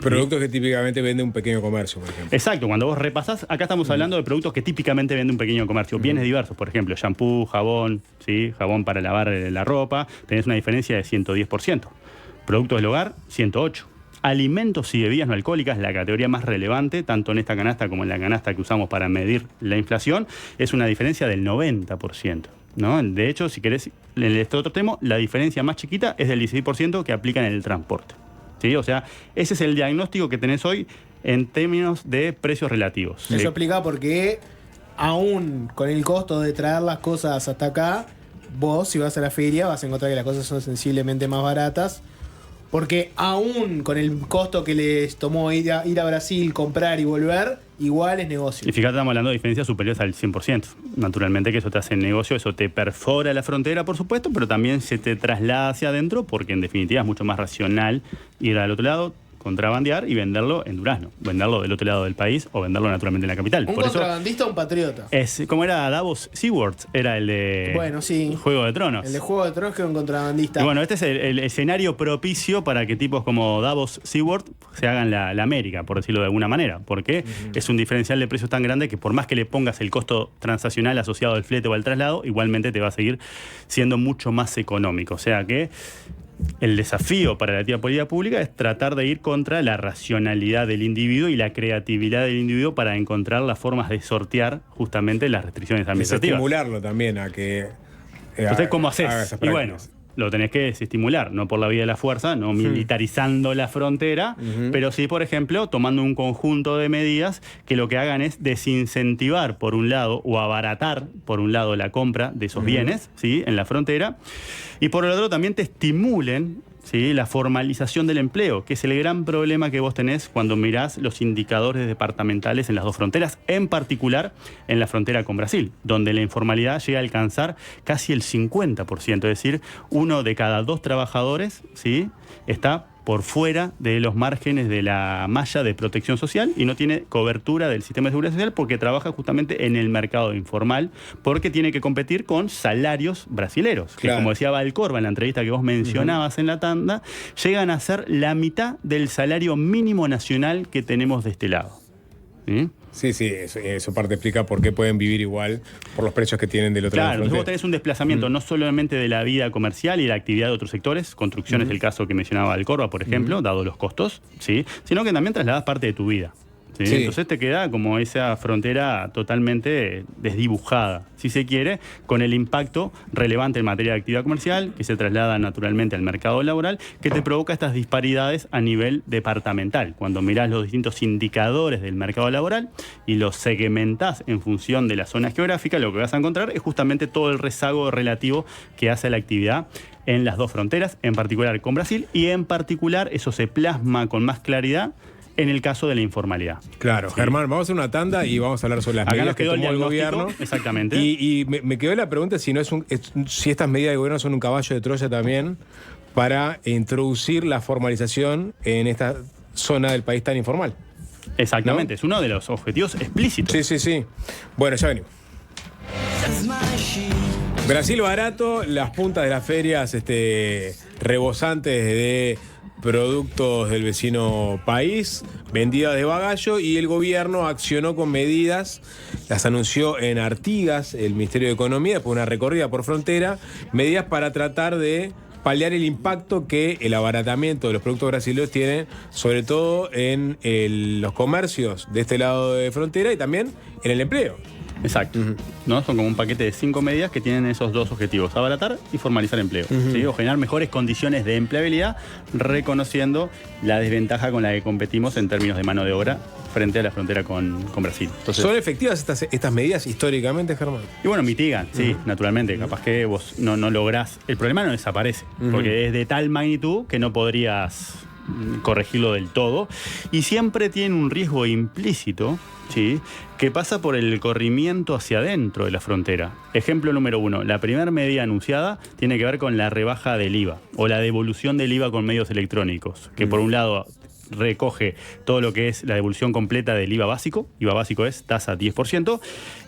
Productos que típicamente vende un pequeño comercio, por ejemplo. Exacto, cuando vos repasás, acá estamos hablando de productos que típicamente vende un pequeño comercio, bienes diversos, por ejemplo, shampoo, jabón, ¿sí? Jabón para lavar la ropa, tenés una diferencia de 110%. Productos del hogar, 108%. Alimentos y bebidas no alcohólicas, la categoría más relevante, tanto en esta canasta como en la canasta que usamos para medir la inflación, es una diferencia del 90%. ¿No? De hecho, si querés, en este otro tema, la diferencia más chiquita es del 16% que aplican en el transporte. ¿Sí? O sea, ese es el diagnóstico que tenés hoy en términos de precios relativos. Eso explica por qué, aún con el costo de traer las cosas hasta acá, vos, si vas a la feria, vas a encontrar que las cosas son sensiblemente más baratas. Porque aún con el costo que les tomó ir a Brasil, comprar y volver, igual es negocio. Y fíjate, estamos hablando de diferencias superiores al 100%. Naturalmente que eso te hace negocio, eso te perfora la frontera, por supuesto, pero también se te traslada hacia adentro porque en definitiva es mucho más racional ir al otro lado, contrabandear y venderlo en Durazno, venderlo del otro lado del país o venderlo naturalmente en la capital. ¿Un contrabandista o un patriota? ¿Cómo era Davos Seawords? Era el de Juego de Tronos. El de Juego de Tronos que era un contrabandista. Y bueno, este es el escenario propicio para que tipos como Davos Seawords se hagan la América, por decirlo de alguna manera, porque es un diferencial de precios tan grande que por más que le pongas el costo transaccional asociado al flete o al traslado, igualmente te va a seguir siendo mucho más económico. O sea que el desafío para la actividad política pública es tratar de ir contra la racionalidad del individuo y la creatividad del individuo para encontrar las formas de sortear justamente las restricciones administrativas. Estimularlo también a que... Entonces, ¿cómo haces? Y bueno, lo tenés que desestimular, no por la vía de la fuerza, no militarizando la frontera, pero sí, por ejemplo, tomando un conjunto de medidas que lo que hagan es desincentivar, por un lado, o abaratar, por un lado, la compra de esos bienes, ¿sí?, en la frontera, y por el otro también te estimulen, ¿sí?, la formalización del empleo, que es el gran problema que vos tenés cuando mirás los indicadores departamentales en las dos fronteras, en particular en la frontera con Brasil, donde la informalidad llega a alcanzar casi el 50%, es decir, 1 de cada 2 trabajadores, ¿sí?, está por fuera de los márgenes de la malla de protección social y no tiene cobertura del sistema de seguridad social porque trabaja justamente en el mercado informal, porque tiene que competir con salarios brasileros, que como decía Valcorba en la entrevista que vos mencionabas en la tanda, llegan a ser la mitad del salario mínimo nacional que tenemos de este lado. ¿Sí? Sí, eso parte explica por qué pueden vivir igual por los precios que tienen del otro lado. Claro, vos tenés un desplazamiento no solamente de la vida comercial y la actividad de otros sectores, construcción es el caso que mencionaba Alcorba, por ejemplo, dado los costos, ¿sí?, sino que también trasladas parte de tu vida. ¿Sí? Sí. Entonces te queda como esa frontera totalmente desdibujada, si se quiere, con el impacto relevante en materia de actividad comercial, que se traslada naturalmente al mercado laboral, que te provoca estas disparidades a nivel departamental. Cuando mirás los distintos indicadores del mercado laboral y los segmentás en función de la zona geográfica, lo que vas a encontrar es justamente todo el rezago relativo que hace la actividad en las dos fronteras, en particular con Brasil, y en particular eso se plasma con más claridad en el caso de la informalidad. Claro, sí. Germán, vamos a hacer una tanda y vamos a hablar sobre las medidas que tomó el gobierno. Exactamente. Y me quedó la pregunta si si estas medidas del gobierno son un caballo de Troya también para introducir la formalización en esta zona del país tan informal. Exactamente, ¿no? Es uno de los objetivos explícitos. Sí. Bueno, ya venimos. Brasil barato, las puntas de las ferias rebosantes de productos del vecino país, vendidas de bagallo, y el gobierno accionó con medidas, las anunció en Artigas, el Ministerio de Economía, después de una recorrida por frontera, medidas para tratar de paliar el impacto que el abaratamiento de los productos brasileños tiene, sobre todo en los comercios de este lado de frontera y también en el empleo. Exacto. ¿No? Son como un paquete de 5 medidas que tienen esos dos objetivos: abaratar y formalizar empleo. ¿Sí? O generar mejores condiciones de empleabilidad, reconociendo la desventaja con la que competimos en términos de mano de obra frente a la frontera con Brasil. Entonces, ¿son efectivas estas medidas históricamente, Germán? Y bueno, mitigan, sí, naturalmente. Capaz que vos no lográs. El problema no desaparece, porque es de tal magnitud que no podrías corregirlo del todo, y siempre tiene un riesgo implícito, ¿sí?, que pasa por el corrimiento hacia adentro de la frontera. Ejemplo número 1, la primera medida anunciada tiene que ver con la rebaja del IVA o la devolución del IVA con medios electrónicos, que por un lado recoge todo lo que es la devolución completa del IVA básico. IVA básico es tasa 10%,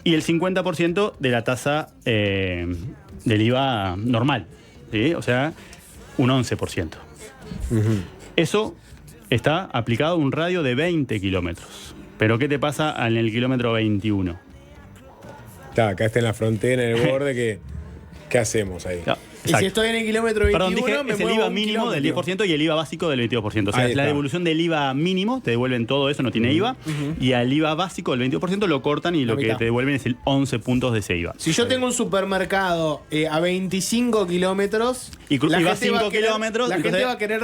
y el 50% de la tasa del IVA normal, ¿sí?, o sea, un 11%. Eso está aplicado a un radio de 20 kilómetros. Pero ¿qué te pasa en el kilómetro 21? Claro, acá está en la frontera, en el borde, ¿qué hacemos ahí? Claro. Y si estoy en el kilómetro 21, perdón, dije, me es el muevo IVA mínimo del 10% y el IVA básico del 22%. O sea, Ahí es la está. devolución del IVA mínimo, te devuelven todo eso, no tiene IVA, y al IVA básico del 22% lo cortan y La lo que mitad. te devuelven es el 11 puntos de ese IVA. Si yo tengo un supermercado a 25 kilómetros y la va gente 5 va a querer- kilómetros, la entonces- gente va a querer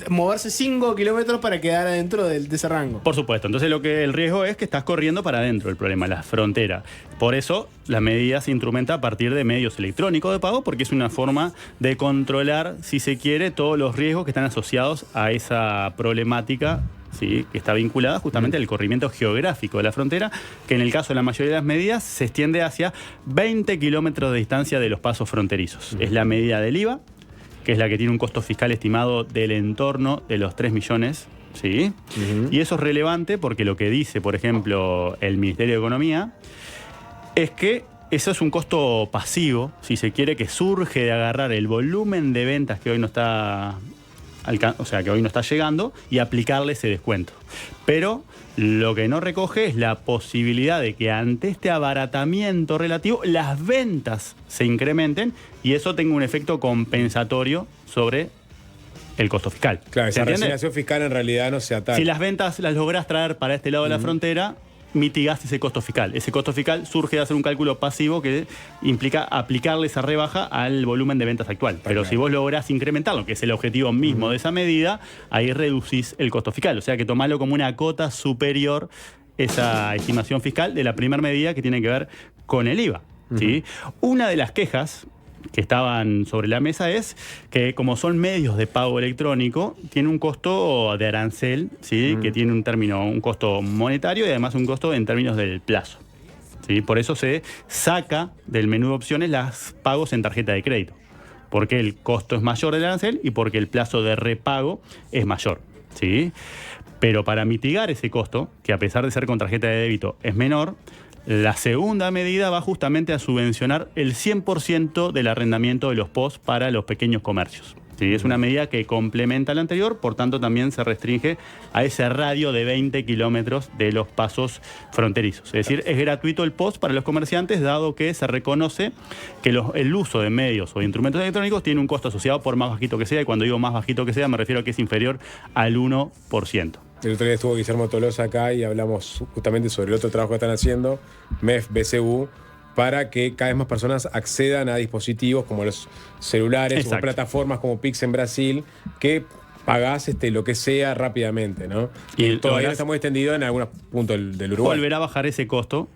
moverse 5 kilómetros para quedar adentro de ese rango. Por supuesto. Entonces el riesgo es que estás corriendo para adentro el problema, la frontera. Por eso la medida se instrumenta a partir de medios electrónicos de pago, porque es una forma de controlar, si se quiere, todos los riesgos que están asociados a esa problemática, ¿sí?, que está vinculada justamente al corrimiento geográfico de la frontera, que en el caso de la mayoría de las medidas se extiende hacia 20 kilómetros de distancia de los pasos fronterizos. Es la medida del IVA, que es la que tiene un costo fiscal estimado del entorno de los 3 millones. ¿Sí? Y eso es relevante porque lo que dice, por ejemplo, el Ministerio de Economía es que eso es un costo pasivo, si se quiere, que surge de agarrar el volumen de ventas que hoy no está llegando y aplicarle ese descuento. Pero lo que no recoge es la posibilidad de que ante este abaratamiento relativo las ventas se incrementen y eso tenga un efecto compensatorio sobre el costo fiscal. Claro, ¿Se esa entiende? resignación fiscal en realidad no se ataca. Si las ventas las lográs traer para este lado de la frontera, mitigás ese costo fiscal. Ese costo fiscal surge de hacer un cálculo pasivo que implica aplicarle esa rebaja al volumen de ventas actual. Pero si vos lográs incrementarlo, que es el objetivo mismo de esa medida, ahí reducís el costo fiscal. O sea que tomalo como una cota superior esa estimación fiscal de la primera medida que tiene que ver con el IVA. ¿Sí? Una de las quejas que estaban sobre la mesa es que como son medios de pago electrónico, tiene un costo de arancel, ¿sí? Que tiene un costo monetario y además un costo en términos del plazo. ¿Sí? Por eso se saca del menú de opciones los pagos en tarjeta de crédito, porque el costo es mayor del arancel y porque el plazo de repago es mayor. ¿Sí? Pero para mitigar ese costo, que a pesar de ser con tarjeta de débito es menor, la segunda medida va justamente a subvencionar el 100% del arrendamiento de los POS para los pequeños comercios. ¿Sí? Es una medida que complementa la anterior, por tanto también se restringe a ese radio de 20 kilómetros de los pasos fronterizos. Es decir, es gratuito el POS para los comerciantes, dado que se reconoce que el uso de medios o de instrumentos electrónicos tiene un costo asociado por más bajito que sea, y cuando digo más bajito que sea me refiero a que es inferior al 1%. El otro día estuvo Guillermo Tolosa acá y hablamos justamente sobre el otro trabajo que están haciendo, MEF, BCU, para que cada vez más personas accedan a dispositivos como los celulares o plataformas como Pix en Brasil, que pagás lo que sea rápidamente, ¿no? Y todavía está muy extendido en algunos puntos del Uruguay. Volverá a bajar ese costo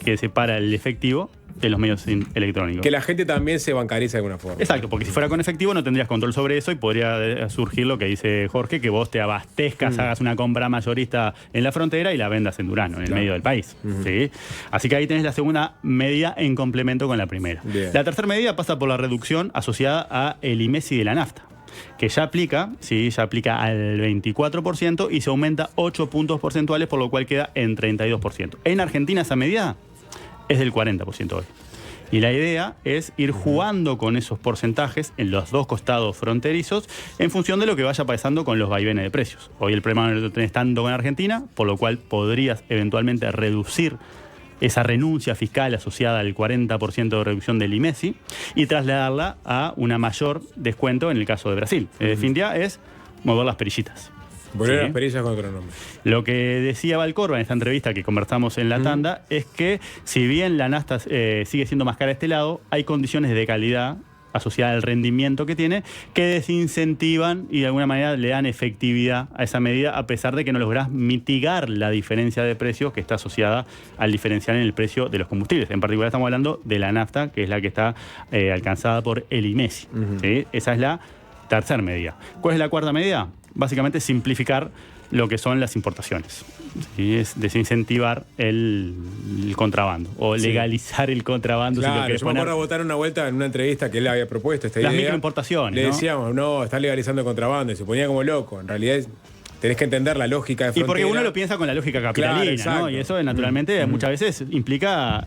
que separa el efectivo de los medios electrónicos. Que la gente también se bancariza de alguna forma. Exacto, porque si fuera con efectivo no tendrías control sobre eso y podría surgir lo que dice Jorge, que vos te abastezcas, hagas una compra mayorista en la frontera y la vendas en Durano, en el medio del país. ¿Sí? Así que ahí tenés la segunda medida en complemento con la primera. Bien. La tercera medida pasa por la reducción asociada a el IMESI de la nafta, que ya aplica al 24% y se aumenta 8 puntos porcentuales, por lo cual queda en 32%. En Argentina esa medida es del 40% hoy. Y la idea es ir jugando con esos porcentajes en los dos costados fronterizos en función de lo que vaya pasando con los vaivenes de precios. Hoy el problema no lo tenés tanto con Argentina, por lo cual podrías eventualmente reducir esa renuncia fiscal asociada al 40% de reducción del IMESI y trasladarla a una mayor descuento en el caso de Brasil. En definitiva es mover las perillitas. Volver a las perillas con otro nombre. Lo que decía Valcorba en esta entrevista que conversamos en la tanda es que si bien la nafta sigue siendo más cara de este lado, hay condiciones de calidad asociada al rendimiento que tiene, que desincentivan y de alguna manera le dan efectividad a esa medida, a pesar de que no lográs mitigar la diferencia de precios que está asociada al diferencial en el precio de los combustibles. En particular estamos hablando de la nafta, que es la que está alcanzada por el IMESI. ¿Sí? Esa es la tercera medida. ¿Cuál es la cuarta medida? Básicamente simplificar lo que son las importaciones. ¿Sí? Es desincentivar el contrabando o legalizar el contrabando. Claro, si lo querés yo me acuerdo votar una vuelta en una entrevista que él había propuesto esta idea. Las microimportaciones, Le decíamos, no, está legalizando el contrabando, y se ponía como loco. En realidad tenés que entender la lógica de frontera. Y porque uno lo piensa con la lógica capitalina, claro, ¿no? Y eso naturalmente muchas veces implica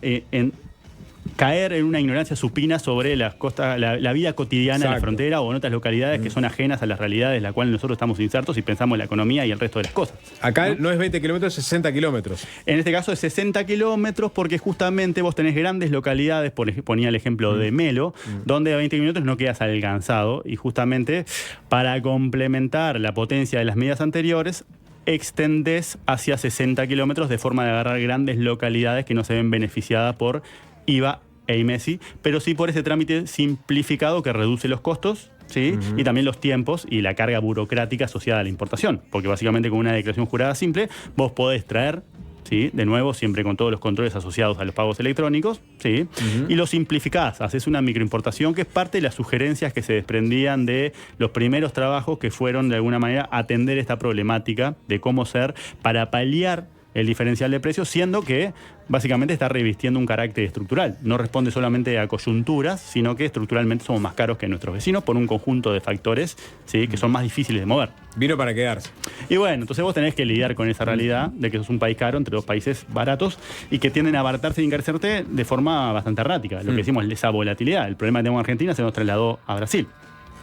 caer en una ignorancia supina sobre las costas, la vida cotidiana de la frontera o en otras localidades que son ajenas a las realidades en las cuales nosotros estamos insertos y pensamos en la economía y el resto de las cosas. Acá no es 20 kilómetros, es 60 kilómetros. En este caso es 60 kilómetros porque justamente vos tenés grandes localidades, ponía el ejemplo de Melo, donde a 20 kilómetros no quedas alcanzado y justamente para complementar la potencia de las medidas anteriores extendés hacia 60 kilómetros de forma de agarrar grandes localidades que no se ven beneficiadas por IVA e IMESI, pero sí por ese trámite simplificado que reduce los costos, ¿sí? Y también los tiempos y la carga burocrática asociada a la importación, porque básicamente con una declaración jurada simple vos podés traer, ¿sí? De nuevo, siempre con todos los controles asociados a los pagos electrónicos, ¿sí? Y lo simplificás, haces una microimportación que es parte de las sugerencias que se desprendían de los primeros trabajos que fueron de alguna manera atender esta problemática de cómo ser para paliar el diferencial de precios, siendo que básicamente está revistiendo un carácter estructural. No responde solamente a coyunturas, sino que estructuralmente somos más caros que nuestros vecinos por un conjunto de factores, ¿sí? Que son más difíciles de mover. Vino para quedarse. Y bueno, entonces vos tenés que lidiar con esa realidad de que sos un país caro entre dos países baratos y que tienden a abaratarse y encarecerse de forma bastante errática. Lo que decimos es esa volatilidad. El problema que tenemos en Argentina se nos trasladó a Brasil.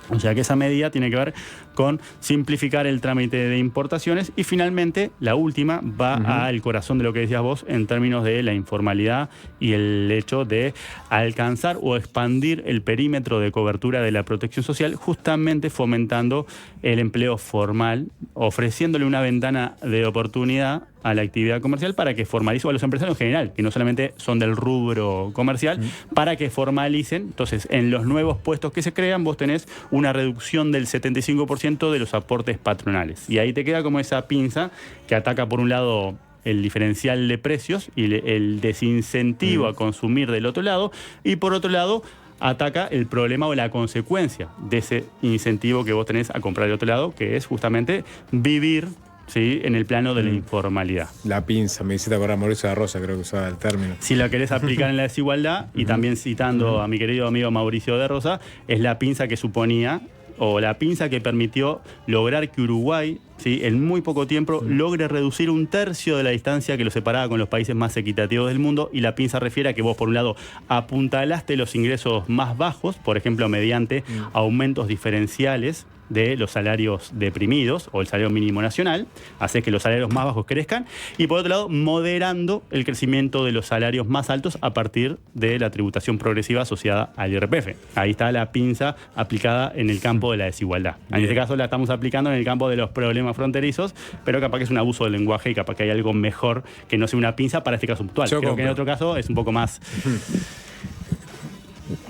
O sea que esa medida tiene que ver con simplificar el trámite de importaciones y finalmente la última va al corazón de lo que decías vos en términos de la informalidad y el hecho de alcanzar o expandir el perímetro de cobertura de la protección social, justamente fomentando el empleo formal, ofreciéndole una ventana de oportunidad a la actividad comercial para que formalicen, o a los empresarios en general, que no solamente son del rubro comercial, para que formalicen. Entonces, en los nuevos puestos que se crean, vos tenés una reducción del 75% de los aportes patronales. Y ahí te queda como esa pinza que ataca por un lado el diferencial de precios y el desincentivo a consumir del otro lado, y por otro lado ataca el problema o la consecuencia de ese incentivo que vos tenés a comprar del otro lado, que es justamente vivir, ¿sí?, en el plano de la informalidad. La pinza, me hiciste acordar Mauricio de Rosa, creo que usaba el término. Si lo querés aplicar en la desigualdad, y también citando a mi querido amigo Mauricio de Rosa, es la pinza que suponía, o la pinza que permitió lograr que Uruguay, ¿sí?, en muy poco tiempo logre reducir 1/3 de la distancia que lo separaba con los países más equitativos del mundo. Y la pinza refiere a que vos, por un lado, apuntalaste los ingresos más bajos, por ejemplo, mediante aumentos diferenciales de los salarios deprimidos o el salario mínimo nacional, hace que los salarios más bajos crezcan, y por otro lado moderando el crecimiento de los salarios más altos a partir de la tributación progresiva asociada al IRPF. Ahí está la pinza aplicada en el campo de la desigualdad. En este caso la estamos aplicando en el campo de los problemas fronterizos, pero capaz que es un abuso del lenguaje y capaz que hay algo mejor que no sea una pinza para este caso puntual. Creo que en otro caso es un poco más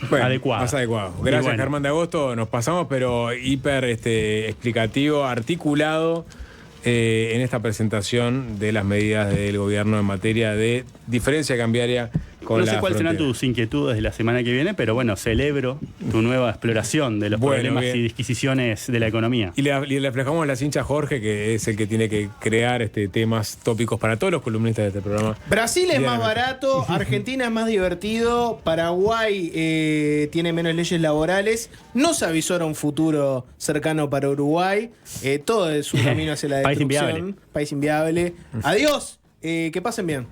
adecuado. Más adecuado. Gracias, bueno. Germán de Agosto. Nos pasamos, pero hiper explicativo, articulado en esta presentación de las medidas del gobierno en materia de diferencia cambiaria con no la sé cuáles serán frontera. tus inquietudes de la semana que viene, pero bueno, celebro tu nueva exploración de los problemas bien. y disquisiciones de la economía. Y le reflejamos a la cincha Jorge, que es el que tiene que crear temas tópicos para todos los columnistas de este programa. Brasil es más barato, Argentina es más divertido, Paraguay tiene menos leyes laborales, no se avisora un futuro cercano para Uruguay, todo es un camino hacia la País destrucción. inviable. País inviable. Adiós, que pasen bien.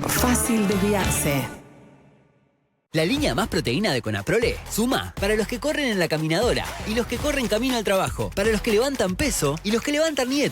Fácil desviarse. La línea más proteína de Conaprole suma para los que corren en la caminadora y los que corren camino al trabajo, para los que levantan peso y los que levantan nietos.